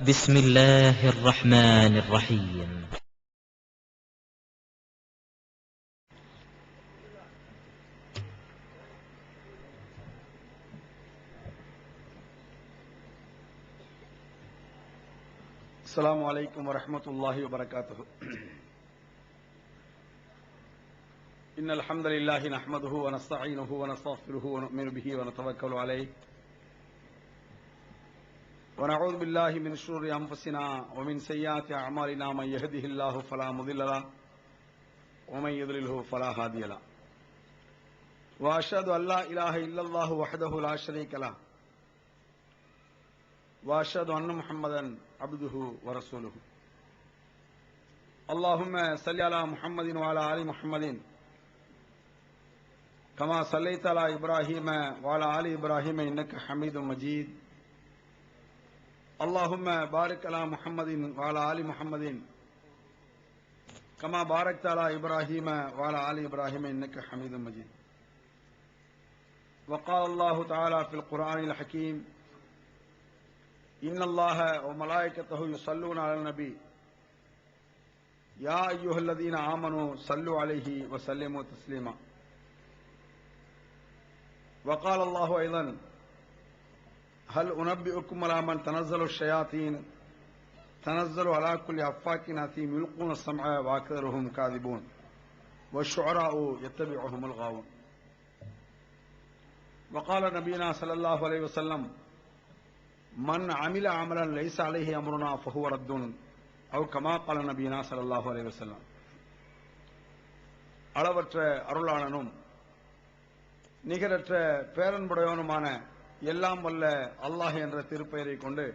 بسم الله الرحمن الرحيم. السلام عليكم ورحمة الله وبركاته. إن الحمد لله نحمده ونستعينه ونستغفره ونؤمن به ونتوكل عليه ونعوذ بالله من شرور أنفسنا ومن سيئات أعمالنا من يهده الله فلا مضل له ومن يضلله فلا هادي له وأشهد أن لا إله إلا الله وحده لا شريك له وأشهد أن محمدا عبده ورسوله. اللهم صل على محمد وعلى آل محمد كما صليت على إبراهيم وعلى آل إبراهيم إنك حميد مجيد. اللهم بارك على محمد وعلى آل محمد كما باركت على إبراهيم وعلى آل إبراهيم إنك حميد مجيد. وقال الله تعالى في القرآن الحكيم: إن الله وملائكته يصلون على النبي يا أيها الذين آمنوا صلوا عليه وسلموا تسليما. وقال الله أيضا: هل أنبئكم على من تنزل الشياطين تنزل على كل أفاك أثيم يلقون السمع وأكثرهم كاذبون والشعراء يتبعهم الغاوون. وقال نبينا صلى الله عليه وسلم: من عمل عملا ليس عليه أمرنا فهو رد أو كما قال نبينا صلى الله عليه وسلم. அளவற்ற அருளாளனும் நிகரற்ற பேரன்புடையவனுமான எல்லாம் வல்ல அல்லாஹ் என்ற திருப்பெயரை கொண்டு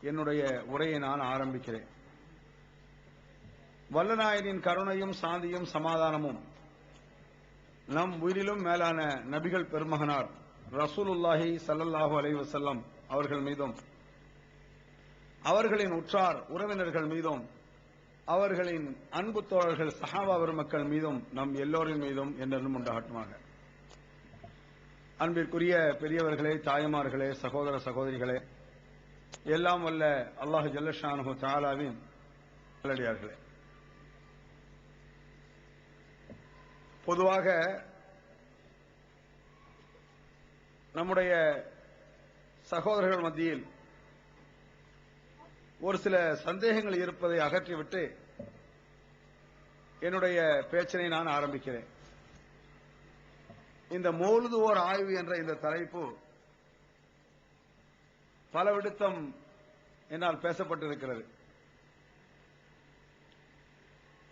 என்னுடைய உரையை நான் ஆரம்பிக்கிறேன். வல்லநாயனின் கருணையும் சாந்தியும் சமாதானமும் நம் உயிரிலும் மேலான நபிகள் பெருமகனார் ரசூலுல்லாஹி ஸல்லல்லாஹு அலைஹி வஸல்லம் அவர்கள் மீதும் அவர்களின் உற்றார் உறவினர்கள் மீதும் அவர்களின் அன்பு தோழர்கள் சஹாபா பெருமக்கள் மீதும் நம் எல்லோரின் மீதும் என்றென்றும் உண்டாகட்டுமாக. அன்பிற்குரிய பெரியவர்களே, தாய்மார்களே, சகோதர சகோதரிகளே, எல்லாம் வல்ல அல்லாஹ் ஜல்லஷானுஹு தஆலாவின் நல்லடியார்களே, பொதுவாக நம்முடைய சகோதரர்கள் மத்தியில் ஒரு சில சந்தேகங்கள் இருப்பதை அகற்றிவிட்டு என்னுடைய பேச்சினை நான் ஆரம்பிக்கிறேன். இந்த மௌலிது ஓர் ஆய்வு என்ற இந்த தலைப்பு பல விடுத்தம் என்னால் பேசப்பட்டிருக்கிறது.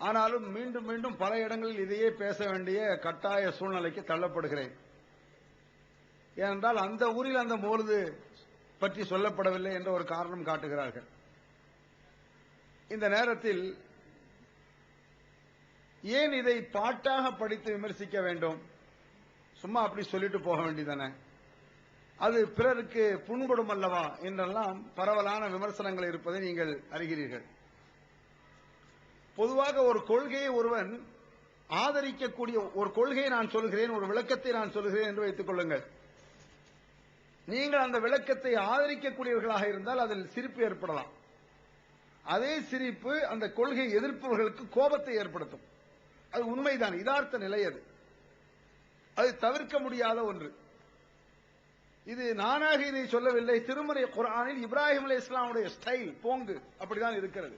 ஆனாலும் மீண்டும் மீண்டும் பல இடங்களில் இதையே பேச வேண்டிய கட்டாய சூழ்நிலைக்கு தள்ளப்படுகிறேன். ஏனென்றால் அந்த ஊரில் அந்த மௌலிது பற்றி சொல்லப்படவில்லை என்ற ஒரு காரணம் காட்டுகிறார்கள். இந்த நேரத்தில் ஏன் இதை பாட்டாக படித்து விமர்சிக்க வேண்டும்? சும்மா அப்படி சொல்லிட்டு போக வேண்டியதானே, அது பிறருக்கு புண்படும் அல்லவா என்றெல்லாம் பரவலான விமர்சனங்கள் இருப்பதை நீங்கள் அறிகிறீர்கள். பொதுவாக ஒரு கொள்கையை ஒருவன் ஆதரிக்கக்கூடிய ஒரு கொள்கையை நான் சொல்கிறேன், ஒரு விளக்கத்தை நான் சொல்கிறேன் என்று வைத்துக் கொள்ளுங்கள். நீங்கள் அந்த விளக்கத்தை ஆதரிக்கக்கூடியவர்களாக இருந்தால் அதில் சிரிப்பு ஏற்படலாம். அதே சிரிப்பு அந்த கொள்கையை எதிர்ப்பவர்களுக்கு கோபத்தை ஏற்படுத்தும். அது உண்மைதான், யதார்த்த நிலை. அது தவிர்க்க முடியாத ஒன்று. இது நானாக இதை சொல்லவில்லை. திருமறை குர்ஆனில் இப்ராஹிம் அலைஹிஸ்ஸலாமுடைய ஸ்டைல் போங்கு அப்படிதான் இருக்கிறது.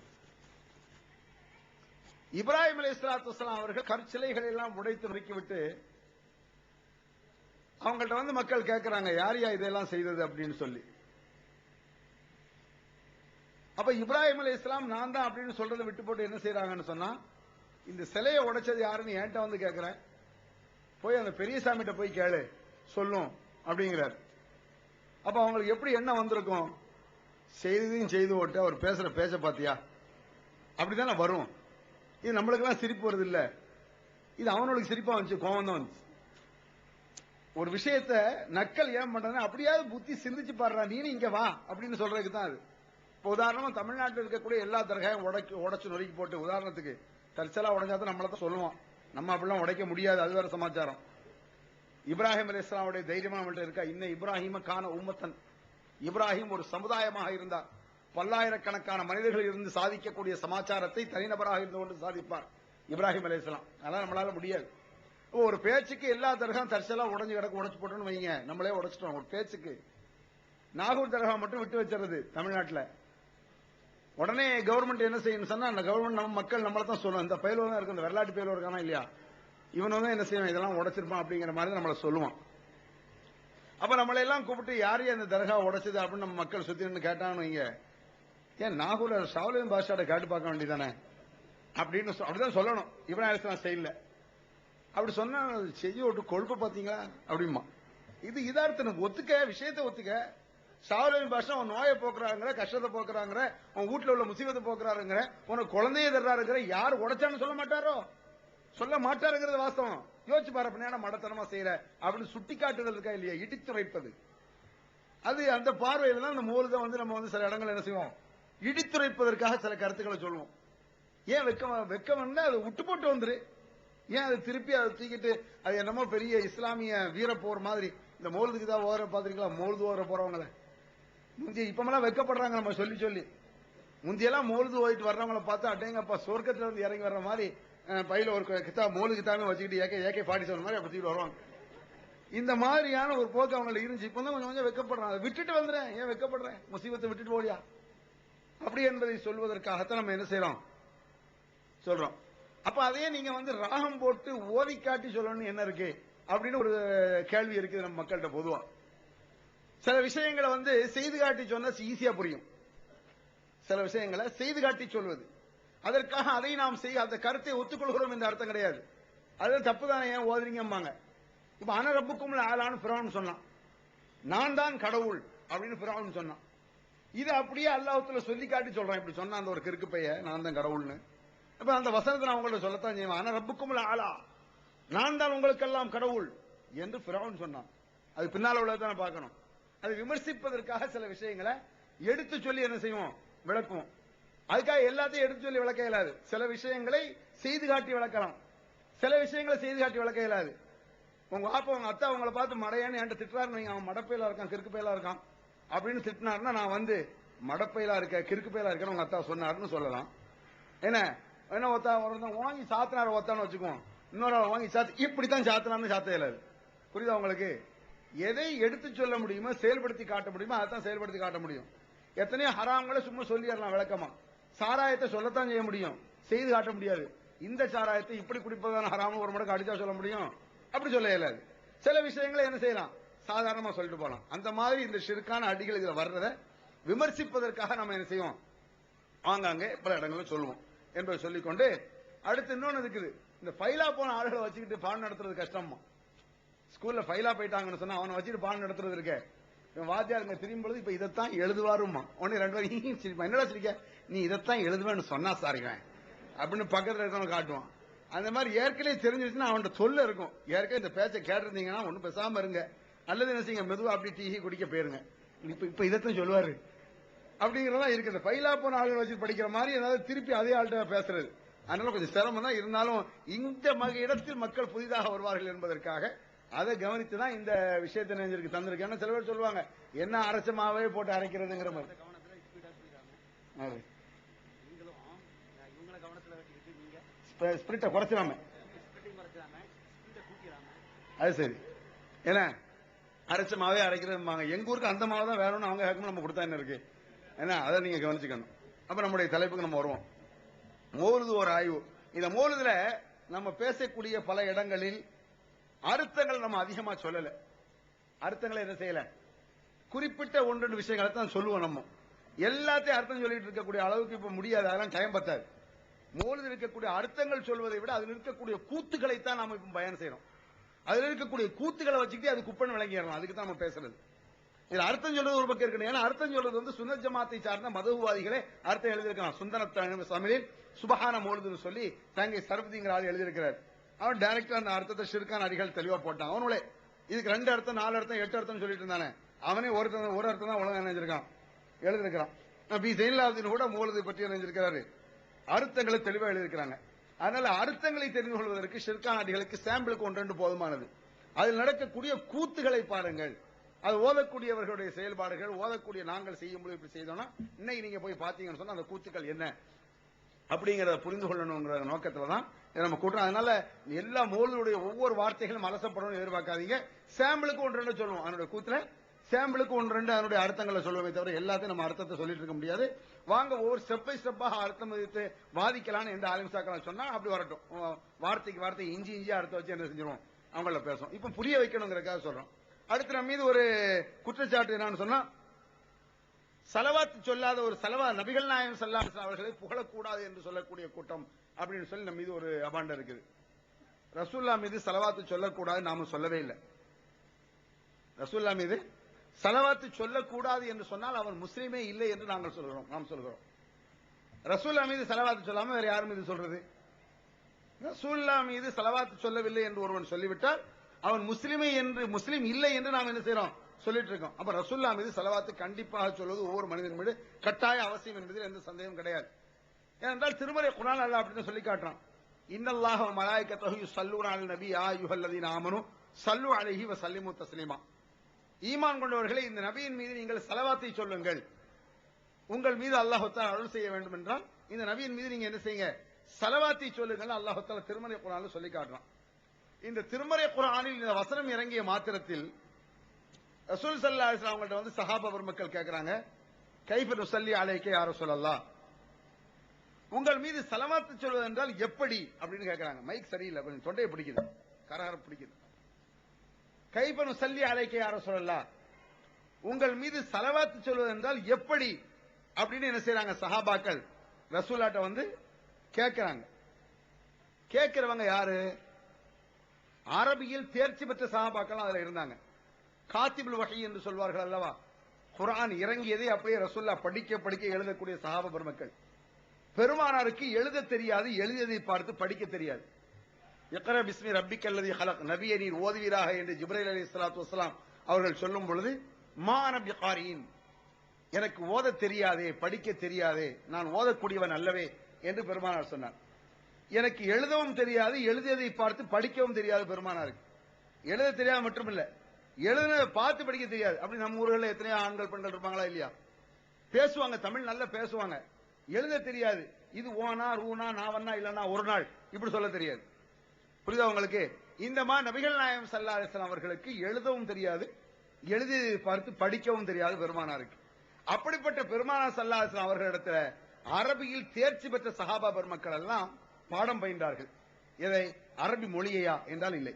இப்ராஹிம் அலைஹிஸ்ஸலாத்து வஸ்ஸலாம் அவர்கள் கற்சிலைகளை எல்லாம் உடைத்து நொறுக்கிவிட்டு அவங்கள்ட்ட வந்து மக்கள் கேட்கிறாங்க, யார் யா இதெல்லாம் செய்தது அப்படின்னு சொல்லி. அப்ப இப்ராஹிம் அலைஹிஸ்ஸலாம் நான் தான் அப்படின்னு சொல்றதை விட்டு போட்டு என்ன செய்யறாங்கன்னு சொன்னா, இந்த சிலையை உடைச்சது யாருன்னு என்கிட்ட வந்து கேட்கிறேன், போய் அந்த பெரிய சாமிகிட்ட போய் கேளு சொல்லும் அப்படிங்கிறார். அப்ப அவங்களுக்கு எப்படி என்ன வந்திருக்கும்? செய்ததையும் செய்து ஓட்டு அவர் பேசுற பேச பாத்தியா அப்படித்தானே வரும். இது நம்மளுக்கு எல்லாம் சிரிப்பு வருது இல்ல, இது அவனுக்கு சிரிப்பா வந்துச்சு, கோவம் தான் வந்துச்சு. ஒரு விஷயத்த நக்கல் ஏன் பண்றேன்னா அப்படியாவது புத்தி சிந்திச்சு பாடுறா, நீனு இங்க வா அப்படின்னு சொல்றதுக்கு தான் அது. இப்போ உதாரணமா தமிழ்நாட்டில் இருக்கக்கூடிய எல்லா தர்காயும் உடைச்சு நொறுக்கி போட்டு, உதாரணத்துக்கு தற்செயலா உடைஞ்சாதான் நம்மள தான் சொல்லுவோம், நம்ம அப்படிலாம் உடைக்க முடியாது, அது வேற சமாச்சாரம். இப்ராஹிம் அலைஹிஸ்ஸலாமுடைய தைரியமா அவங்கள்ட்ட இருக்கா? இன்ன இப்ராஹிம கான உம்மத்தன், இப்ராஹிம் ஒரு சமுதாயமாக இருந்தார். பல்லாயிரக்கணக்கான மனிதர்கள் இருந்து சாதிக்கக்கூடிய சமாச்சாரத்தை தனிநபராக இருந்து கொண்டு சாதிப்பார் இப்ராஹிம் அலைஹிஸ்ஸலாம். அதெல்லாம் நம்மளால முடியாது. ஒரு பேச்சுக்கு எல்லா தர்காவும் தரிசெல்லாம் உடஞ்சு கிடக்கு, உடைச்சு போட்டோன்னு வைங்க, நம்மளே உடைச்சிட்டோம். ஒரு பேச்சுக்கு நாகூர் தர்கா மட்டும் விட்டு வச்சிருது தமிழ்நாட்டில். உடனே கவர்மெண்ட் என்ன செய்யணும் சொன்னா, அந்த கவர்மெண்ட் நம்ம மக்கள் நம்மள தான் சொல்லணும், இந்த பயிலோ தான் இருக்கு, இந்த வெள்ளாட்டு பயிலோ இருக்கானா இல்லையா, இவன் வந்து என்ன செய்யணும், இதெல்லாம் உடைச்சிருப்பான் அப்படிங்கிற மாதிரி நம்மள சொல்லுவான். அப்ப நம்மளை எல்லாம் கூப்பிட்டு யாரையும் அந்த தர்கா உடைச்சது அப்படின்னு நம்ம மக்கள் சுத்தி நின்று கேட்டான்னு வைங்க, ஏன் நாகூர் ஷாவுலின் பாஷாட்ட கேட்டு பார்க்க வேண்டியதானே அப்படின்னு அப்படிதான் சொல்லணும். இப்ராஹிம் அலைஹிஸ்ஸலாம் செய்யல. அப்படி சொன்னா செய்ய விட்டு கொழுப்ப பாத்தீங்களா அப்படிமா. இது இதார்த்தம். ஒத்துக்க, விஷயத்தை ஒத்துக்க. ஷாவுலின் பாஷா உன் நோயை போக்குறாங்கிற, கஷ்டத்தை போக்குறாங்கிற, உன் வீட்டுல உள்ள முசீபத்தை போக்குறாருங்கிற, உனக்கு குழந்தைய தர்றாருங்கிற, யார் உடைச்சான்னு சொல்ல மாட்டாரோ, சொல்ல மாட்டாருங்கிறது வாஸ்தவம். யோசிச்சு பாரு, அப்படின்னா மடத்தனமா செய்யற அப்படின்னு சுட்டி காட்டுதல் இருக்கா இல்லையா, இடித்துரைப்பது. அது அந்த பார்வையில தான் அந்த மோல்தை வந்து நம்ம வந்து சில இடங்கள் என்ன செய்வோம், இடித்துரைப்பதற்காக சில கருத்துக்களை சொல்லுவோம். ஏன் வெக்கம் வந்து அதை விட்டு போட்டு வந்துரு, ஏன் அதை திருப்பி அதை தூக்கிட்டு அது என்னமோ பெரிய இஸ்லாமிய வீரப்போர் மாதிரி. இந்த மோல்துக்கு தான் ஓர பாத்திருக்கலாம், மோல்து ஓர போறவங்கள முந்தி இப்பமெல்லாம் வெக்கப்படுறாங்க நம்ம சொல்லி சொல்லி. முந்தியெல்லாம் மோல்து ஓயிட்டு வர்றவங்களை பார்த்து அட்டேங்கப்பா சொர்க்கத்துல இருந்து இறங்கி வர்ற மாதிரி பையில ஒரு கிதாப் மோலு கிதாபே வச்சுக்கிட்டு AK-47 மாதிரி அப்படி வருவாங்க. இந்த மாதிரியான ஒரு போக்கு அவங்களுக்கு இருந்துச்சு. இப்ப தான் கொஞ்சம் கொஞ்சம் வெக்கப்படுறாங்க. விட்டுட்டு வந்துறேன், ஏன் வெக்கப்படுறேன், முசீபத்தை விட்டுட்டு போடியா அப்படி என்பதை சொல்வதற்காகத்தான் நம்ம என்ன செய்யறோம், சொல்றோம். அப்ப அதே நீங்க வந்து ராகம் போட்டு ஓதி காட்டி சொல்லணும் என்ன இருக்கு அப்படின்னு ஒரு கேள்வி இருக்குது நம்ம மக்கள்கிட்ட பொதுவா. சில விஷயங்களை வந்து செய்து காட்டி சொன்னா ஈஸியா புரியும். சில விஷயங்களை செய்து காட்டி சொல்வது, அதற்காக அதை நாம் செய்ய அந்த கருத்தை ஒத்துக்கொள்கிறோம் என்ற அர்த்தம் கிடையாது. அது தப்பு தானே, ஏன் ஓதுறீங்கம்பாங்க. இப்ப அன ரப்புக்கும் ஆளான்னு ஃபிரௌன் சொன்னான், நான் தான் கடவுள் அப்படின்னு ஃபிரௌன் சொன்னான். இது அப்படியே அல்லாஹ்வுல சொல்லி காட்டி சொல்றான். இப்படி சொன்னா அந்த ஒரு கிறுக்கு பைய, நான் தான் கடவுள்னு. அப்ப அந்த வசனத்தை நான் உங்கள்ட்ட சொல்லத்தான் செய்வேன். அன ரப்புக்கும் ஆளா, நான் தான் உங்களுக்கெல்லாம் கடவுள் என்று ஃபிரௌன் சொன்னான். அது பின்னால உள்ளதான் பார்க்கணும். அது விமர்சிப்பதற்காக சில விஷயங்களை எடுத்து சொல்லி என்ன செய்வோம், விளக்குவோம். அதுக்காக எல்லாத்தையும் எடுத்து சொல்லி விளக்க இயலாது. சில விஷயங்களை செய்து காட்டி விளக்கலாம், சில விஷயங்களை செய்து காட்டி விளக்க இயலாது. உங்க அப்பா உங்க அத்தா உங்களை பார்த்து மடையான்னு என்கிட்ட திட்டுறாரு, அவன் மடப்பையில இருக்கான், கிறுக்கு பையிலா இருக்கான் அப்படின்னு திட்டினாருன்னா நான் வந்து மடப்பையிலா இருக்க, கிறுக்கு பையிலா இருக்கேன்னு உங்க அத்தா சொன்னாருன்னு சொல்லலாம். என்ன என்ன ஒத்தா வாங்கி சாத்தினார ஒத்தான்னு வச்சுக்குவோம், இன்னொரு வாங்கி சாத்து இப்படித்தான் சாத்தினார்னு சாத்த இயலாது. புரியுதா உங்களுக்கு? எதை எடுத்து சொல்ல முடியுமோ, செயல்படுத்தி காட்ட முடியுமோ அதான் செயல்படுத்தி காட்ட முடியும். எத்தனையோ ஹராம்களை சும்மா சொல்லிடலாம் விளக்கமா. சாராயத்தை சொல்லத்தான் செய்ய முடியும், செய்து காட்ட முடியாது. இந்த சாராயத்தை இப்படி குடிப்பதான ஹராம ஒரு மடக்கு அடிச்சா சொல்ல முடியும், அப்படி சொல்ல இயலாது. சில விஷயங்களை என்ன செய்யலாம், சாதாரணமா சொல்லிட்டு போலாம். அந்த மாதிரி இந்த ஷிர்கான அடிகள் இதுல வர்றத விமர்சிப்பதற்காக நம்ம என்ன செய்வோம், ஆங்காங்கே பல இடங்களும் சொல்லுவோம் என்பதை சொல்லிக்கொண்டு, அடுத்து இன்னொன்னு இருக்குது. இந்த ஃபைலா போன ஆளுகளை வச்சுக்கிட்டு பாடம் நடத்துறது கஷ்டமா. ஸ்கூல்ல ஃபைலா போயிட்டாங்கன்னு சொன்னா அவனை வச்சுட்டு பாடம் நடத்துறது இருக்க, வாத்தியாருங்க திரும்பும் பொழுது இப்ப இதைத்தான் எழுதுவாருமா, உடனே 2 பேரும் சிரிப்பா, என்னடா சிரிக்க, நீ இதைத்தான் எழுதுவேன்னு சொன்னா சாரிவேன் அப்படின்னு பக்கத்துல இருக்கவங்க காட்டுவான். அந்த மாதிரி ஏற்கனவே தெரிஞ்சிருச்சுன்னா அவன்கிட்ட சொல்ல இருக்கும், ஏற்கனவே இந்த பேச்சை கேட்டிருந்தீங்கன்னா ஒன்னும் பேசாம இருங்க, அல்லது என்ன செய்யுங்க, மெதுவா அப்படி டீ குடிக்க போயிருங்க, இப்ப இதைத்தான் சொல்லுவாரு அப்படிங்கறதெல்லாம் இருக்கு. இந்த ஃபைலா போன ஆளுகளை வச்சு படிக்கிற மாதிரி ஏதாவது திருப்பி அதே ஆள்கிட்ட பேசுறது, அதனால கொஞ்சம் சிரமம் தான். இருந்தாலும் இந்த இடத்தில் மக்கள் புதிதாக வருவார்கள் என்பதற்காக அதை கவனித்துதான் இந்த விஷயத்தை நெஞ்சிருக்கு தந்திருக்கேன். சில பேர் சொல்லுவாங்க என்ன அரைச்சமாவே போட்டு அரைக்கிறதுங்கிற மாதிரி. ஸ்பிரிட்ட குறைச்சிடாம, அது சரி. ஏன்னா அரைச்ச மாவே அரைக்கிறது, எங்க ஊருக்கு அந்த மாவு தான் வேணும்னு அவங்க கேட்கணும், நம்ம கொடுத்தா என்ன இருக்கு, ஏன்னா அதை நீங்க கவனிச்சுக்கணும். அப்ப நம்முடைய தலைப்புக்கு நம்ம வருவோம். மோலுது ஒரு ஆய்வு. இந்த மோலுதுல நம்ம பேசக்கூடிய பல இடங்களில் அர்த்தங்கள் நம்ம அதிகமா சொல்லல. அர்த்தங்களை என்ன செய்யல, குறிப்பிட்ட 1-2 விஷயங்களை தான் சொல்லுவோம். நம்ம எல்லாத்தையும் அர்த்தம் சொல்லிட்டு இருக்கக்கூடிய அளவுக்கு இப்ப முடியாது, அதெல்லாம் டைம் பத்தாது. மோலுது இருக்கக்கூடிய அர்த்தங்கள் சொல்வதை விட அதில் இருக்கக்கூடிய கூத்துக்களை தான் நாம இப்ப பயன் செய்யறோம். அதுல இருக்கக்கூடிய கூத்துக்களை வச்சுக்கிட்டு அது குப்பன் விளங்கிடணும், அதுக்கு தான் நம்ம பேசுறது. இதுல அர்த்தம் சொல்றது ஒரு பக்கம் இருக்கணும். ஏன்னா அர்த்தம் சொல்றது வந்து சுன்னத் ஜமாத்தை சார்ந்த மதகுவாதிகளே அர்த்தம் எழுதியிருக்கான். சுந்தர தமிழில் சுபஹான மோலுதுன்னு சொல்லி தங்கை சரபதிங்கிற ஆள் எழுதியிருக்கிறார். அவன் டைரக்டா அந்த அர்த்தத்தை ஷிர்கான அடிகள் தெளிவா போட்டான். அவனுடைய இதுக்கு 2 அர்த்தம் 4 அர்த்தம் 8 அர்த்தம் சொல்லிட்டு இருந்தானே, அவனே ஒரு அர்த்தம் தான் உலகம் நினைஞ்சிருக்கான் எழுதிருக்கிறான். பி ஜெயின்லாப்தீன் கூட மோலுது பற்றி நினைஞ்சிருக்கிறாரு, அர்த்தங்களை தெளிவா எழுதியிருக்கிறாங்க. அதனால அர்த்தங்களை தெரிந்து கொள்வதற்கு ஷிர்கான அடிகளுக்கு சாம்பிளுக்கு 1-2 போதுமானது. அதில் நடக்கக்கூடிய கூத்துகளை பாருங்கள். அது ஓதக்கூடியவர்களுடைய செயல்பாடுகள், ஓதக்கூடிய நாங்கள் செய்யும்போது இப்படி செய்தோம்னா இன்னைக்கு நீங்க போய் பாத்தீங்கன்னு சொன்னா அந்த கூத்துக்கள் என்ன அப்படிங்கறத புரிந்து கொள்ளணுங்கிற நோக்கத்துல தான் நம்ம கூட்டுறோம். அதனால எல்லா மௌலூதுடைய ஒவ்வொரு வார்த்தைகளும் அலசப்படணும் எதிர்பார்க்காதீங்க. சாம்பிளுக்கு ஒன்று ரெண்டு சொல்லுவோம், அதனுடைய கூத்துல சாம்பிளுக்கு ஒன்று ரெண்டு அதனுடைய அர்த்தங்களை சொல்லுவோமே தவிர எல்லாத்தையும் நம்ம அர்த்தத்தை சொல்லிட்டு இருக்க முடியாது. வாங்க ஒவ்வொரு ஸ்டெப் பை ஸ்டெப்பாக அர்த்தம் விதித்து வாதிக்கலான்னு எந்த ஆலிம்சாக்கள் சொன்னா அப்படி வரட்டும். வார்த்தைக்கு வார்த்தை இஞ்சி இஞ்சி அர்த்தம் வச்சு என்ன செஞ்சிருவோம் அவங்கள பேசுவோம். இப்ப புரிய வைக்கணுங்கிறதுக்காக சொல்றோம். அடுத்து நம்ம மீது ஒரு குற்றச்சாட்டு என்னன்னு சொன்னா, சலவாத்து சொல்லாத ஒரு நபிகள் நாயகம் ஸல்லல்லாஹு அலைஹி வஸல்லம் அவர்களை புகழக்கூடாது என்று சொல்லக்கூடிய கூட்டம் அப்படின்னு சொல்லி நம்ம மீது ஒரு அபாண்டம் இருக்குது. ரசூல்லா மீது சலவாத்து சொல்லக்கூடாது நாம சொல்லவே இல்லை. ரசூல்லா மீது சலவாத்து சொல்லக்கூடாது என்று சொன்னால் அவன் முஸ்லீமே இல்லை என்று நாம் சொல்கிறோம். ரசூல்லா மீது சலவாத்து சொல்லாம வேற யார் மீது சொல்றது? ரசூல்லா மீது சலவாத்து சொல்லவில்லை என்று ஒருவன் சொல்லிவிட்டால் அவன் முஸ்லீம் இல்லை என்று நாம் என்ன செய்யறோம் சொல்லிட்டு இருக்கோம். அப்ப ரசூல்லா மீது சலவாத்து கண்டிப்பாக சொல்வது ஒவ்வொரு மனிதன் மீது கட்டாய அவசியம் என்பதில் எந்த சந்தேகம் கிடையாது. ஏனென்றால் திருமறை குர்ஆன் அல்லாஹ் அப்படின்னு சொல்லி காட்டுறான். இன்னல்லாஹ வ மலாயிகத்தஹு யுஸல்லூன அலன் நபி யா அய்யுஹல்லதீன ஆமனு ஸல்லு அலைஹி வ ஸல்லிமு தஸ்லீமா. ஈமான் கொண்டவர்களே இந்த நபியின் மீது நீங்கள் சலவாத்தை சொல்லுங்கள். உங்கள் மீது அல்லாஹ் தஆலா அருள் செய்ய வேண்டும் என்றால் இந்த நபியின் மீது நீங்க என்ன செய்யுங்க சலவாத்தை சொல்லுங்கள். அல்லாஹ் தஆலா திருமறை குர்ஆனில் சொல்லி காட்டுறான். இந்த திருமறை குர்ஆனில் இந்த வசனம் இறங்கிய மாத்திரத்தில் ரசூல் ஸல்லல்லாஹு அலைஹி வஸல்லம் அவங்கள்ட்ட வந்து சஹாபா பெருமக்கள் கேட்கறாங்க, கைஃப நுஸல்லி அலைக்க யா ரசூலல்லாஹ், உங்கள் மீது சலவாத்து சொல்வது என்றால் எப்படி அப்படின்னு கேட்கறாங்க. மைக் சரியில்லை, கொஞ்சம் தொண்டையை பிடிக்குது, கரகர பிடிக்குது. கைஃப நுஸல்லி அலைக்க யா ரசூலல்லாஹ், உங்கள் மீது சலவாத்து சொல்வது என்றால் எப்படி அப்படின்னு என்ன செய்யறாங்க சஹாபாக்கள் ரசூலாட்ட வந்து கேட்கறாங்க. கேட்கிறவங்க யாரு? அரபியில் தேர்ச்சி பெற்ற சஹாபாக்கள் அதுல இருந்தாங்க. காத்திபுல் வஹி என்று சொல்வார்கள் அல்லவா, குர்ஆன் இறங்கியதை அப்படியே ரசூல்லா படிக்க எழுதக்கூடிய சஹாபா பெருமக்கள். பெருமானாருக்கு எழுத தெரியாது, எழுதியதை பார்த்து படிக்க தெரியாது. இக்ரா பிஸ்மி ரப்பிக்கல்லதீ ஹலக், நபியை நீர் ஓதுவீராக என்று ஜிப்ரீல் அலைஹிஸ்ஸலாத்து வஸ்ஸலாம் அவர்கள் சொல்லும் பொழுது, மா அன பிகாரின், எனக்கு ஓத தெரியாதே, படிக்க தெரியாதே, நான் ஓதக்கூடியவன் அல்லவே என்று பெருமானார் சொன்னார். எனக்கு எழுதவும் தெரியாது, எழுதியதை பார்த்து படிக்கவும் தெரியாது பெருமானாருக்கு. எழுத தெரியாது மட்டுமில்ல, எழுதுனதை பார்த்து படிக்க தெரியாது. அப்படி நம்ம ஊர்களில் எத்தனையோ ஆண்கள் பெண்கள் இருப்பாங்களா இல்லையா? பேசுவாங்க, தமிழ் நல்லா பேசுவாங்க, எழுத தெரியாது. இது ஓனா ரூனா நாவன்னா இல்லன்னா ஒரு நாள் இப்படி சொல்ல தெரியாது. புரியுதா உங்களுக்கு? இந்த மாதிரி நபிகள் நாயகம் ஸல்லல்லாஹு அலைஹி வஸல்லம் அவர்களுக்கு எழுதவும் தெரியாது, எழுதியதை பார்த்து படிக்கவும் தெரியாது பெருமானாருக்கு. அப்படிப்பட்ட பெருமானார் ஸல்லல்லாஹு அலைஹி வஸல்லம் அவர்களிடத்துல அரபியில் தேர்ச்சி பெற்ற சஹாபா பெருமக்கள் எல்லாம் பாடம் பயின்றார்கள். எதை? அரபி மொழியையா என்றால் இல்லை.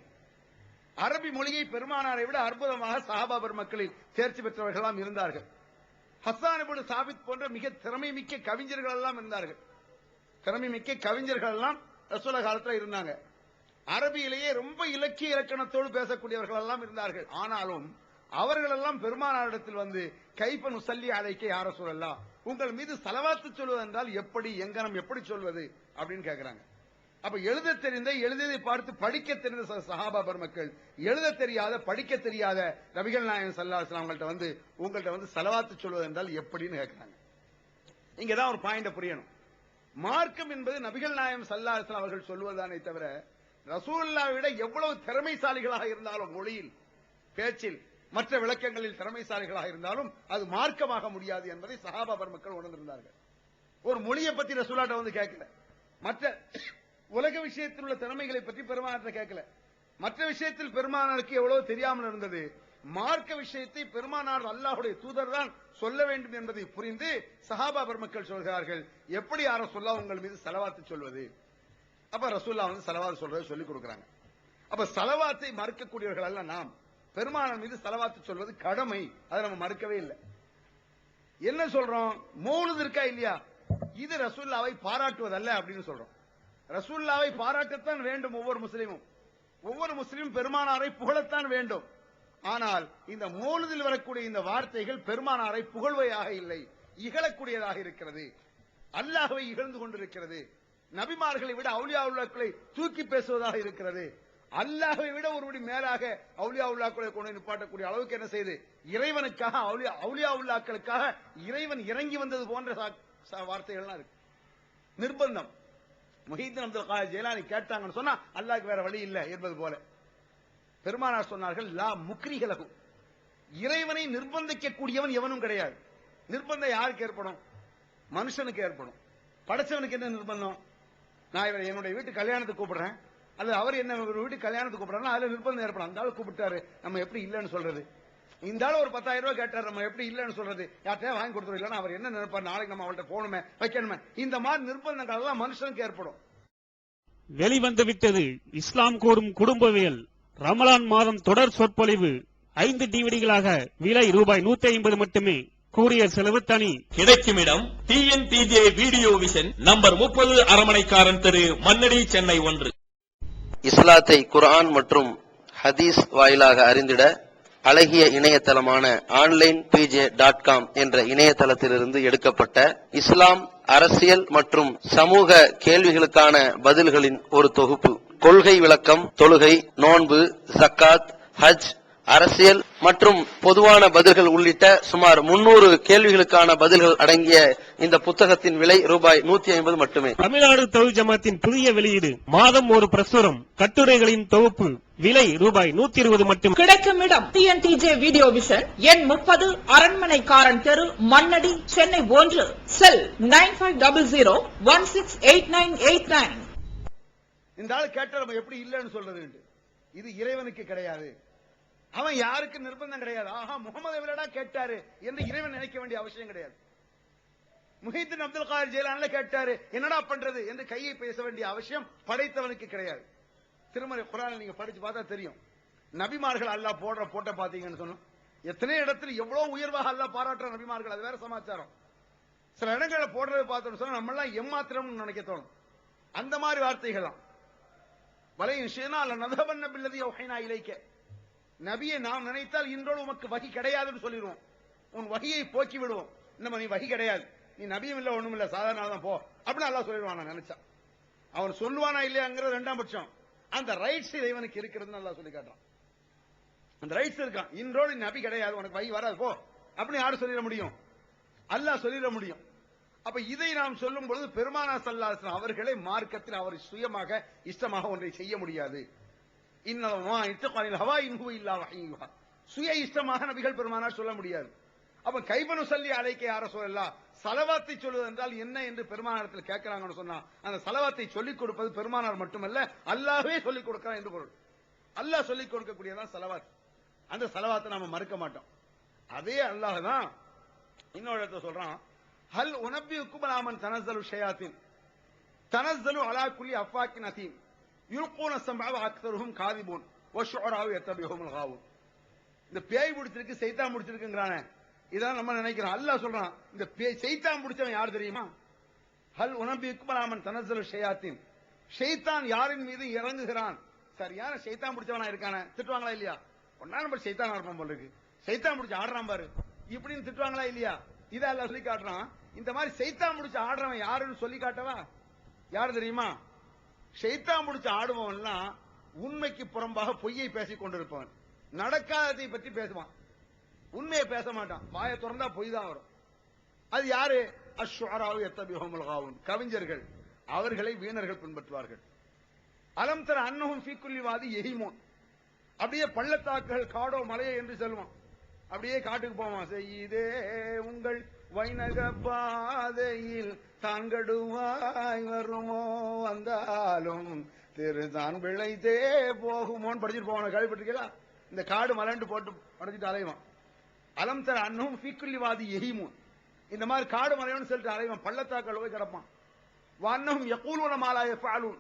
அரபி மொழியை பெருமானாரை விட அற்புதமாக சஹாபா பெருமக்களில் தேர்ச்சி பெற்றவர்கள் இருந்தார்கள். ஹஸ்ஸான் இப்னு சாபித் போன்ற மிக திறமை மிக்க கவிஞர்கள் எல்லாம் இருந்தார்கள். திறமை மிக்க கவிஞர்கள் எல்லாம் ரசூலுல்லாஹ் காலத்தில் இருந்தாங்க. அரபியிலேயே ரொம்ப இலக்கிய இலக்கணத்தோடு பேசக்கூடியவர்கள் எல்லாம் இருந்தார்கள். ஆனாலும் அவர்கள் எல்லாம் பெருமானாரிடத்தில் வந்து கைஃப நுஸல்லி அலைக்க யா ரசூலல்லாஹ், உங்கள் மீது ஸலவாத்து சொல்வது என்றால் எப்படி, எங்கனம் எப்படி சொல்வது அப்படின்னு கேட்கிறாங்க. அப்ப எழுத தெரிந்த, எழுதியதை பார்த்து படிக்க தெரிந்த சஹாபா பெருமக்கள் எழுத தெரியாத படிக்க தெரியாத நபிகள் நாயகம் ஸல்லல்லாஹு அலைஹி வஸல்லம் அவங்கள்ட்ட வந்து உங்கள்ட்ட வந்து ஸலவாத்து சொல்வது என்றால் எப்படின்னு கேட்கிறாங்க. இங்கதான் ஒரு பாயிண்ட புரியணும். மார்க்கம் என்பது நபிகள் நாயகம் ஸல்லல்லாஹு அலைஹி வஸல்லம் அவர்கள் சொல்வதுதானே தவிர ரசூலுல்லாஹை விட எவ்வளவு திறமைசாலிகளாக இருந்தாலும், மொழியில் பேச்சில் மற்ற விளக்கங்களில் திறமைசாலிகளாக இருந்தாலும் அது மார்க்கமாக முடியாது என்பதை சஹாபா பெருமக்கள் உணர்ந்திருந்தார்கள். ஒரு மொழியை பத்தி ரசூலுல்லாஹ் வந்து கேட்கல, மற்ற உலக விஷயத்தில் உள்ள திறமைகளை பற்றி பெருமானார்ட்ட கேட்கல. மற்ற விஷயத்தில் பெருமானாருக்கு எவ்வளவு தெரியாமல் இருந்தது. மார்க்க விஷயத்தை பெருமானார் அல்லாஹ்வுடைய தூதர் தான் சொல்ல வேண்டும் என்பதை புரிந்து சஹாபா பெருமக்கள் சொல்கிறார்கள், எப்படி யா ரசூலல்லாஹ் உங்கள் மீது ஸலவாத்து சொல்வது? அப்ப ரசூலுல்லாஹ் வந்து ஸலவாத் சொல்றதை சொல்லிக் கொடுக்கிறாங்க. அப்ப ஸலவாத்தை மறுக்கக்கூடியவர்கள் அல்ல நாம். பெருமானார் மீது ஸலவாத்து சொல்வது கடமை, அதை நம்ம மறுக்கவே இல்லை. என்ன சொல்றோம்? மௌலித் இருக்கா இல்லையா, இது ரசூலுல்லாஹை பாராட்டுவதல்ல அப்படின்னு சொல்றோம். ரசூலுல்லாஹை பாராட்டத்தான் வேண்டும் ஒவ்வொரு முஸ்லிமும் பெருமானாரை புகழத்தான் வேண்டும். ஆனால் இந்த மௌலிதில் வரக்கூடிய இந்த வார்த்தைகள் பெருமானாரை புகழ்வையாக இல்லை, இகழக்கூடியதாக இருக்கிறது. அல்லாஹ்வை இகழ்ந்து கொண்டிருக்கிறது. நபிமார்களை விட அவுலியா உல்லாக்களை தூக்கி பேசுவதாக இருக்கிறது. அல்லாஹ்வை விட ஒருபடி மேலாக அவுலியா உல்லாக்களை கொண்டு நிப்பாட்டக்கூடிய அளவுக்கு என்ன செய்து இறைவனுக்காக அவுலியா உல்லாக்களுக்காக இறைவன் இறங்கி வந்தது போன்ற வார்த்தைகள்லாம் இருக்கு. நிர்பந்தம். முஹீத்தீன் அப்துல் காதிர் ஜைலானி கேட்டாங்கன்னு சொன்னா அல்லாஹ்க்கு வேற வழி இல்லை என்பது போல பெருமானார் சொன்னார்கள், லா முக்ரிஹலஹு, இறைவனை நிர்பந்திக்கக்கூடியவன் எவனும் கிடையாது. நிர்பந்தம் யாருக்கு ஏற்படும்? மனுஷனுக்கு ஏற்படும். படைச்சவனுக்கு என்ன நிர்பந்தம்? நான் இவரை என்னுடைய வீட்டு கல்யாணத்துக்கு கூப்பிடுறேன், அது அவர் என்ன வீட்டு கல்யாணத்துக்கு கூப்பிடுறாங்க, அதுல நிர்பந்தம் ஏற்படும். அந்த ஆள் கூப்பிட்டாரு, நம்ம எப்படி இல்லன்னு சொல்றது? இந்த ஆள் ஒரு 10,000 ரூபாய் கேட்டாரு, நம்ம எப்படி இல்லன்னு சொல்றது? யார்கிட்டயா வாங்கி கொடுத்துரும், இல்லன்னா அவர் என்ன நினைப்பார், நாளைக்கு நம்ம அவள்கிட்ட போகணுமே வைக்கணுமே. இந்த மாதிரி நிர்பந்தங்கள் எல்லாம் மனுஷனுக்கு ஏற்படும். வெளிவந்து விட்டது இஸ்லாம் கூறும் குடும்பவியல் ரமலான் மாதம் தொடர் சொற்பொழிவு 5 டிவிடிகளாக விலை ரூபாய் 150 மட்டுமே. கூரியர் செலவு தனி. கிடைக்கும் இடம் TNTJ வீடியோ விஷன், நம்பர் 30, அரமனைக்காரன் தெரு, மண்ணடி, சென்னை 1. இஸ்லாத்தை குர்ஆன் மற்றும் ஹதீஸ் வாயிலாக அறிந்திட அழகிய இணையதளமான onlinepj.com என்ற இணையதளத்திலிருந்து எடுக்கப்பட்ட இஸ்லாம், அரசியல் மற்றும் சமூக கேள்விகளுக்கான பதில்களின் ஒரு தொகுப்பு. கொள்கை விளக்கம், தொழுகை, நோன்பு, ஜக்காத், ஹஜ், அரசியல் மற்றும் பொதுவான பதில்கள் உள்ளிட்ட சுமார் 300 கேள்விகளுக்கான பதில்கள் அடங்கிய இந்த புத்தகத்தின் விலை ரூபாய் 150 மட்டுமே. தமிழ்நாடு தௌஹீத் ஜமாத்தின் புதிய வெளியீடு, மாதம் ஒரு பிரசுரம், கட்டுரைகளின் தொகுப்பு, விலை ரூபாய் 120 மட்டும். கிடைக்கும் இடம் TNTJ வீடியோ விஷன், எண் 30, அரண்மனைக்காரன் தெரு, மண்ணடி, சென்னை 1. செல் 9500168989. இந்த ஆள் கேட்ட நம்ம எப்படி இல்லன்னு சொல்றது? இது இறைவனுக்கு கிடையாது. அவன் யாருக்கு நிர்பந்தம் கிடையாது. ஆஹா, முகமது விலடா கேட்டாரு என்று இறைவன் நினைக்க வேண்டிய அவசியம் கிடையாது. முஹிதீன் அப்துல் காதர் ஜெயிலானில கேட்டாரு, என்னடா பண்றது என்று கையை பேச வேண்டிய அவசியம் படைத்தவனுக்கு கிடையாது. திருமறை குர்ஆனை நீங்க படிச்சு பார்த்தா தெரியும். நபிமார்கள் அல்லாஹ் போட்ட பாத்தீங்கன்னு சொன்னோம், எத்தனை இடத்துல எவ்வளவு உயர்வாக அல்லாஹ் பாராட்டுற நபிமார்கள், அது வேற சமாச்சாரம். சில இடங்களை போடுறது பார்த்தோம்னு சொன்னா நம்ம எல்லாம் எம்மாத்திரம் நினைக்க தோணும். அந்த மாதிரி வார்த்தைகள்லாம் வலையின் ஷேனா அல்ல நதபன் பில்லதி ஔஹைனா இலைக்க, நபியை நாம் நினைத்தால் இன்றோடு உமக்கு வகி கிடையாதுன்னு சொல்லிடுவோம். உன் வகியை போக்கி விடுவோம். நம்ம நீ வகி கிடையாது, நீ நபியும் இல்ல ஒண்ணும் இல்ல, சாதாரண தான் போ அப்படின்னு அல்லாஹ் சொல்லிடுவான். நான் நினைச்சா அவன் சொல்லுவானா இல்லையாங்கிற 2ஆம் பட்சம். அந்த ரைட்ஸ் இறைவனுக்கு இருக்கிறதுன்னு அல்லாஹ் சொல்லி காட்டுறான். அந்த ரைட்ஸ் இருக்கான். இன்றோடு நபி கிடையாது, உனக்கு வகி வராது போ அப்படின்னு யாரு சொல்லிட முடியும்? அல்லாஹ் சொல்லிட முடியும். அப்ப இதை நாம் சொல்லும் பொழுது பெருமானார் ஸல்லல்லாஹு அலைஹி வஸல்லம் அவர்களை மார்க்கத்தில் அவர் சுயமாக இஷ்டமாக ஒன்றை செய்ய முடியாது. சுய இஷ்டமாக நபிகள் பெருமானார் சொல்ல முடியாது. அப்ப கைபனு சொல்லி அழைக்க யார சொல்லலாம், சலவாத்தை சொல்வது என்றால் என்ன என்று பெருமானாரத்தில் கேட்கிறாங்கன்னு சொன்னா, அந்த சலவாத்தை சொல்லிக் கொடுப்பது பெருமானார் மட்டுமல்ல, அல்லாஹ்வே சொல்லிக் கொடுக்கிறான் என்று பொருள். அல்லாஹ் சொல்லிக் கொடுக்கக்கூடியதான் சலவாத். அந்த சலவாத்தை நாம மறுக்க மாட்டோம். அதே அல்லாஹ் தான் இன்னொரு இடத்துல சொல்றான், ஹல் உனப்பியுக்கும் அலாமன் தனஸ்ஸலு ஷயாத்தின் தனஸ்ஸலு அலா குல்லி அஃபாக்கின் அதீம் யுல்கூன ஸம்அ வ அக்ஸருஹும் காதிபூன் வ ஷுஅராஉ யத்தபிஹுமுல் காவூன். இந்த பேய் பிடிச்சிருக்கு, சைத்தான் பிடிச்சிருக்குங்கறானே, இதான் நம்ம நினைக்கிறோம். அல்லாஹ் சொல்றான், இந்த பேய் சைத்தான் பிடிச்சவன் யார் தெரியுமா? ஹல் உனப்பியுக்கும் அலாமன் தனஸ்ஸலு ஷயாத்தின், ஷைத்தான் யாரின் மீது இறங்குகிறான். சரியான சைத்தான் பிடிச்சவனா இருக்கானே, திட்டுவாங்களா இல்லையா? ஒன்னா நம்பர் சைத்தான் இருப்பான் போல இருக்கு, சைத்தான் பிடிச்ச ஆடுறான் பாரு இப்படின்னு திட்டுவாங்களா இல்லையா? இதை அல்லாஹ் சொல்லி காட்டுறான். இந்த மாதிரி சைத்தான் பிடிச்ச ஆடுறவன் யாருன்னு சொல்லி காட்டவா? யாரு தெரியுமா? ஷைத்தான் பிடிச்ச ஆடுபவன்லாம் உண்மைக்கு புறம்பாக பொய்யை பேசிக் கொண்டிருப்பவன், நடக்காததை பற்றி பேசுவான், உண்மையை பேச மாட்டான், வாயை திறந்தா பொய் தான் வரும். அது யாரு? அஷ்ஷுஅராஉ யத்தபிஹுமுல் காவூன், கவிஞர்கள், அவர்களை வீணர்கள் பின்பற்றுவார்கள். அலம் தர அன்னஹும் ஃபீ குல்லி வாதி யஹீமூன், அப்படியே பள்ளத்தாக்குகள் காடோ மலையோ என்று சொல்லுவான், அப்படியே காட்டுக்கு போவான். செய்தே உங்கள் வைனக பாதையில் தான்கடுவாய் வருமோ வந்தாலும் திருதான் விளைதே போகுமோன்னு படிச்சுட்டு போவான். கேள்விப்பட்டிருக்கீங்களா? இந்த காடு மலண்டு போட்டு படைச்சிட்டு அலைவான். அலம் தர அன்னஹும் ஃபீ குல்லி வாதி யஹீமூன், இந்த மாதிரி காடு மலையோன்னு சொல்லிட்டு அலைவான், பள்ளத்தாக்கள் போய் கிடப்பான். வன்னஹும் யகூலுன மா லா யஃஅலூன்,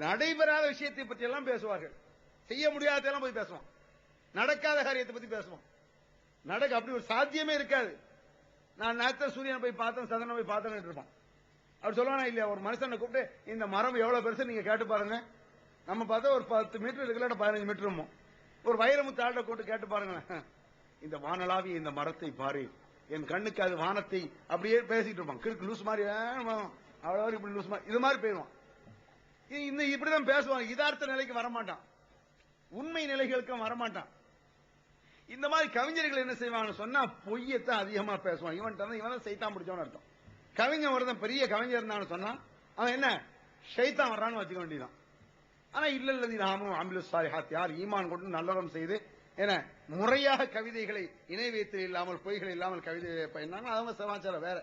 நடைபெறாத விஷயத்தை பற்றி எல்லாம் பேசுவார்கள், செய்ய முடியாததெல்லாம் போய் பேசுவான், நடக்காத காரியத்தை பத்தி பேசுவான். நடக்க அப்படி ஒரு சாத்தியமே இருக்காது. நான் நேத்த சூரியனை போய் பார்த்தேன், சந்திரனை போய் பார்த்தேன்னு இருப்பான். அப்படி சொல்லுவானா இல்லையா? ஒரு மனுஷனை கூப்பிட்டு இந்த மரம் எவ்வளவு பெருசு நீங்க கேட்டு பாருங்க, நம்ம பார்த்தா ஒரு 10 மீட்டர் இருக்குல்ல, 15 மீட்டர். ஒரு வைரமுத்து ஆட்டை கூப்பிட்டு கேட்டு பாருங்க, இந்த வானளாவிய இந்த மரத்தை பாரு, என் கண்ணுக்கு அது வானத்தை அப்படியே பேசிட்டு இருப்பான். கிழக்கு லூஸ் மாதிரி அவ்வளவு இப்படி லூஸ் மாதிரி இது மாதிரி போயிடுவான். இந்த இப்படிதான் பேசுவாங்க. யதார்த்த நிலைக்கு வரமாட்டான், உண்மை நிலைகளுக்கும் வரமாட்டான். இந்த மாதிரி கவிஞர்கள் என்ன செய்வாங்கன்னு சொன்னா பொய்யத்தான் அதிகமா பேசுவான். இவன் சைத்தான் பிடிச்சவன் அர்த்தம். கவிஞன் ஒருத்தன் பெரிய கவிஞர் இருந்தான்னு சொன்னா அவன் என்ன ஷைத்தான் வர்றான்னு வச்சுக்க வேண்டியதான். ஆனா இல்லல்லதி நாமும் அமிலு சாலிஹாத், யார் ஈமான் கொண்டு நல்லறம் செய்து என்ன முறையாக கவிதைகளை இணை வைத்து இல்லாமல் பொய்கள் இல்லாமல் கவிதை பயனாங்க அவங்க சமாச்சாரம் வேற.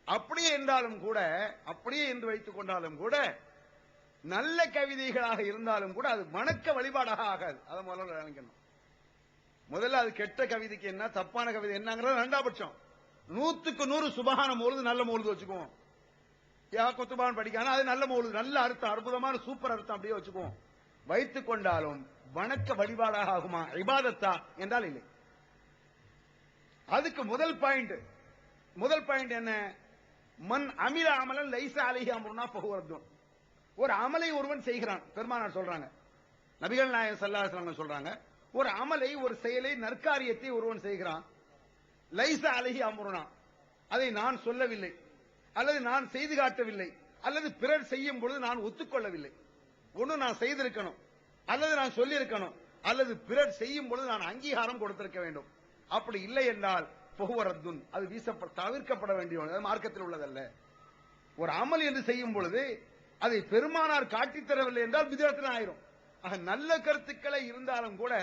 அப்படியே என்றாலும் கூட, அப்படியே என்று வைத்துக் கொண்டாலும் கூட, நல்ல கவிதைகளாக இருந்தாலும் கூட அது வணக்க வழிபாடாக ஆகாது. அதை முதல்ல நினைக்கணும். முதல்ல அது கெட்ட கவிதைக்கு என்ன, தப்பான கவிதை என்னங்கிறது ரெண்டாம் பட்சம். 100க்கு 100 சுபஹான மௌலிது நல்ல மௌலிது வச்சுக்குவோம். யா குத்துபான் படிக்கான அது நல்ல மௌலிது, நல்ல அர்த்தம், அற்புதமான சூப்பர் அர்த்தம் அப்படியே வச்சுக்குவோம். வைத்துக் கொண்டாலும் வணக்க வழிபாடாக ஆகுமா, இபாதத்தா என்றால் இல்லை. அதுக்கு முதல் பாயிண்ட் என்ன, மன் அமில அமலன் லைஸ அலைஹி அம்ருனா ஃபஹுவ ரத்துன். ஒரு அமலை ஒருவன் செய்கிறான், பெருமானார் சொல்றாங்க, நபிகள் நாயகம் ஸல்லல்லாஹு அலைஹி வஸல்லம் சொல்றாங்க, ஒரு அமலை, ஒரு செயலை, நற்காரியத்தை ஒருவன் செய்கிறான், லைஸ அலைஹி அம்ருனா, அதை நான் சொல்லவில்லை, அல்லது நான் செய்து காட்டவில்லை, அல்லது பிறர் செய்யும் பொழுது நான் ஒத்துக்கொள்ளவில்லை. ஒன்னு நான் செய்திருக்கணும், அல்லது நான் சொல்லியிருக்கணும், அல்லது பிறர் செய்யும் பொழுது நான் அங்கீகாரம் கொடுத்திருக்க வேண்டும். அப்படி இல்லை என்றால் ஃபஹுவ ரத்துன், அது தவிர்க்கப்பட வேண்டிய மார்க்கத்தில் உள்ளதல்ல. ஒரு அமல் என்று செய்யும் பொழுது அதை பெருமானார் காட்டித் தரவில்லை என்றால் பிதஅத்தில் ஆயிரும். நல்ல கருத்துக்களை இருந்தாலும் கூட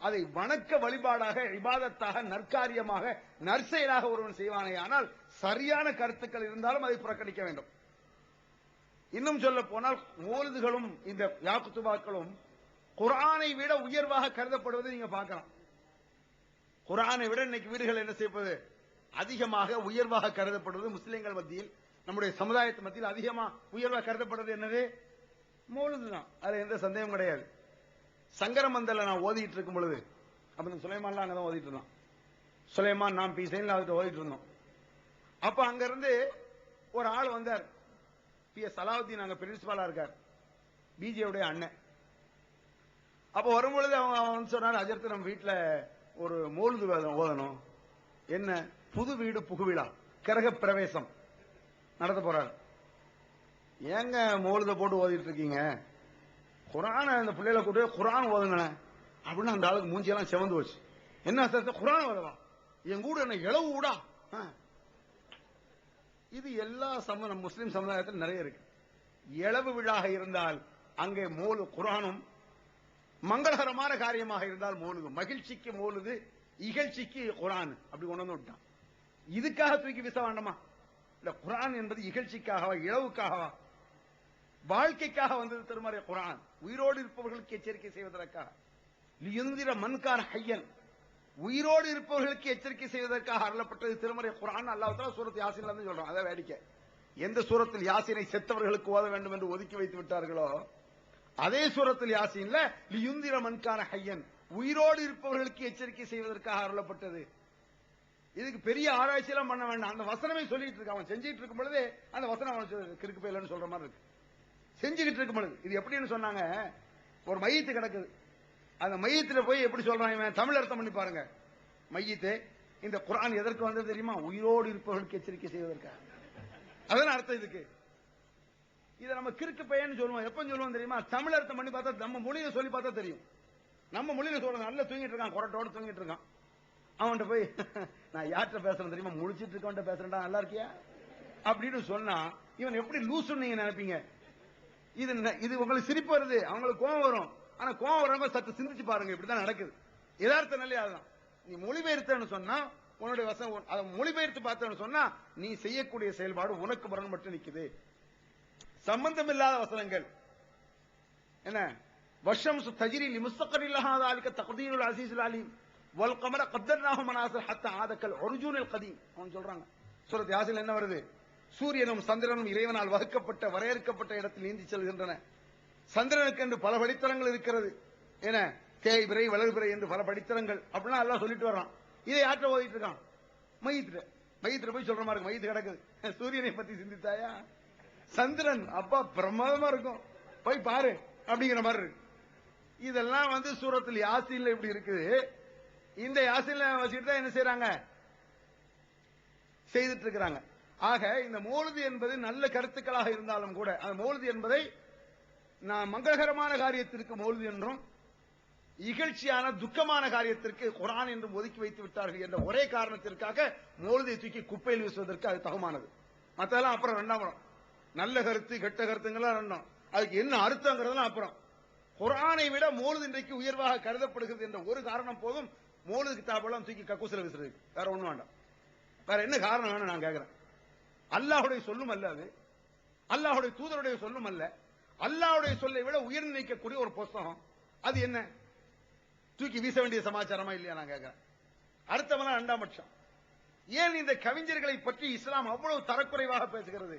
அதை வணக்க வழிபாடாக, இபாதத்தாக, நற்காரியமாக, நற்செயலாக ஒருவன் செய்வானே ஆனால் சரியான கருத்துக்கள் இருந்தாலும் அதை புறக்கணிக்க வேண்டும். இன்னும் சொல்ல போனால் மௌலிதுகளும் இந்த யாக்குத்துபாக்களும் குர்ஆனை விட உயர்வாக கருதப்படுவதை நீங்க பார்க்கலாம். குர்ஆனை விட இன்னைக்கு வீடுகள் என்ன செய்வது, அதிகமாக உயர்வாக கருதப்படுவது முஸ்லிம்கள் மத்தியில், நம்முடைய சமுதாயத்து மத்தியில் அதிகமா உயர்வாக கருதப்படுறது என்னது, மௌலிது தான். அதுல எந்த சந்தேகம் கிடையாது. சங்கரமந்தல நான் ஓதிட்டு இருக்கும் பொழுது, அப்ப சுலைமான்லாம் அங்கதான் ஓதிட்டு இருந்தோம். சுலைமான் நாம் பீசைன்னு அதுக்கு ஓதிட்டு இருந்தோம். அப்ப அங்க இருந்து ஒரு ஆள் வந்தார், பி.எஸ். சலாவுத்தீன், அங்க பிரின்சிபாலா இருக்கார், பிஜேவுடைய அண்ணன். அப்ப வரும்பொழுது அவன் சொன்னார், அஜர்த்து நம்ம வீட்டுல ஒரு மௌலிது ஓதணும். என்ன, புது வீடு புகுவிழா, கிரக பிரவேசம் நடத்த போறாரு. ஏங்க மௌலித போட்டு ஓதிட்டு இருக்கீங்க, குர்ஆனை அந்த பிள்ளைகளை கூட்டு குர்ஆன் ஓதுங்களேன் அப்படின்னு அந்த ஆளுக்கு மூஞ்சியெல்லாம் செவந்து வச்சு, என்ன சார் குர்ஆன் ஓதவா, என் கூட என்ன இளவு ஊடா. இது எல்லா முஸ்லிம் சமுதாயத்தில் நிறைய இருக்கு. இளவு விழாக இருந்தால் அங்கே குர்ஆனும், மங்களகரமான காரியமாக இருந்தால் மௌலிது, மகிழ்ச்சிக்கு மௌலிது, இகழ்ச்சிக்கு குர்ஆன், அப்படி கொண்டு வந்து விட்டான். இதுக்காக தூக்கி வீச வேண்டாமா? இல்ல, குர்ஆன் என்பது இகழ்ச்சிக்காகவா, இளவுக்காகவா? வாழ்க்கைக்காக வந்தது திருமறை குர்ஆன். உயிரோடு இருப்பவர்களுக்கு எச்சரிக்கை செய்வதற்காக, லியுந்திர மன்கான ஹய்யன், உயிரோடு இருப்பவர்களுக்கு எச்சரிக்கை செய்வதற்காக அருளப்பட்டது திருமறை குர்ஆன். அல்லாஹ் தஆலா சூரத் யாசீன்ல இருந்து சொல்றான். அத வேடிக்கை, எந்த சூரத்தில் யாசீனை செத்தவர்களுக்கு ஓத வேண்டும் என்று ஒதுக்கி வைத்து விட்டார்களோ அதே சூரத்தில் யாசீன்ல லியுந்திர மன்கான ஹய்யன், உயிரோடு இருப்பவர்களுக்கு எச்சரிக்கை செய்வதற்காக அருளப்பட்டது. இதுக்கு பெரிய ஆராய்ச்சி எல்லாம் பண்ண வேண்டாம். அந்த வசனமே சொல்லிட்டு இருக்க, அவன் செஞ்சிட்டு இருக்கும் பொழுது அந்த வசனம் அவன் கிறுக்கு போயிலன்னு சொல்ற மாதிரி இருக்கு. செஞ்சுக்கிட்டு இருக்கும் பொழுது இது எப்படின்னு சொன்னாங்க, ஒரு மையத்து கிடக்குது, அந்த மையத்துல போய் எப்படி சொல்றான் இவன், தமிழ் அர்த்தம் பண்ணி பாருங்க. மையத்து, இந்த குர்ஆன் எதற்கு வந்தது தெரியுமா, உயிரோடு இருப்பவர்களுக்கு எச்சரிக்கை செய்வதற்காக. அதான் அர்த்தம் இதுக்கு. இதை நம்ம கிறுக்கு பையன்னு சொல்லுவோம். எப்ப சொல்லுவோம் தெரியுமா, தமிழ் அர்த்தம் பண்ணி பார்த்தா, நம்ம மொழியில சொல்லி பார்த்தா தெரியும். நம்ம மொழியில சொல்றோம், நல்லா தூங்கிட்டு இருக்கான், கொரட்டோடு தூங்கிட்டு இருக்கான். அவன்கிட்ட போய் நான் யார்கிட்ட பேசுறேன் தெரியுமா, முடிச்சிட்டு இருக்கவன்ட்ட பேசுறேன்டா, நல்லா இருக்கியா அப்படின்னு சொன்னா இவன் எப்படி லூசுன்னு நீங்க நினைப்பீங்க. இது உங்களுக்கு சிரிப்பு வருது, அவங்களுக்கு கோவம் வரும். ஆனா கோவம் வரவங்க சற்று சிந்திச்சு பாருங்க, இப்படிதான் நடக்குது. யதார்த்த நிலை அதுதான். நீ மொழிபெயர்த்தன்னு சொன்னா, உன்னுடைய வசனம் அதை மொழிபெயர்த்து பார்த்தன்னு சொன்னா, நீ செய்யக்கூடிய செயல்பாடு உனக்கு முரண்பட்டு நிக்குது. சம்பந்தம் இல்லாத வசனங்கள் என்ன, வஷம்சு தஜ்ரி லிமுஸ்தகரின் லஹா ذلك تقدير العزيز العليم والقمر قدرناه منازل حتى عاد كالعرجون القديم அவன் சொல்றாங்க. சூரத் யாசீன் என்ன வருது, சூரியனும் சந்திரனும் இறைவனால் வகுக்கப்பட்ட வரையறுக்கப்பட்ட இடத்தில் நீந்தி செல்கின்றன. சந்திரனுக்கு என்று பல படித்தரங்கள் இருக்கிறது, என தேய்பிறை வளர்பிறை என்று பல படித்தரங்கள் அப்படின்னா எல்லாம் சொல்லிட்டு வர்றான். இதை யாற்ற ஓதிட்டு இருக்கான், மையத்துல போய் சொல்ற மாதிரி இருக்கு. மையத்து கிடக்குது, சூரியனை பத்தி சிந்தித்தாயா, சந்திரன் அப்பா பிரமாதமா இருக்கும், போய் பாரு அப்படிங்கிற மாதிரி இருக்கு. இதெல்லாம் சூரத்தில் யாசீன்ல இப்படி இருக்குது. இந்த யாசீன்ல வச்சுட்டு தான் என்ன செய்யறாங்க, செய்துட்டு இருக்கிறாங்க. ஆக இந்த மௌலிது என்பது நல்ல கருத்துக்களாக இருந்தாலும் கூட, அந்த மௌலிது என்பதை நான் மங்களகரமான காரியத்திற்கு மௌலிது என்றும், இகழ்ச்சியான துக்கமான காரியத்திற்கு குர்ஆன் என்றும் ஒதுக்கி வைத்து விட்டார்கள் என்ற ஒரே காரணத்திற்காக மௌலிதை தூக்கி குப்பையில் வீசுவதற்கு அது தகுமானது. மற்றெல்லாம் அப்புறம் ரெண்டாம் படம். நல்ல கருத்து கெட்ட கருத்துங்களாம் ரெண்டாம், அதுக்கு என்ன அர்த்தங்கிறதெல்லாம் அப்புறம். குர்ஆனை விட மௌலித் இன்றைக்கு உயர்வாக கருதப்படுகிறது என்ற ஒரு காரணம் போதும் மௌலித் கிதாபெல்லாம் தூக்கி கக்கூசில விசுறது. வேற ஒண்ணும் வேண்டாம். வேற என்ன காரணம் வேணும் நான் கேட்கிறேன். அல்லாஹ்வுடைய சொல்லும் அல்ல அது, அல்லாஹ்வுடைய தூதருடைய சொல்லும் அல்ல, அல்லாஹ்வுடைய சொல்லை விட உயர்ந்து நிற்கக்கூடிய ஒரு புஸ்தகம். அது என்ன தூக்கி வீச வேண்டிய சமாச்சாரமா இல்லையா நான் கேட்கிறேன். அடுத்தவனா இரண்டாம் பட்சம். ஏன் இந்த கவிஞர்களை பற்றி இஸ்லாம் அவ்வளவு தரக்குறைவாக பேசுகிறது?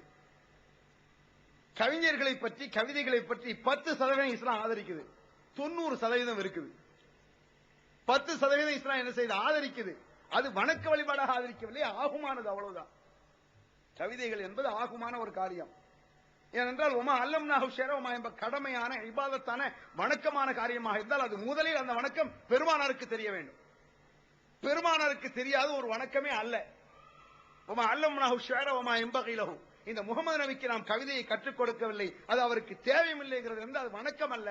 கவிஞர்களை பற்றி கவிதைகளை பற்றி 10% இஸ்லாம் ஆதரிக்குது, 90% இருக்குது. 10% இஸ்லாம் என்ன செய்து ஆதரிக்குது. அது வணக்க வழிபாடாக ஆதரிக்கவில்லை, ஆகுமானது, அவ்வளவுதான். கவிதைகள் என்பது ஆகுமான ஒரு காரியம். ஏனென்றால் உமா அல்லம்னாஹு ஷிஅரா என்ப கடமையான இபாதத்தான வணக்கமான காரியமாக இருந்தால் அது முதலில் அந்த வணக்கம் பெருமானாருக்கு தெரிய வேண்டும். பெருமானாருக்கு தெரியாத ஒரு வணக்கமே அல்ல. உமா அல்லம்னாஹு ஷிஅரா என்பகை லஹு, இந்த முகமது நபிக்கு நாம் கவிதையை கற்றுக் கொடுக்கவில்லை, அது அவருக்கு தேவையில்லைங்கிறது அது வணக்கம் அல்ல,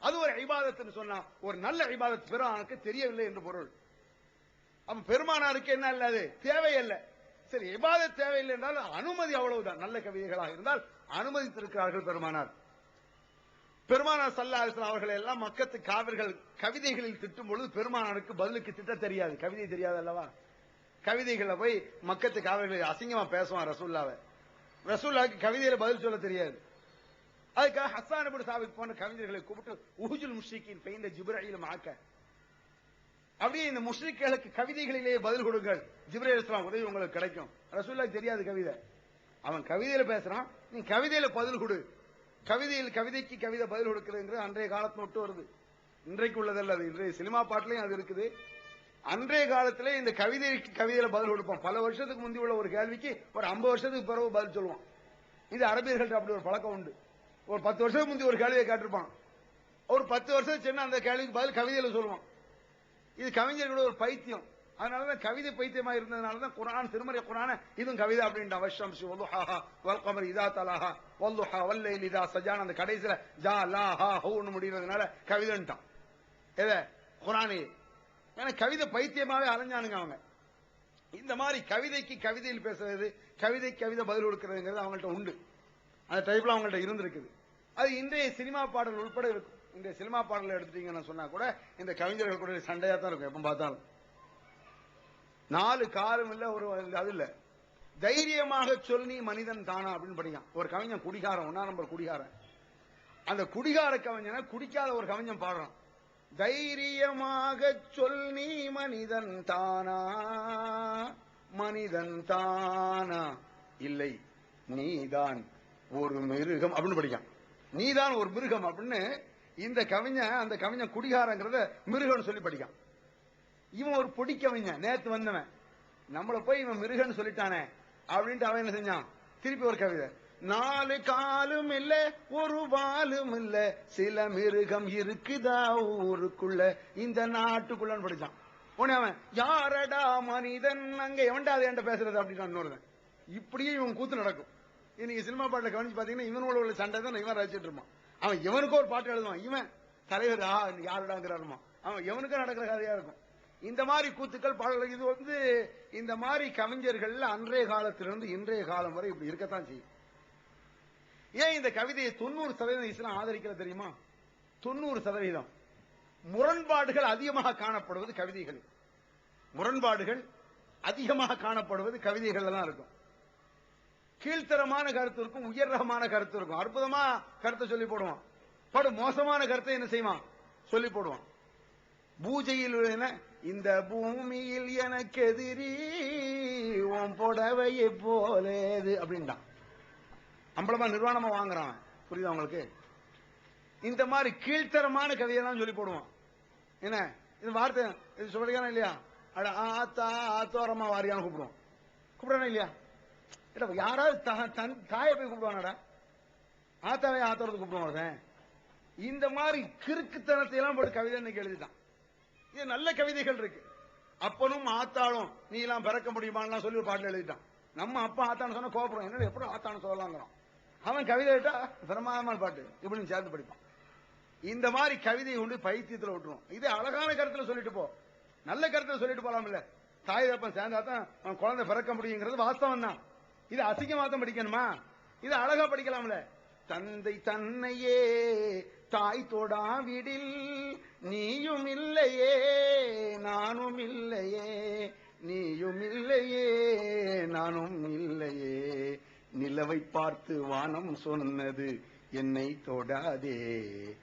அது ஒரு இபாதத்துன்னு சொன்னா ஒரு நல்ல இபாதத் பெருமானாருக்கு தெரியவில்லை என்று பொருள். அப்ப பெருமானாருக்கு என்ன அல்ல, அது தேவையில்லை. சரி, இபாதத் தேவையில்லை என்றால் அனுமதி அவ்வளவுதான். நல்ல கவிதைகளாக இருந்தால் அனுமதித்திருக்கிறார்கள் பெருமானார். பெருமானார் ஸல்லல்லாஹு அலைஹி வஸல்லம் அவர்கள் எல்லாம் மக்கத்து காவிர்கள் கவிதைகளில் திட்டும் பொழுது பெருமானாருக்கு பதிலுக்கு திட்ட தெரியாது, கவிதை தெரியாது அல்லவா. கவிதைகளை போய் மக்கத்து காவிர்களை அசிங்கமா பேசுவான் ரசூலுல்லாஹ். ரசூலுல்லாஹ்க்கு கவிதையில பதில் சொல்ல தெரியாது. அதுக்காக ஹஸ்ஸான் இப்னு சாபித் போன்ற கவிஞர்களை கூப்பிட்டு உஹுஜுல் முஷ்ரிக்கீன் பெய்ந்த ஜிப்ரீல் மாக்க, அப்படியே இந்த முஷ்ரிக்குகளுக்கு கவிதைகளிலேயே பதில் கொடுங்கள், ஜிப்ரீல் அலைஹிஸ்ஸலாம் உதவி உங்களுக்கு கிடைக்கும். ரசூலுல்லாஹ்க்கு தெரியாது கவிதை, அவன் கவிதையில பேசுறான், நீ கவிதையில பதில் கொடு. கவிதையில் கவிதைக்கு கவிதை பதில் கொடுக்கிறது அன்றைய காலத்துல விட்டு வருது, இன்றைக்கு உள்ளதல்ல. அது இன்றைய சினிமா பாட்டிலையும் அது இருக்குது. அன்றைய காலத்திலே இந்த கவிதைக்கு கவிதையில பதில் கொடுப்போம். பல வருஷத்துக்கு முந்தி உள்ள ஒரு கேள்விக்கு ஒரு 50 வருஷத்துக்கு பிறகு பதில் சொல்லுவான். இது அரபியர்கள்ட்ட அப்படி ஒரு பழக்கம் உண்டு. ஒரு 10 வருஷத்துக்கு முந்தி ஒரு கேள்வியை கேட்டிருப்பான், ஒரு 10 வருஷத்துக்கு சென்று அந்த கேள்விக்கு பதில் கவிதையில சொல்லுவான். இது கவிஞர்களோட ஒரு பைத்தியம். அதனாலதான் கவிதை பைத்தியமா இருந்ததுனாலதான் குர்ஆன், திருமறை குர்ஆன இதுவும் கவிதை அப்படின்ற வஷம்ஸி வதுஹாஹா வல் கமரி இதா தலாஹா வல்லுஹா வல்லைலி இதா சஜான அந்த கடைசில ஜா லா ஹா ஹூன்னு முடிகிறதுனால கவிதைன்ட்டான். எதை? குர்ஆனே. ஏன்னா கவிதை பைத்தியமாவே அலைஞ்சானுங்க அவங்க. இந்த மாதிரி கவிதைக்கு கவிதையில் பேசுறது, கவிதை கவிதை பதில் கொடுக்கிறதுங்கிறது அவங்கள்ட்ட உண்டு. அந்த டைப்ல அவங்கள்ட்ட இருந்திருக்குது. அது இன்றைய சினிமா பாடல் உட்பட இருக்கும். இன்றைய சினிமா பாடல் எடுத்துட்டீங்கன்னு சொன்னா கூட இந்த கவிஞர்கள் கூட சண்டையா தான் இருக்கும் எப்ப பார்த்தாலும். 4 காலம் இல்ல, ஒரு அது இல்ல. தைரியமாக சொல் நீ மனிதன் தானா அப்படின்னு படிக்கான் ஒரு கவிஞன். குடிகாரன், 1ஆம் நம்பர் குடிகாரன். அந்த குடிகார கவிஞனை குடிக்காத ஒரு கவிஞன் பாடுறான், தைரியமாக சொல் நீ மனிதன் தானா, மனிதன் தானா, இல்லை நீதான் ஒரு மிருகம் அப்படின்னு படிக்கான். நீதான் ஒரு மிருகம் அப்படின்னு இந்த கவிஞன், அந்த கவிஞன் குடிகாரங்கிறத மிருகம்னு சொல்லி படிக்கான். இவன் ஒரு பொடி கவிஞன், நேத்து வந்தவன், நம்மள போய் இவன் மிருகன்னு சொல்லிட்டானே அப்படின்ட்டு அவன் என்ன செஞ்சான், திருப்பி ஒரு கவிதை, 4 காலும் இல்ல ஒரு வாலும் இல்ல சில மிருகம் இருக்குதா ஊருக்குள்ள இந்த நாட்டுக்குள்ளன்னு படிச்சான். உடனே அவன் யாரடா மனிதன் அங்க எவன்டா அது என்கிட்ட பேசுறது அப்படின்னு இன்னொருவன். இப்படியே இவன் கூத்து நடக்கும். இன்னைக்கு சினிமா பாட்டில் கவனிச்சு பாத்தீங்கன்னா இவனோட உள்ள சண்டை தான் இவன் ரசிச்சுட்டு இருப்பான். அவன் எவனுக்கோ ஒரு பாட்டு எழுதுவான், இவன் தலைவர் யாருடாங்கிறாருமா, அவன் எவனுக்கும் நடக்கிற கதையா இருக்கும். இந்த மாதிரி கூத்துக்கள் பாடல்கள். இது இந்த மாதிரி கவிஞர்கள் அன்றைய காலத்திலிருந்து இன்றைய காலம் வரை இப்படி இருக்கத்தான் செய்யும். ஏன் இந்த கவிதையை 90% இஸ்லாம் ஆதரிக்கிறது தெரியுமா? 90% முரண்பாடுகள் அதிகமாக காணப்படுவது கவிதைகளில். முரண்பாடுகள் அதிகமாக காணப்படுவது கவிதைகள் தான் இருக்கும். கீழ்த்தரமான கருத்து இருக்கும், உயர் ரகமான கருத்து இருக்கும். அற்புதமா கருத்தை சொல்லி போடுவான், படு மோசமான கருத்தை என்ன செய்வான் சொல்லி போடுவான். பூஜையில் இந்த பூமியில் எனக்கு எதிரி உன் புடவையை போலேது அப்படின்ட்டான். அம்பளமா நிர்வாணமா வாங்குறான். புரியுதா உங்களுக்கு? இந்த மாதிரி கீழ்த்தரமான கதையெல்லாம் சொல்லி போடுவான். என்ன இது வார்த்தை, இது சொல்றீங்க இல்லையா? அட ஆத்தா ஆத்தோரமா வாரியான்னு கூப்பிடுவோம். கூப்பிடுறானா இல்லையா? யாராவது தன் தாயை போய் கூப்பிடுவானடா, ஆத்தாவே ஆத்தோரத்தை கூப்பிடுவான். இந்த மாதிரி கிறுக்குத்தனத்தை எல்லாம் போட்டு கவிதை இன்னைக்கு எழுதிட்டான். இது நல்ல கவிதைகள் இருக்கு. அப்பனும் ஆத்தாளும் நீ எல்லாம் பிறக்க முடியுமான்னு சொல்லி ஒரு பாட்டில் எழுதிட்டான். நம்ம அப்பா ஆத்தான்னு சொன்னா கோபுரம், என்ன எப்படி ஆத்தான்னு சொல்லலாங்கிறான். அவன் கவிதை எழுட்டா பிரமாதமான பாட்டு இப்படின்னு சேர்ந்து படிப்பான். இந்த மாதிரி கவிதையை கொண்டு பைத்தியத்தில் விட்டுருவோம். இது அழகான கருத்துல சொல்லிட்டு போ, நல்ல கருத்துல சொல்லிட்டு போலாம் இல்ல. தாய் தப்பன் சேர்ந்தாதான் அவன் குழந்தை பிறக்க முடியுங்கிறது வாஸ்தவம் தான். இது அசிங்கமா தான் படிக்கணுமா? இது அழகா படிக்கலாம்ல. தந்தை தன்னையே தாய் தொடாவிடில் நீயும் இல்லையே நானும் இல்லையே, நீயும் இல்லையே நானும் இல்லையே, நிலவை பார்த்து வானம் சொன்னது என்னை தொடாதே.